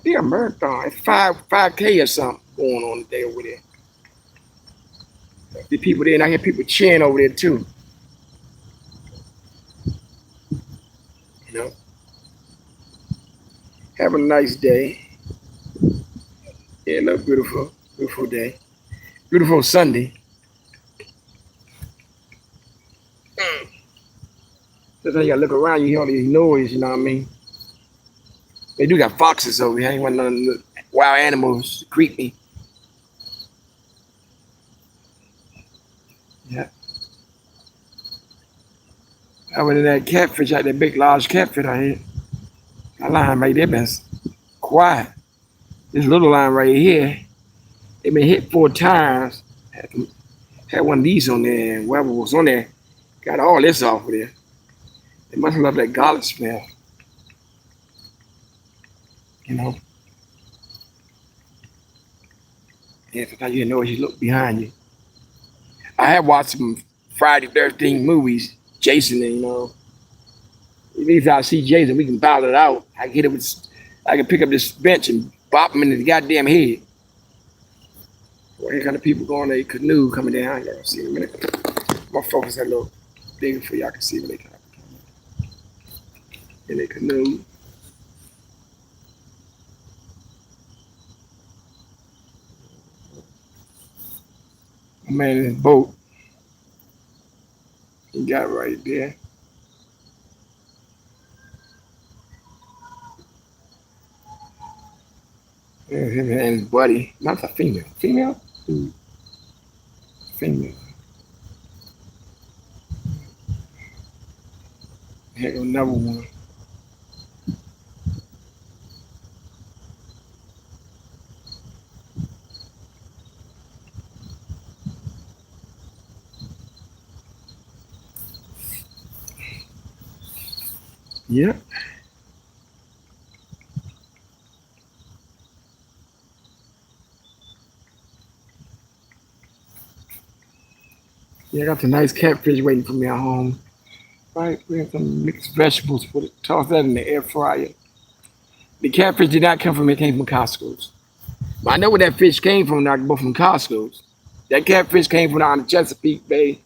a marathon. It's 5K or something going on today over there. The people there, and I hear people cheering over there too. You know, have a nice day. Yeah, look beautiful, beautiful day, beautiful Sunday. That's how you gotta look around. You hear all these noise. You know what I mean? They do got foxes over here. I ain't want none of the wild animals to creep me. Yeah. I went in that catfish, like that big, large catfish I had. That line right there been quiet. This little line right here, it been hit 4 times. Had one of these on there, and whoever was on there got all this off of there. They must have loved that garlic smell. You know? Yeah, sometimes you know as you look behind you. I have watched some Friday 13 movies, Jason, and you know. Even if I see Jason, we can battle it out. I can pick up this bench and bop him in the goddamn head. Well, here kind of people going to a canoe coming down. Y'all see in a minute. I'm gonna focus that a little bigger for y'all can see when they come in a canoe. My man in his boat. He got it right there. There's him and his buddy. Not a female. Female? Female. Heck, another one. Yep. Yeah, I got the nice catfish waiting for me at home. Right, we have some mixed vegetables. Put it, toss that in the air fryer. The catfish did not come from it; came from Costco's. But I know where that fish came from. Not both from Costco's. That catfish came from down the Chesapeake Bay.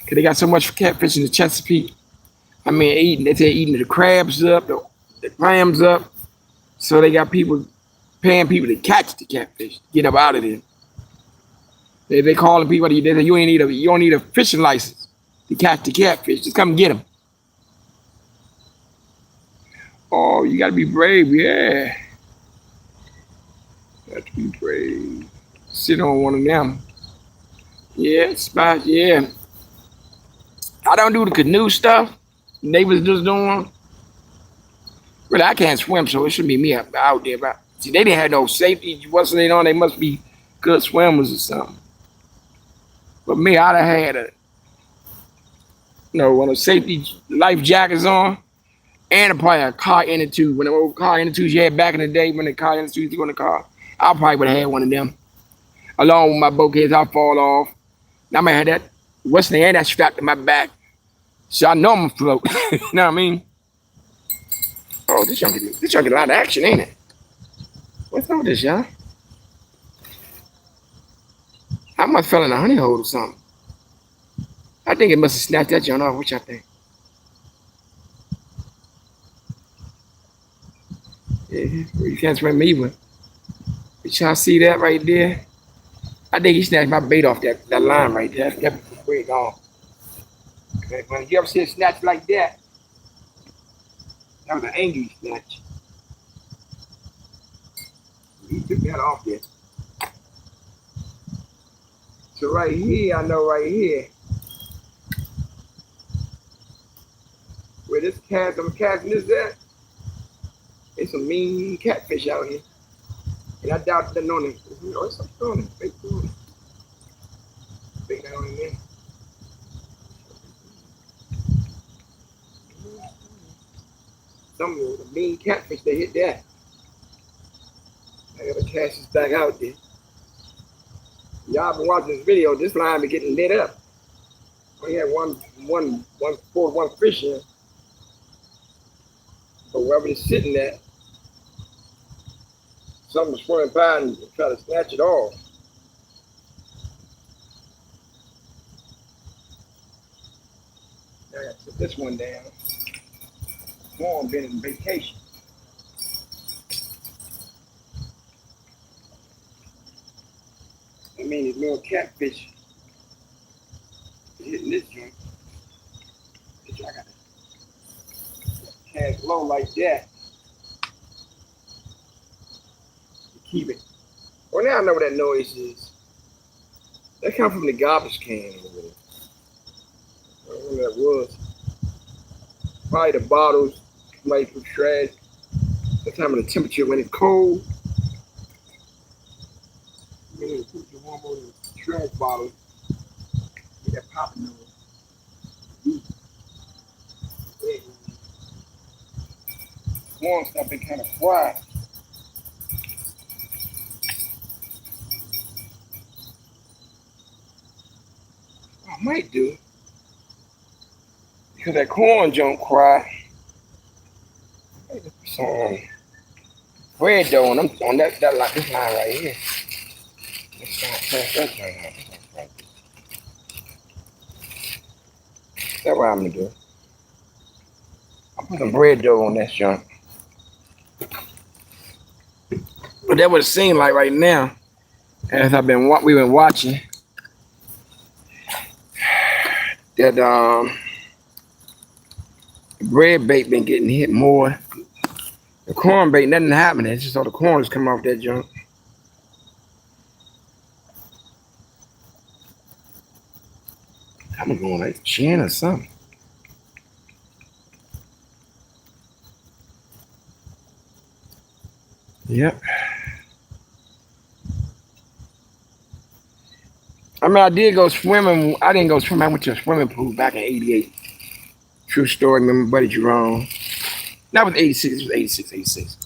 Cause they got so much catfish in the Chesapeake. I mean, they're eating the crabs up, the clams up. So they got people paying people to catch the catfish, get up out of there. They calling people. They say you don't need a fishing license to catch the catfish. Just come and get them. Oh, you gotta be brave, yeah. You have to be brave. Sit on one of them. Yeah, spot. Yeah. I don't do the canoe stuff. Neighbors just doing. Really, I can't swim, so it shouldn't be me out there. But see, they didn't have no safety. What's they on? They must be good swimmers or something. But me, I'd have had one of the safety life jackets on, and probably a car inner tube. When the old car inner tubes you had back in the day, when the car inner tubes go in the car, I probably would have had one of them. Along with my boat case, I fall off. Now I had that what's the hand that strapped to my back. So I know I'm afloat. You know what I mean? Oh, this junk get a lot of action, ain't it? What's up with this, y'all? I must fell in a honey hole or something. I think it must have snatched that junk off. What y'all think? Yeah, you can't swim me with. Did y'all see that right there? I think he snatched my bait off that line right there. That's where it gone. When you ever see a snatch like that, that was an angry snatch. He took that off there. So right here, I know right here, where this cat, I'm casting this at, it's some mean catfish out here. And I doubt they're on it. Oh, it's something on it. Big on it. Big down in there. Some of the mean catfish, they hit that. I gotta cast this back out there. Y'all been watching this video, this line be getting lit up. We had one fish in. But wherever it's sitting at, something's swimming by and try to snatch it off. Now I gotta put this one down. Mom been on vacation. I mean, these little catfish hitting this joint. I gotta cast low like that to keep it. Well, now I know what that noise is. That come from the garbage can over there. I don't know what that was. Probably the bottles, somebody put trash. The time of the temperature when it's cold. You need to put your warm over the trash bottles. Get that popping noise. Warm stuff been kind of quiet. I might do. Because that corn don't cry. Some bread dough on this line right here. That's what I'm gonna do. I'll put some bread dough on that junk. But that would it seem like right now, as we've been watching, that the bread bait been getting hit more. The corn bait, nothing happening. It's just all the corn is coming off that junk. I'm going like chin or something. Yep. I mean, I did go swimming. I didn't go swimming. I went to a swimming pool back in '88. True story. Remember, buddy Jerome. That was '86. It was '86.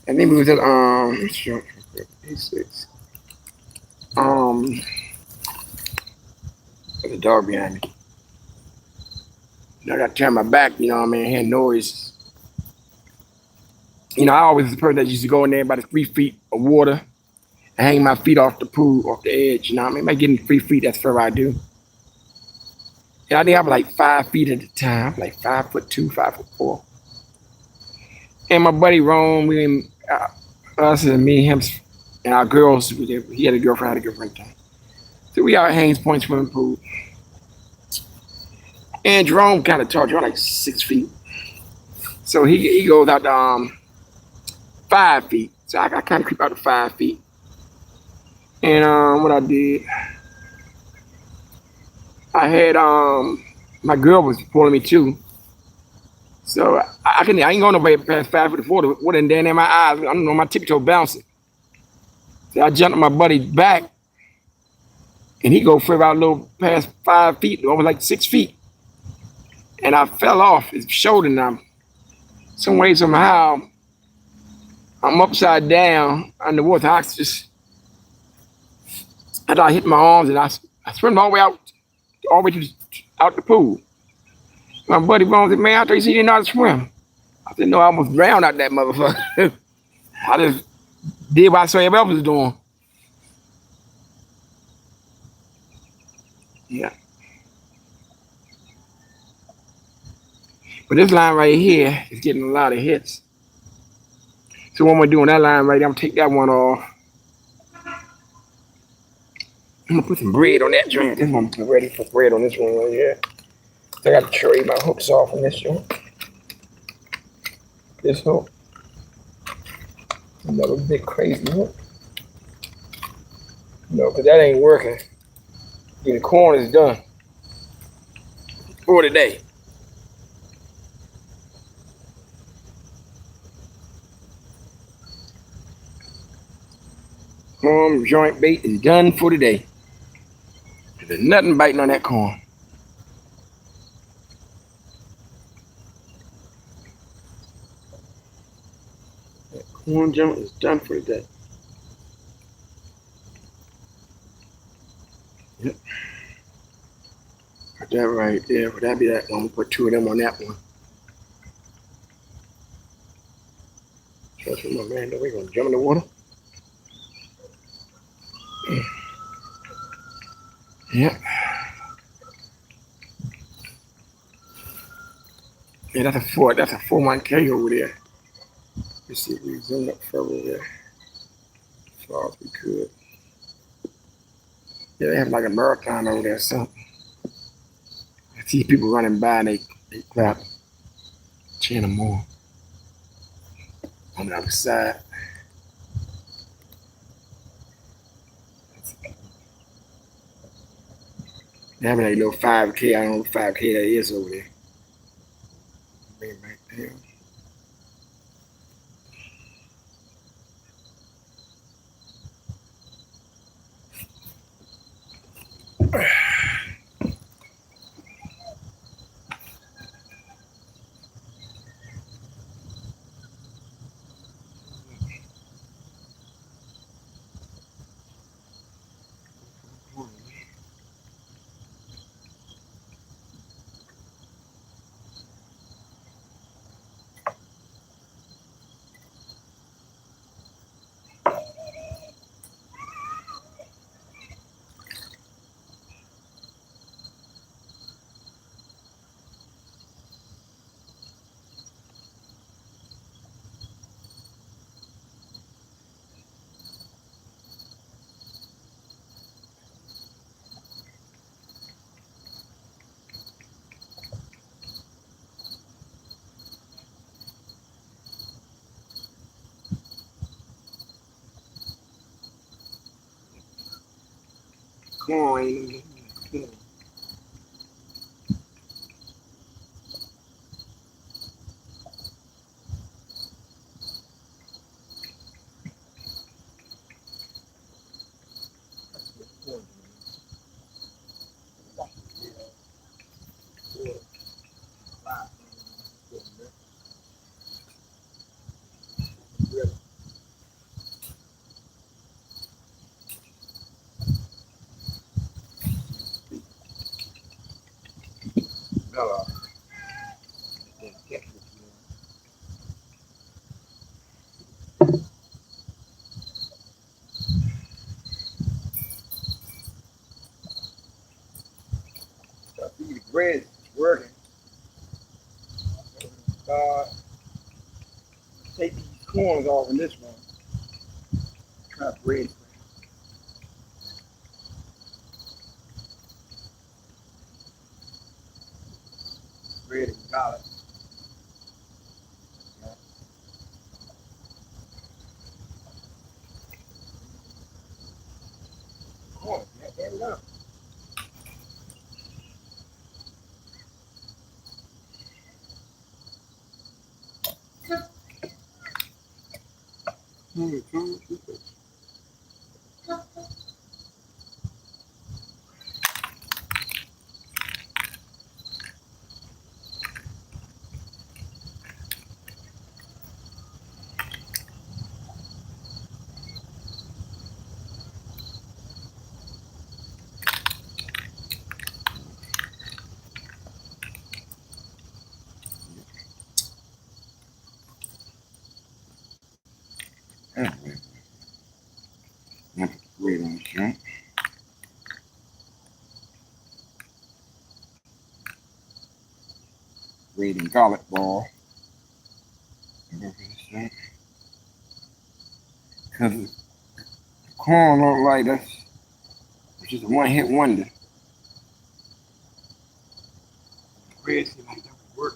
And then we was at '86. There's a dog behind me. I got to turn my back. You know what I mean? I hear noise. You know, I always was the person that used to go in there by the 3 feet of water and hang my feet off the pool, off the edge. You know what I mean? By getting 3 feet, that's what I do. Yeah, I think I'm like 5 feet at the time, like 5'2", 5'4". And my buddy Rome, us and me, him, and our girls, he had a girlfriend, I had a girlfriend time. So we out at Haynes Point swimming pool. And Jerome kind of tall, Jerome like 6 feet. So he goes out to 5 feet. So I kind of creep out to 5 feet. And what I did, I had my girl was pulling me too. So I ain't going nobody past 5 foot of water. Water and down in my eyes. I don't know, my tiptoe bouncing. So I jumped on my buddy's back, and he go for about a little past 5 feet, over like 6 feet. And I fell off his shoulder now. Some way, somehow, I'm upside down underwater. I thought I hit my arms, and I I swim all the way out the pool. My buddy Bones said, man, I thought you didn't know how to swim. I said, no, I almost drowned out that motherfucker. I just did what I saw everybody else was doing. Yeah. But this line right here is getting a lot of hits. So what I'm gonna do on that line right there, I'm gonna take that one off. I'm gonna put some bread on that joint. This one be ready for bread on this one right here. I got to trade my hooks off on this joint. This hook. Another big crazy hook. No, because that ain't working. The corn is done for today. Corn joint bait is done for today. There's nothing biting on that corn. That corn joint is done for today. Yep. Put that right there. Would that be that one? Put two of them on that one. Trust me, my man. We're gonna jump in the water. Yep. Yeah, that's a 4-month K over there. Let's see if we zoom up further there. As far as we could. Yeah, they have like a marathon over there or something. I see people running by and they grab 10 or more on the other side. They having a little 5K. I don't know what 5K that is over there. Bring it back down. Coin. The bread is working. Take these corns off in this one. Try bread. Bread and garlic. Corn, that enough. I put the bread on the joint. Bread and garlic ball. Because the corn look like that's just a one-hit wonder. Bread seems like that would work.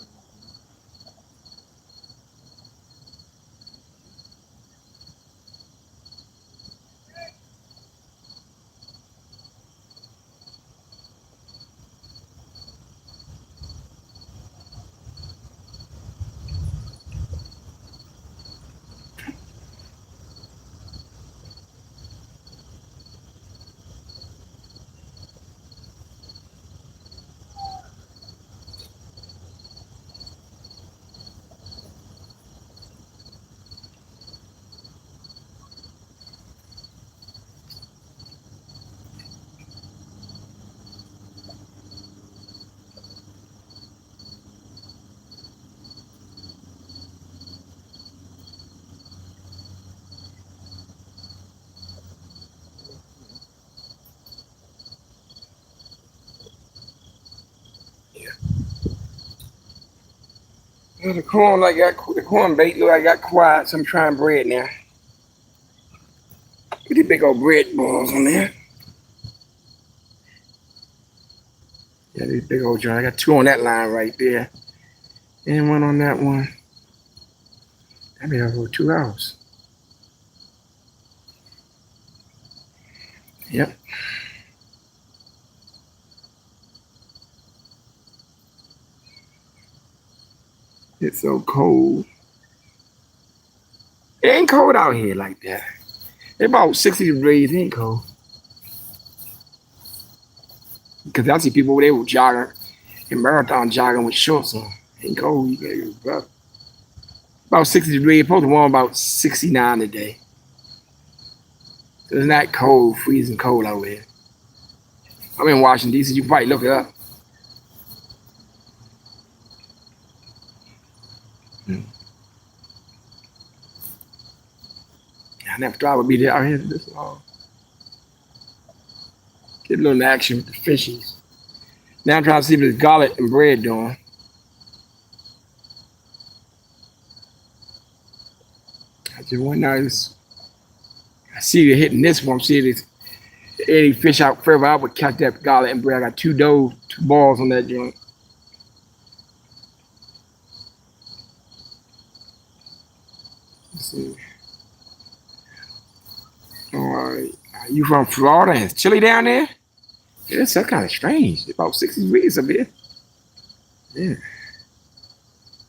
Well, the corn the corn bait look like I got quiet, so I'm trying bread now. Look at these big old bread balls on there. Yeah, these big old joints. I got two on that line right there. And one on that one. That be over 2 hours. Yep. It's so cold. It ain't cold out here like that. It's about 60 degrees. It ain't cold. Because I see people they were jogging in marathon jogging with shorts on. It ain't cold. You gotta get rough. About 60 degrees. It's supposed to warm about 69 today. So it's not cold, freezing cold out here. I'm in Washington, D.C. You can probably look it up. I never thought I would be there out here this long. Get a little action with the fishies. Now I'm trying to see if there's garlic and bread doing. I just went now. I see you hitting this one. See if any fish out further. I would catch that garlic and bread. I got two balls on that joint. Let's see. All right. You from Florida and it's chilly down there? Yeah, that's kind of strange. It's about 60 degrees up here. Yeah.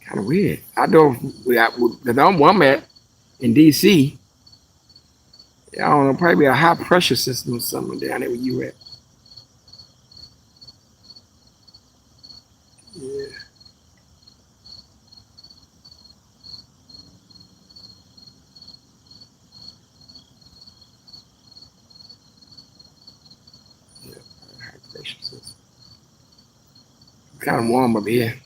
Kind of weird. I know because I'm one at in D.C. I don't know, probably a high pressure system or something down there where you at. Yeah. Yeah, high pressure system. It's kind of warm up here.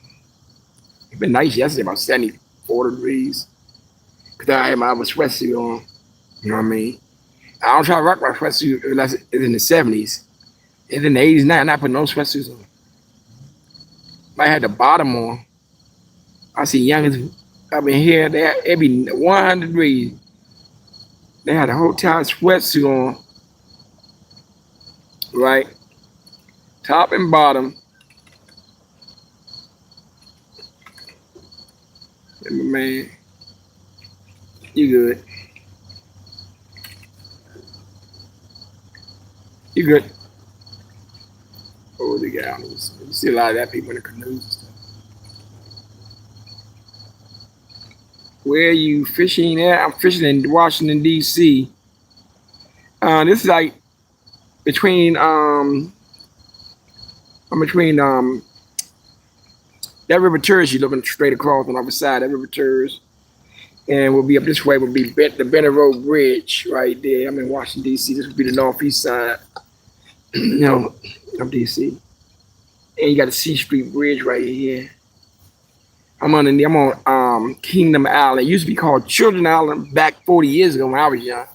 It's been nice yesterday, about 74 degrees. Because I had my other sweatsuit on. You know what I mean? I don't try to rock my sweatsuit unless it's in the 70s. It's in the 80s now. I'm not putting no sweatsuits on. I had the bottom on. I see youngins up in here. It be 100 degrees. They had a whole time sweatsuit on. Right? Top and bottom. And my man, you good. You good. Oh, the guy. You see a lot of that people in the canoes and stuff. Where are you fishing at? I'm fishing in Washington, D.C. This is like between I'm between that river tourist you're looking straight across on the other side, that river tourist. And we'll be up this way will be the Benner Road Bridge right there. I'm in Washington, D.C. This will be the northeast side, you know, of D.C. And you got the C Street Bridge right here. I'm on Kingdom Island. It used to be called Children Island back 40 years ago when I was young.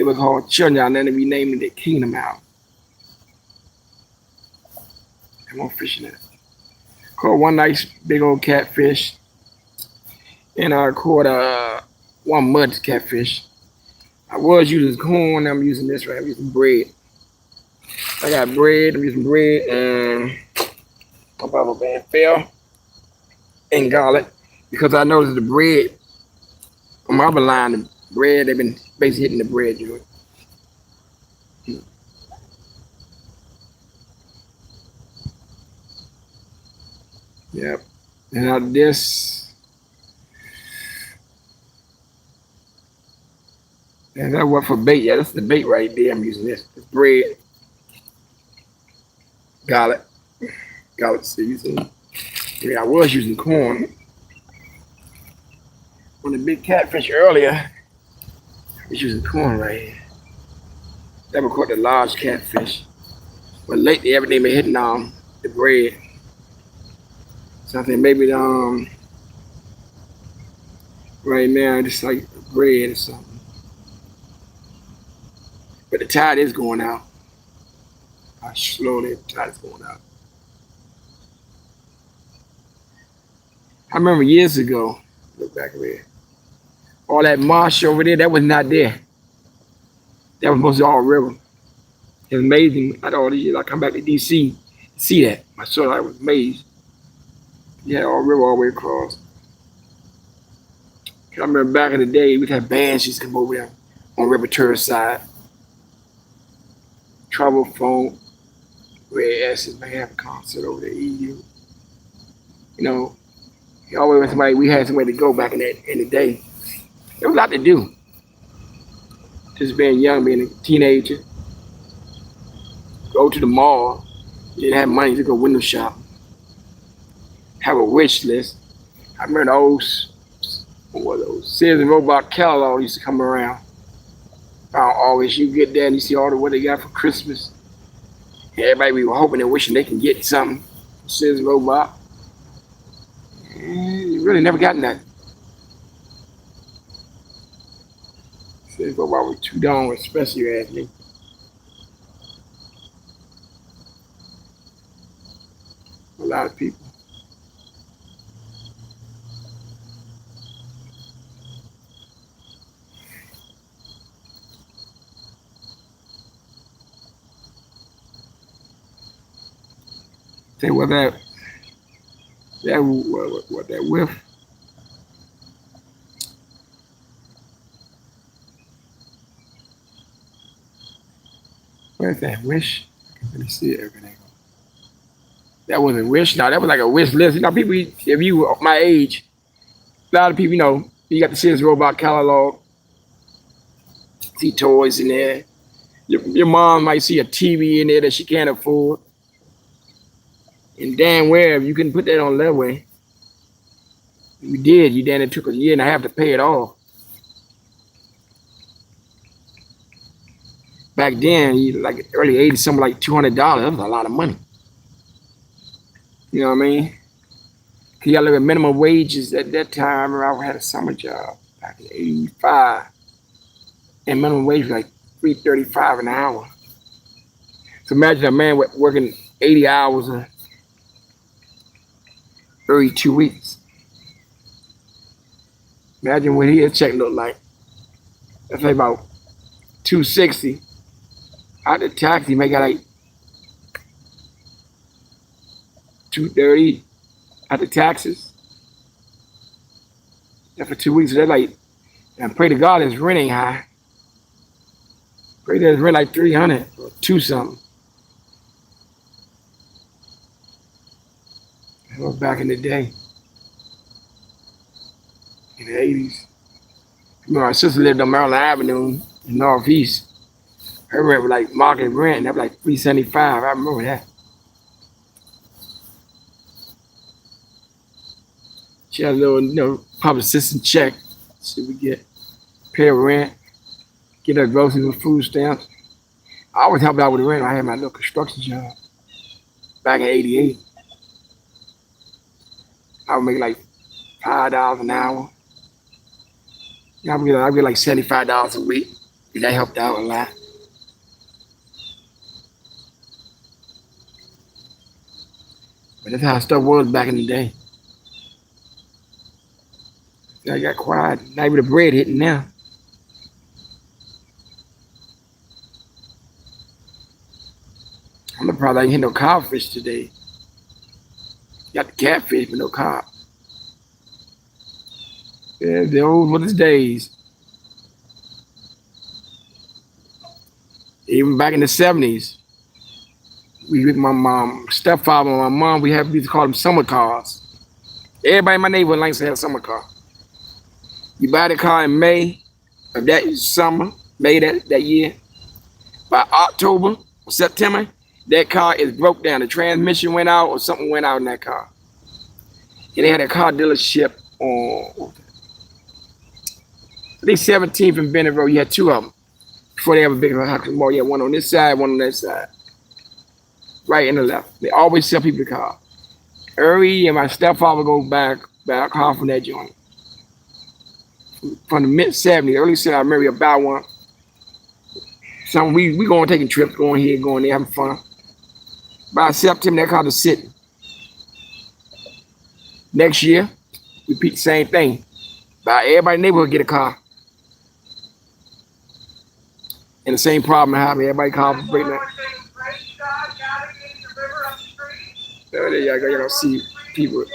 It was called children down there, and we named it Kingdom out. Come on, fishing it. Caught one nice big old catfish, and I caught one mud catfish. I was using corn. I'm using this right. I'm using bread. I got bread. I'm using bread and a bubble band fell and garlic because I noticed the bread on my other line, the bread they've been basically hitting the bread. Yep. And now this, and that what for bait? Yeah, that's the bait right there. I'm using this. It's bread, garlic, seasoning. Yeah, I was using corn. On the big catfish earlier, I was using corn right here. Never caught the large catfish. But lately everything been hitting the bread. So I think maybe right now it's like bread or something. But the tide is going out. The tide is going out. I remember years ago, look back there, all that marsh over there, that was not there. That was mostly all river. It was amazing. After all these years, I come back to DC, see that. I saw that, I was amazed. Yeah, all river all the way across. I remember back in the day, we'd have bands used to come over there on River Tourist side. Trouble Phone, Red S's may have a concert over there, EU. You know, always we had somewhere to go back in the day. There was a lot to do. Just being young, being a teenager. Go to the mall. You didn't have money to go window shop. Have a wish list. I remember those Sears and Roebuck catalog used to come around. Around August, you get there and you see all the what they got for Christmas. And everybody we were hoping and wishing they can get something. Sears and Roebuck. You really never got that. Sears and Roebuck was too darn expensive, you ask me. A lot of people. Say what that with. Where's that wish? I can really see it everything. That wasn't wish. No, that was like a wish list. You know, people, if you were my age, a lot of people, you got the Sears Robot catalog, see toys in there. Your mom might see a TV in there that she can't afford. And damn well, if you couldn't put that on that way, you did. It took a year and a half to pay it off. Back then, like early 80s, something like $200. That was a lot of money. You know what I mean? Cause you gotta look at minimum wages at that time. I had a summer job back in '85, and minimum wage was like $3.35 an hour. So imagine a man working 80 hours or 32 weeks. Imagine what his check looked like. That's like about $260. Out the tax, he make like $230 after taxes. And for 2 weeks, they're like, and pray to God his rent ain't high. Pray that his rent like $300 or two something. That was back in the day, in the 80s. My sister lived on Maryland Avenue in Northeast. Her rent was like market rent. That was like $375. I remember that. She had a little, public assistance check. So we get pay her rent, get her groceries and food stamps. I always helped out with the rent. I had my little construction job back in '88. I would make like $5 an hour. I'd get like $75 a week. That helped out a lot. But that's how stuff was back in the day. I got quiet. Not even the bread hitting now. I'm surprised I ain't hit no codfish today. Got the catfish, but no cod. Yeah, the old Woodless days. Even back in the 70s, we with my mom, stepfather and my mom, we used to call them summer cars. Everybody in my neighborhood likes to have a summer car. You buy the car in May of that summer, May that year. By October or September, that car is broke down. The transmission went out or something went out in that car. And they had a car dealership on, I think 17th and Bennett Road. You had two of them before they ever big house mall. You had one on this side, one on that side. Right and the left. They always sell people the car. Every year, my stepfather goes back a car from that joint. From the mid 70s, early 70s, I remember about one. So we going taking trips, going here, going there, having fun. By September, that car was sitting. Next year, repeat the same thing. By everybody in the neighborhood get a car. And the same problem happened. Everybody car was breaking down. There you go. You're gonna see people.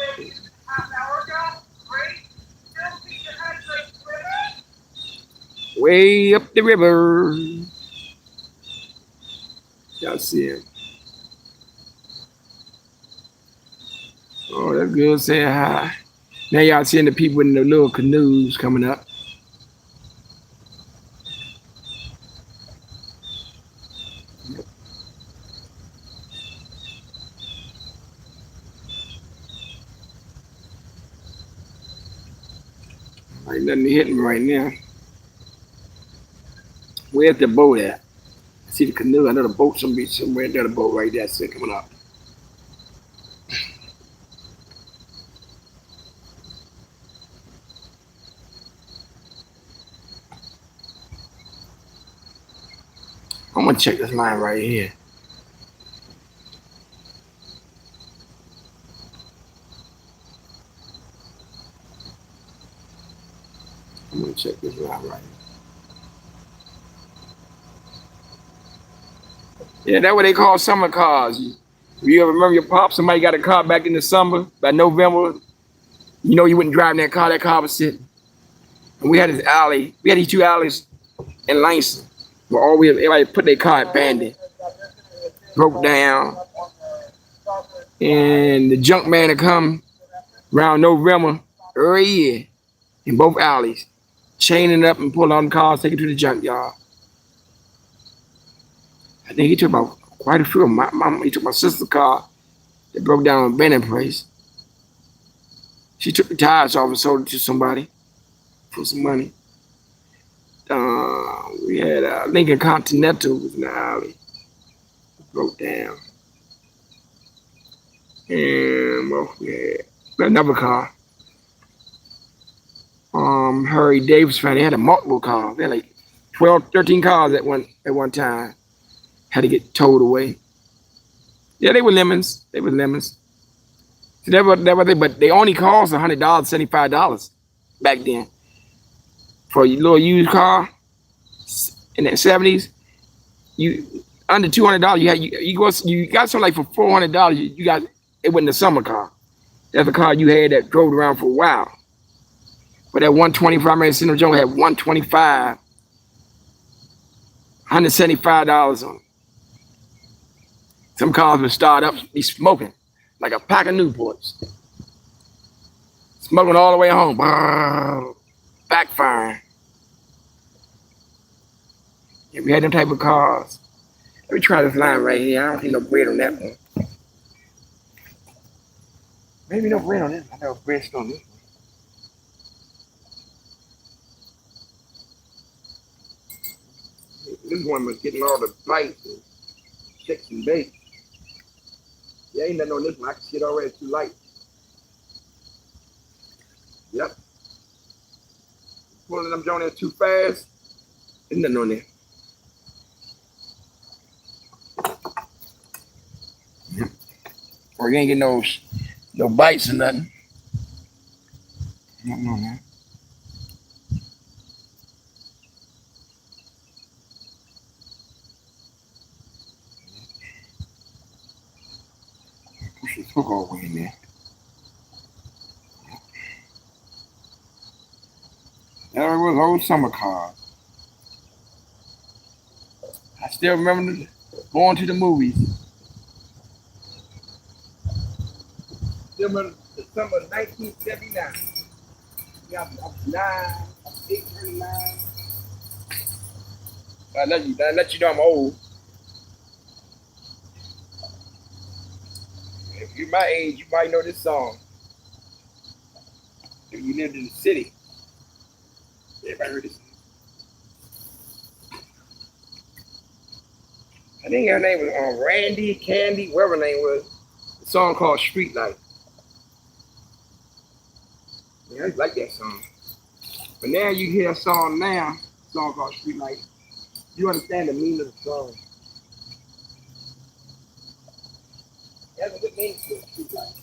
Way up the river. Y'all see him. Oh, that's good saying hi. Now y'all seeing the people in the little canoes coming up. Ain't nothing hitting me right now. Where's the boat at? I see the canoe. I know the boat's gonna be somewhere. There's the boat right there. It's coming up. I'm gonna check this line right here. I'm gonna check this line right here. Yeah, that's what they call summer cars. You ever remember your pop? Somebody got a car back in the summer. By November, you know you wouldn't drive that car. That car was sitting. And we had this alley. We had these two alleys in Langston where everybody put their car abandoned, broke down, and the junk man would come around November every year in both alleys, chaining up and pulling on the cars, taking it to the junkyard. I think he took about quite a few of them. He took my sister's car that broke down in Benning Place. She took the tires off and sold it to somebody for some money. We had Lincoln Continental was in the alley. Broke down. And what we had? Another car. Harry Davis family, they had a multiple car. They had like 12, 13 cars at one time. Had to get towed away. Yeah, they were lemons. They were lemons. So but they only cost $100, $75 back then. For a little used car in the 70s, you under $200, you got something like for $400, you got it wasn't a summer car. That's a car you had that drove around for a while. But that 125, man, Cinder Jones had 125, $175 on it. Some cars would start up, be smoking like a pack of Newports. Smoking all the way home. Backfiring. Yeah, we had them type of cars. Let me try this line right here. I don't see no bread on that one. Maybe no bread on this one. I know bread's on this one. This one was getting all the bites and shakes and bakes. Yeah, ain't nothing on this one. I can see it already. It's too light. Yep. Pulling them joints too fast. There's nothing on there. Or you ain't get no bites or nothing. Nothing on there. Push this hook all the way in there. There was old summer cars. I still remember going to the movies. Still remember the summer of 1979. I was 9, I was 8, 39. I let you know I'm old. If you're my age, you might know this song. If you lived in the city, everybody heard this song. I think her name was Randy, Candy, whatever her name was. A song called Street Life. Yeah, I like that song. But now you hear a song now, a song called Street Life. You understand the meaning of the song. That's a good meaning to it, Street Life.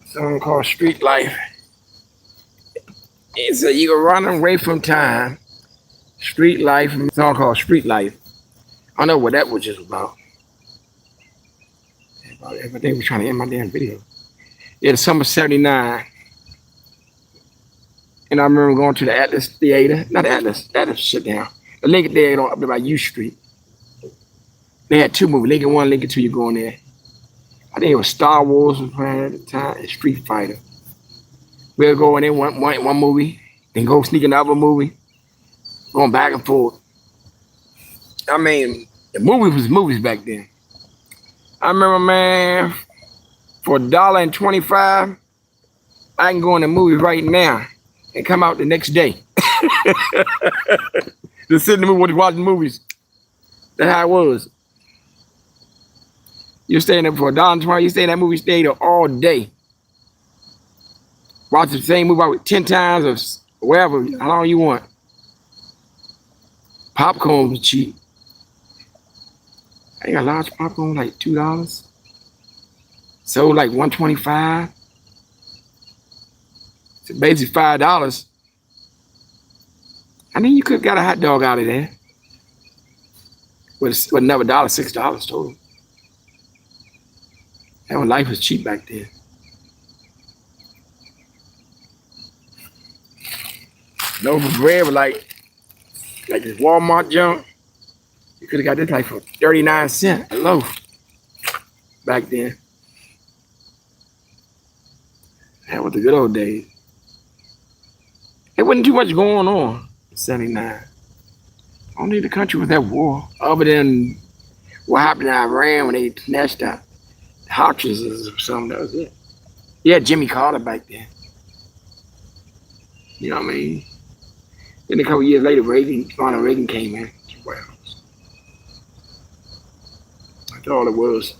A song called Street Life. It's a you can run away from time. Street Life. A song called Street Life. I don't know what that was just about. Everything was trying to end my damn video. Yeah, the summer '79. And I remember going to the Atlas Theater. Not the Atlas sit down. The Lincoln Theater up there by U Street. They had two movies, Lincoln 1, Lincoln 2, you go in there. I think it was Star Wars was playing at the time and Street Fighter. We'll go in there one movie, then go sneak in the other movie. Going back and forth. I mean, the movies was movies back then. I remember, man, for $1.25, I can go in the movie right now and come out the next day. Just sit in the movie watching movies. That's how it was. You're staying there for $1.20, you stay in that movie theater all day. Watch the same movie about 10 times or wherever, how long you want. Popcorn was cheap. I got large popcorn like $2. So like $1.25. So basically $5. I mean, you could have got a hot dog out of there. With another $6 total. That when life was cheap back then. No, for bread was like this Walmart junk. You could have got this like for 39 cents a loaf back then. That was the good old days. There wasn't too much going on in '79. Only the country was at war. Other than what happened in Iran when they snatched out hostages or something, that was it. Yeah, Jimmy Carter back then. You know what I mean? Then a couple years later, Ronald Reagan came in. Well, that's all it was.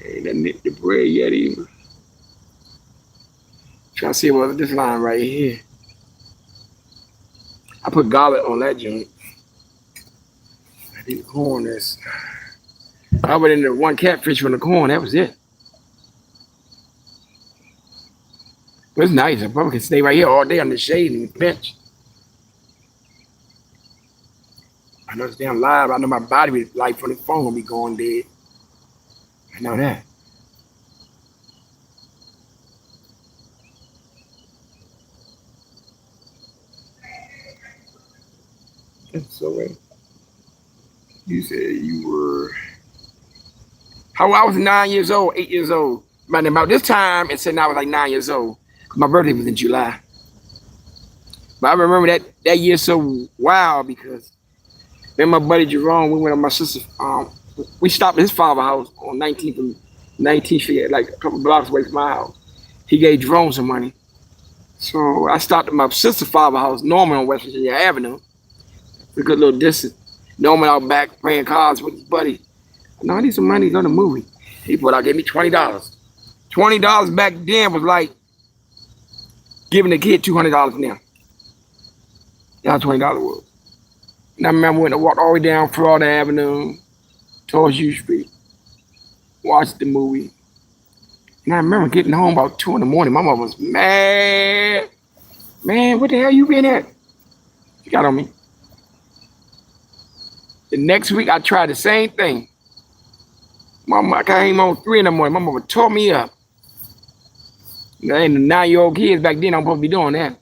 Ain't that nick the bread yet either. Try to see what this line right here. I put garlic on that joint. I think the corn is. Other than the one catfish from the corn, that was it. It was nice. I probably could stay right here all day on the shade and the bench. I know it's damn live. I know my body with life on the phone will be going dead. I know that. So you said you were. How I was 9 years old, 8 years old. About this time, it said I was like 9 years old. My birthday was in July. But I remember that year so wild because then my buddy Jerome, we went to my sister. We stopped at his father's house on 19th Street, like a couple blocks away from my house. He gave Jerome some money. So I stopped at my sister's father's house, Norman on West Virginia Avenue. It's a good little distance. Norman out back playing cards with his buddy. No, I need some money to go to the movie. He put out, gave me $20. $20 back then was like giving the kid $200 now. That's how $20 was. And I remember when I walked all the way down Florida Avenue towards U Street, watched the movie. And I remember getting home about 2 in the morning. My mom was mad. Man, what the hell you been at? She got on me. The next week, I tried the same thing. Mama, I came home 3 in the morning. My mama tore me up. There ain't the 9-year-old kids back then. I'm supposed to be doing that.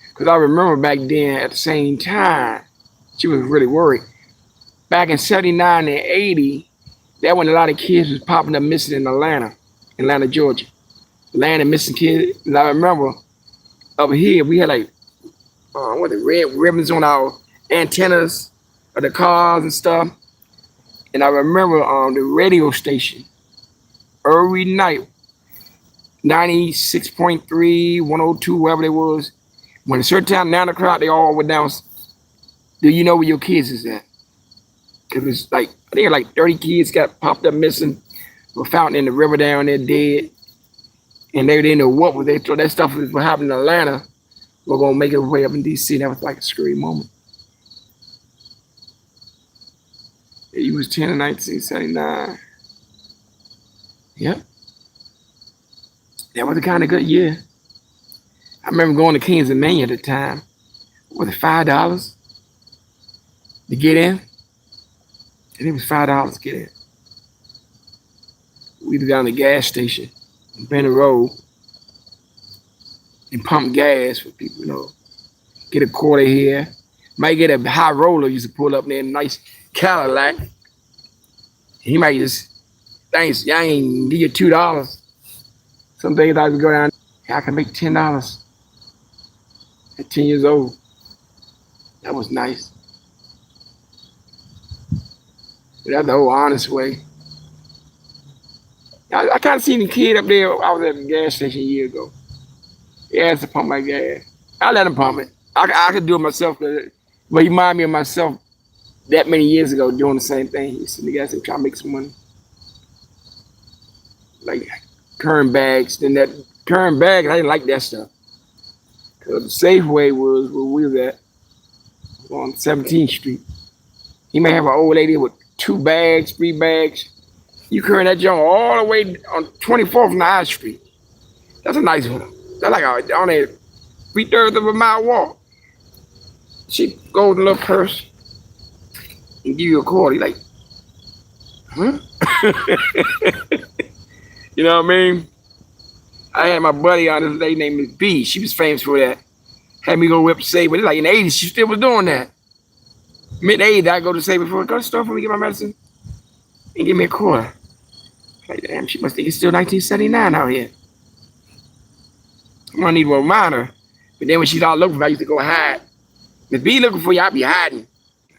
Because I remember back then, at the same time, she was really worried. Back in 79 and 80, that when a lot of kids was popping up missing in Atlanta, Georgia. Atlanta missing kids. And I remember up here, we had like, red ribbons on our antennas of the cars and stuff. And I remember the radio station, every night, 96.3, 102, wherever it was. When a certain time, 9 o'clock, they all went down. Do you know where your kids is at? Because it's like, I think like 30 kids got popped up missing, were found in the river down there dead. And they didn't know what was. They thought that stuff was what happened in Atlanta. We're going to make it way up in D.C. That was like a scary moment. He was 10 in 1979. Yep. That was a kind of good year. I remember going to Kings and Mania at the time. Was it $5 to get in? And it was $5 to get in. We'd go down to the gas station in Benton Road and pump gas for people, you know. Get a quarter here. Might get a high roller used to pull up there, a nice Cadillac. He might just, thanks, I ain't give you $2. Some days I would go down, I can make $10 at 10 years old. That was nice. But that's the whole honest way. I kind of seen the kid up there. I was at the gas station a year ago. He asked to pump my gas. I let him pump it. I could do it myself, but he reminded me of myself that many years ago doing the same thing. He said, the guy said, trying to make some money. Like current bags. Then that current bag, I didn't like that stuff. Because the Safeway was where we was at on 17th Street. He may have an old lady with 2 bags, 3 bags. You carry that junk all the way on 24th and High Street. That's a nice one. That's like on a 3/3 of a mile walk. She goes in a little purse and give you a quarter. You're like, huh? You know what I mean? I had my buddy on this lady named B. She was famous for that. Had me go whip Save, but it's like in the 80s, she still was doing that. Mid-80s, I go to Save before, go to the store for me to get my medicine and give me a quarter. Like, damn, she must think it's still 1979 out here. I'm gonna need a reminder. But then when she's out looking for me, I used to go hide. Miss B looking for you, I'll be hiding.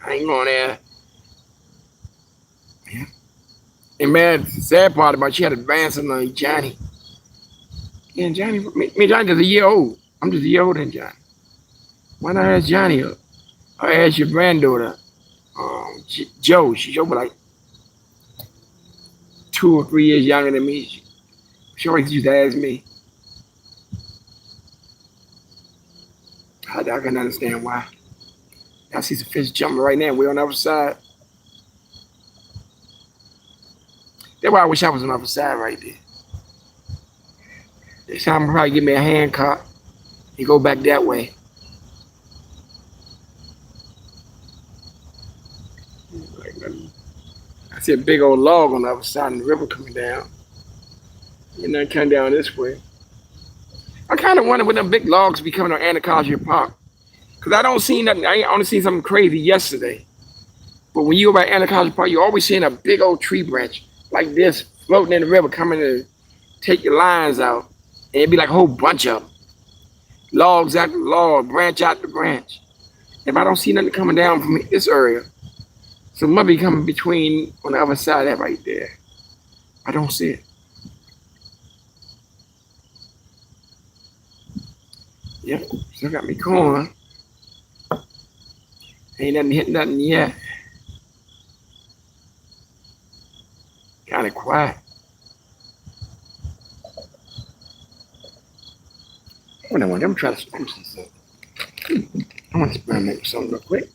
I ain't going there. Yeah. And man, the sad part about it, she had a grandson named Johnny. Yeah, Johnny, me and Johnny just a year old. I'm just a year older than Johnny. Why not ask Johnny up? Or ask your granddaughter, Joe. She's over like 2 or 3 years younger than me. She always used to ask me. I can understand why. I see some fish jumping right now. We're on the other side. That's why I wish I was on the other side right there. Next time I'm probably give me a Hancock and go back that way. I see a big old log on the other side of the river coming down. And then come down this way. I kind of wonder when them big logs be coming on Anacostia Park. Because I don't see nothing. I only seen something crazy yesterday. But when you go by Anacostia Park, you always seeing a big old tree branch like this floating in the river coming to take your lines out. And it'd be like a whole bunch of them. Logs after log, branch after branch. If I don't see nothing coming down from this area, so it must be coming between on the other side of that right there. I don't see it. Yep, still got me corn. Ain't nothing hit nothing yet. Kind of quiet. I want to try to spam some stuff. I want to experiment with something real quick.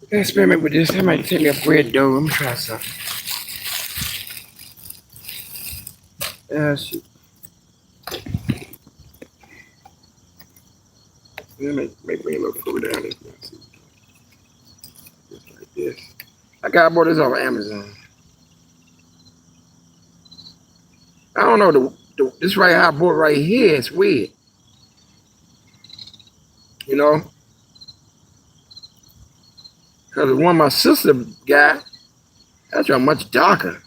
Let's experiment with this. I might take me a bread dough. I'm gonna try something. Shoot. Let me bring a little food down this. Just like this. I bought this off of Amazon. I don't know this right here I bought right here. It's weird. You know, because the one my sister got, that's much darker.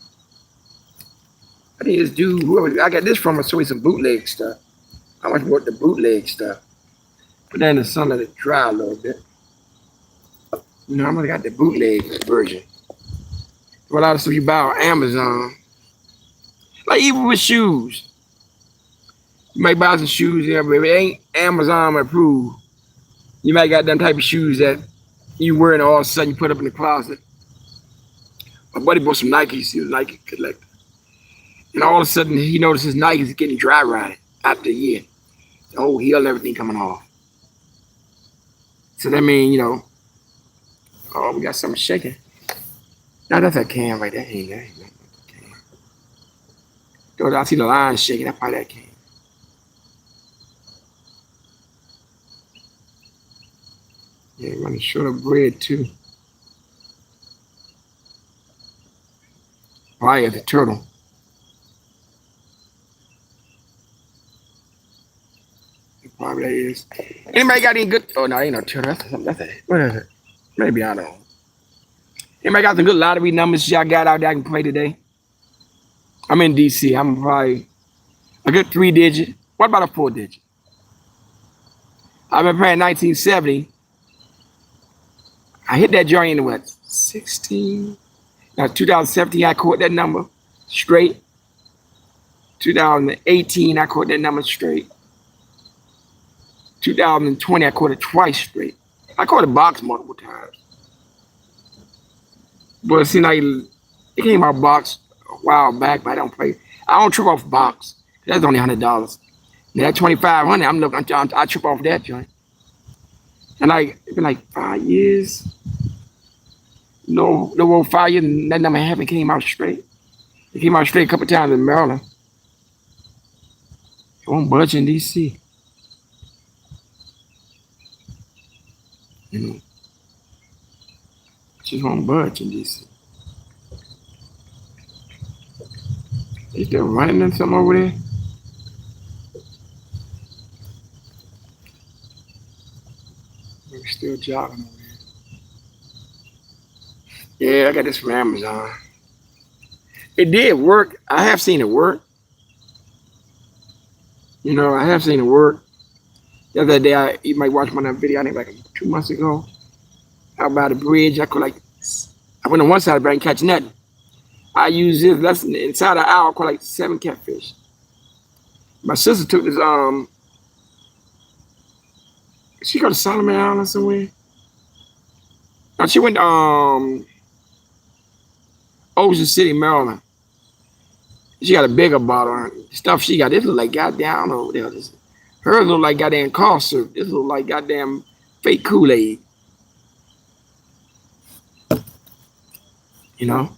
I think this dude, whoever I got this from, so some bootleg stuff. I much bought the bootleg stuff. Put that in the sun, let it dry a little bit. You know, I got the bootleg version. What a lot of stuff you buy on Amazon. Like even with shoes. You might buy some shoes there, but if it ain't Amazon approved, you might got them type of shoes that you wear and all of a sudden you put up in the closet. My buddy bought some Nikes, he was a Nike collector. And all of a sudden he noticed his Nikes getting dry rotted after a year. The whole heel and everything coming off. So that means, you know, oh, we got something shaking. Now that's that can right there. Ain't that can. Though I see the line shaking, that's probably that can. Yeah, running short of bread too. Probably the turtle. Probably that is. Anybody got any good? Oh no, ain't no turtle. That's it. What is it? Maybe I don't know. Anybody got some good lottery numbers y'all got out there I can play today? I'm in DC. I'm probably a good 3-digit. What about a 4-digit? I've been playing 1970. I hit that joint in what? 16? Now 2017, I caught that number straight. 2018, I caught that number straight. 2020, I caught it twice straight. I caught a box multiple times. But it seemed like it came out box a while back, but I don't play. I don't trip off box. That's only $100. Now that 2,500, I'm looking. I trip off that joint. And it's been like 5 years. No over 5 years, and that number haven't came out straight. It came out straight a couple times in Maryland. It won't budge in DC. You know, it just won't budge in DC. Is there running in something over there? We're still jogging over here. Yeah, I got this from Amazon. It did work. I have seen it work. You know, I have seen it work. The other day, you might watch my video, I think like 2 months ago. Out by the bridge, I went on one side of the bridge and catch nothing. I used this less than inside an hour, I caught like 7 catfish. My sister took this, she go to Solomon Island somewhere. Now she went to Ocean City, Maryland. She got a bigger bottle. Stuff she got, this look like goddamn, I don't know what the hell this is. Hers look like goddamn cough syrup. This look like goddamn fake Kool-Aid. You know?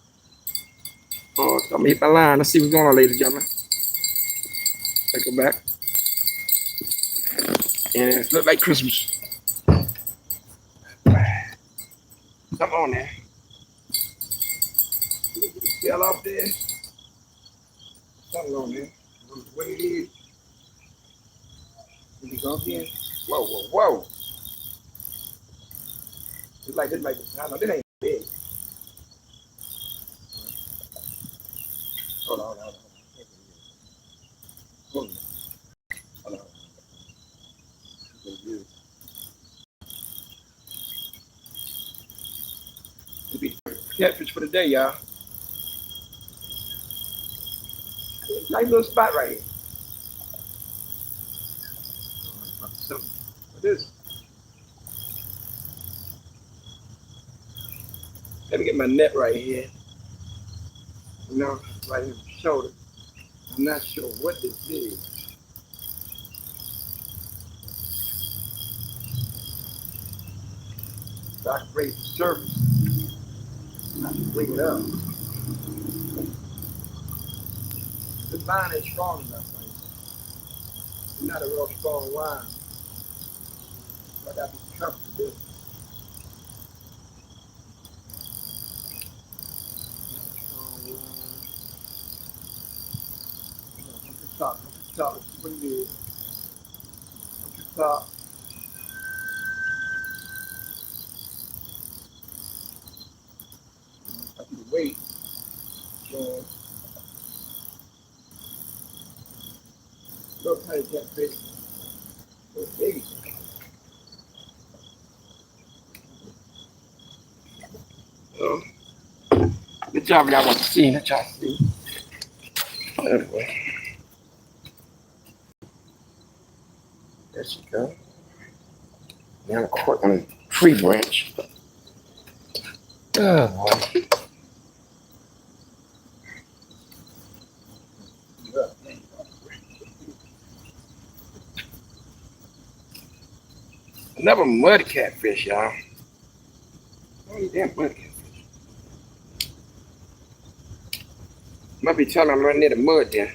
Oh, I'm gonna hit my line. Let's see what's going on, ladies and gentlemen. Take it back. And it looks like Christmas. Come on there. Fell off there. Something on there. What it is. Did you go up there? Whoa, whoa, whoa. It's like this, I know this ain't big. Hold on. Hold on. It'll be catfish for the day, y'all. Nice little spot right here. Something. What is it? Let me get my net right here. You know, right in the shoulder. I'm not sure what this is. So I can raise the surface. I can bring it up. The line is strong enough right here. It's not a real strong line. So I gotta be careful with this. Strong line. Top. What it is. Top. I can wait. So, look how it got big. So big. So, good job, y'all want to see. Let y'all see. Anyway. There she go. Now I'm caught on a tree branch. Oh boy. Another mud catfish, y'all. Oh, damn mud catfish. Might be telling I'm right near the mud there.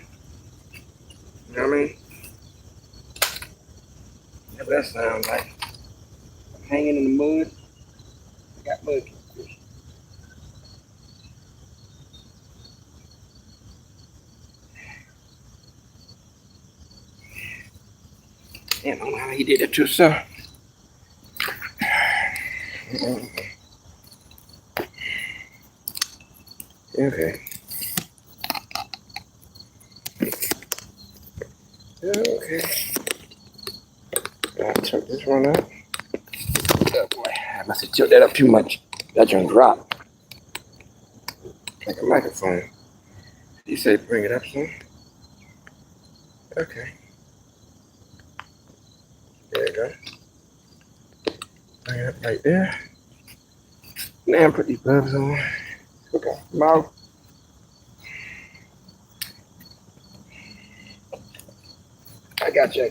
You know what I mean? That's what that sounds like. I'm hanging in the mud. I got mud catfish. Damn, I don't know how he did that to himself. Okay. Okay. I'll tuck this one up. Oh boy, I must have tilt that up too much. That just dropped. Like a microphone. You say bring it up soon? Okay. There you go. Bring it up right there. Now put these gloves on. Okay, mouth. I got you.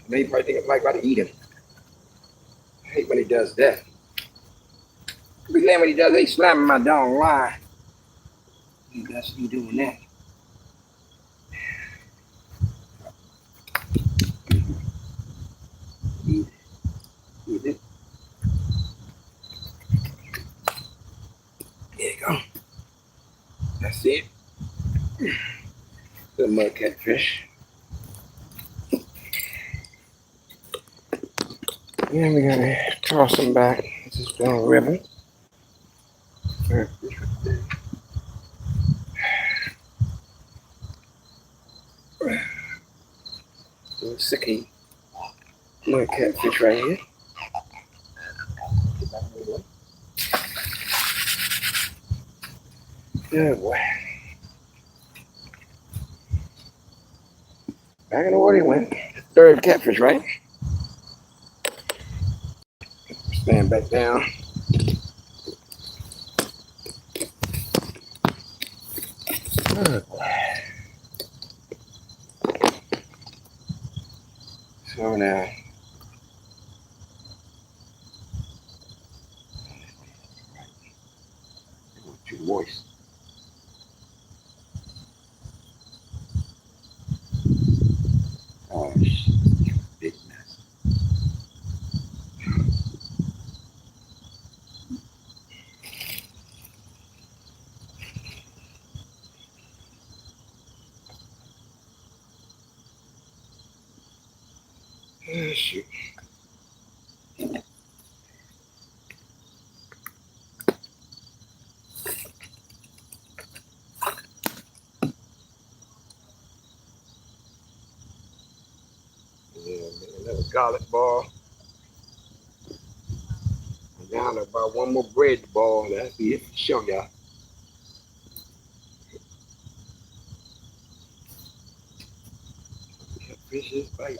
Now you probably think I'm like about to eat him. I hate when he does that. Be glad when he does, he slamming my dog line. That's me doing that. Eat it. There you go. That's it. Little mud catfish. Then we're gonna toss them back. This is long ribbon. Little sicky mud catfish right here. Good boy. Back in the water he went. Third catfish, right? Stand back down. Good boy. So now, too moist. Oh shit, big mess. Oh shoot. Yeah, another garlic ball. And down to about one more bread ball. That'll be it for sure, y'all. Fish is biting.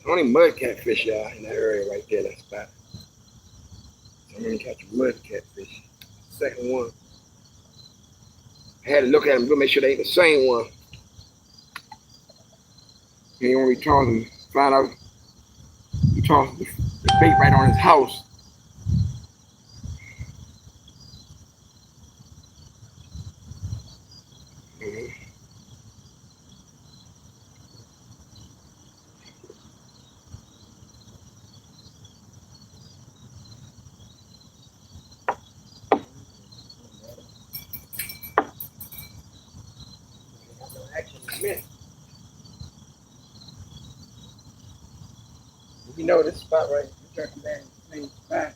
Only mud catfish, y'all, in that area right there, that spot. So I'm gonna catch a mud catfish. Second one. I had to look at them to make sure they ain't the same one. And he only tossed him, find out he tossed the bait right on his house. Mm-hmm. You know this spot right, you turn back the same spot.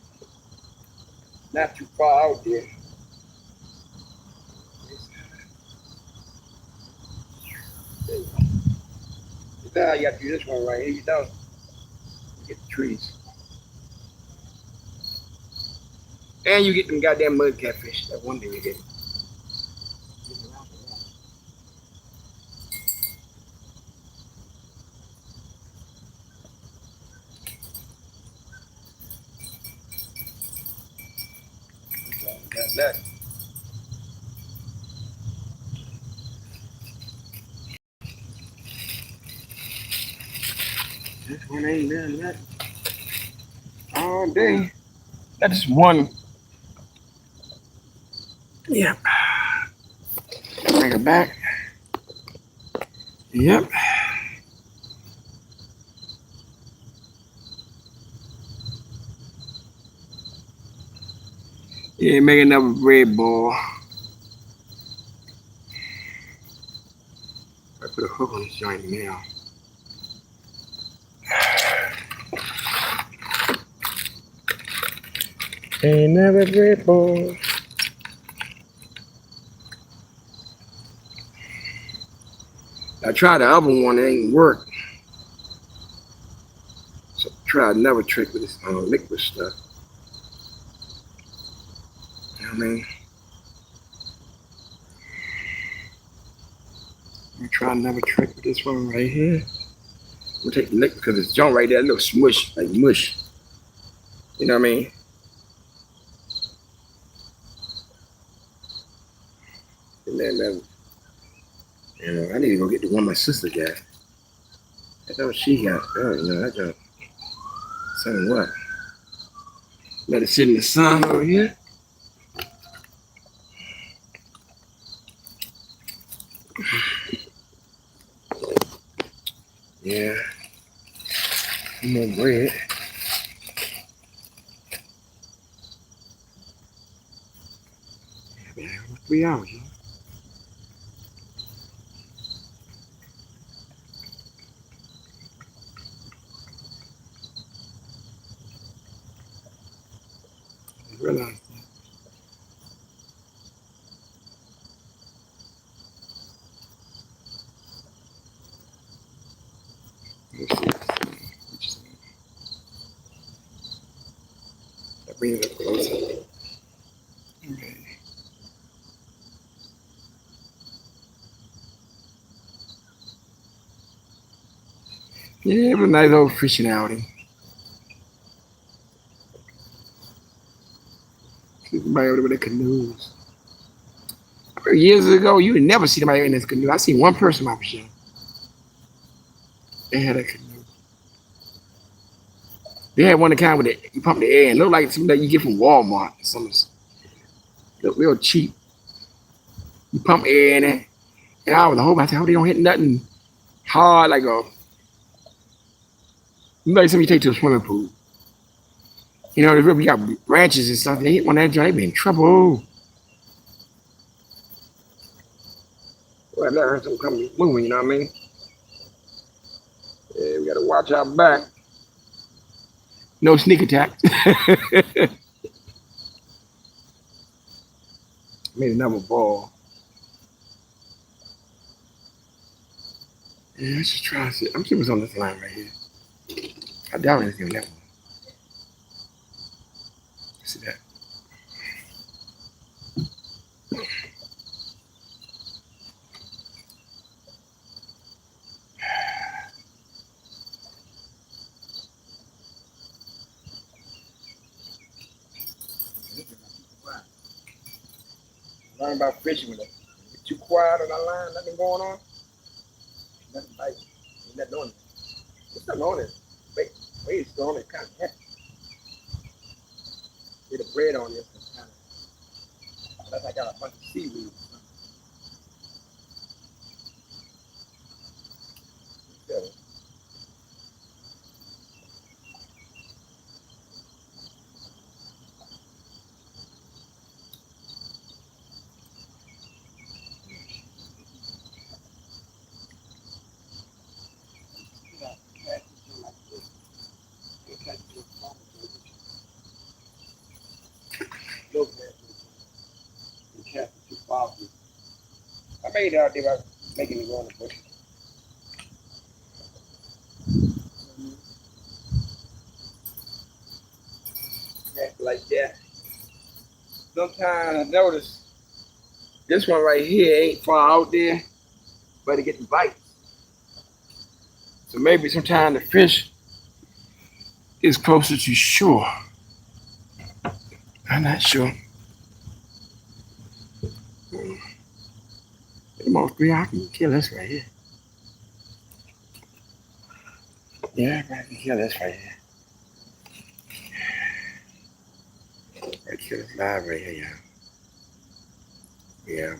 Not too far out there. Now you got to do this one right here. You don't get the trees. And you get them goddamn mud catfish. That one thing you get. Got that. This one ain't done that all day. That's one. Yeah. Bring it back. Yep. Yeah, make another red ball. I put a hook on this joint now. Another red ball. I tried the other one, it ain't work. So try another trick with this liquid stuff. You know what I mean? Let me try another trick with this one right here. We'll take the liquid because it's junk right there, a little smush, like mush. You know what I mean? And then, you know, I need to go get the one my sister got. That's what she got. Oh, you know, I got. So what? Let it sit in the sun over here. Yeah. More bread. Yeah, 3 hours, you know. I realized that. That brings it up closer. Okay. Yeah, it was a nice old fishing outing. Everybody over there with their canoes. Years ago, you would never see somebody in this canoe. I seen one person I was sure. They had a canoe. They had one kind with it. You pump the air and look like something that you get from Walmart. Something look real cheap. You pump air in it. And I was hoping, I said, I hope they don't hit nothing hard like like something you take to a swimming pool. You know, we got branches and stuff. They hit one of that joint, they be in trouble. Well, I never heard something come moving, you know what I mean? Yeah, we gotta watch our back. No sneak attack. Made another ball. Yeah, let's just try to see. I'm seeing what's on this line right here. I doubt anything on that one. See that? Learn about fishing when it's too quiet on that line, nothing going on, nothing biting. Ain't nothing on it. What's nothing on it? Wait, it's still on it, kind of heavy. Get the bread on it, kind of. Unless I got a bunch of seaweed. Yeah. I made it out there by making it go in the bush. Like that. Sometimes I notice this one right here ain't far out there, but it getting bites. So maybe sometimes the fish is closer to shore. I'm not sure. Mostly I can kill this right here. Yeah, I can kill this right here. I kill this live right here, yeah. Yeah.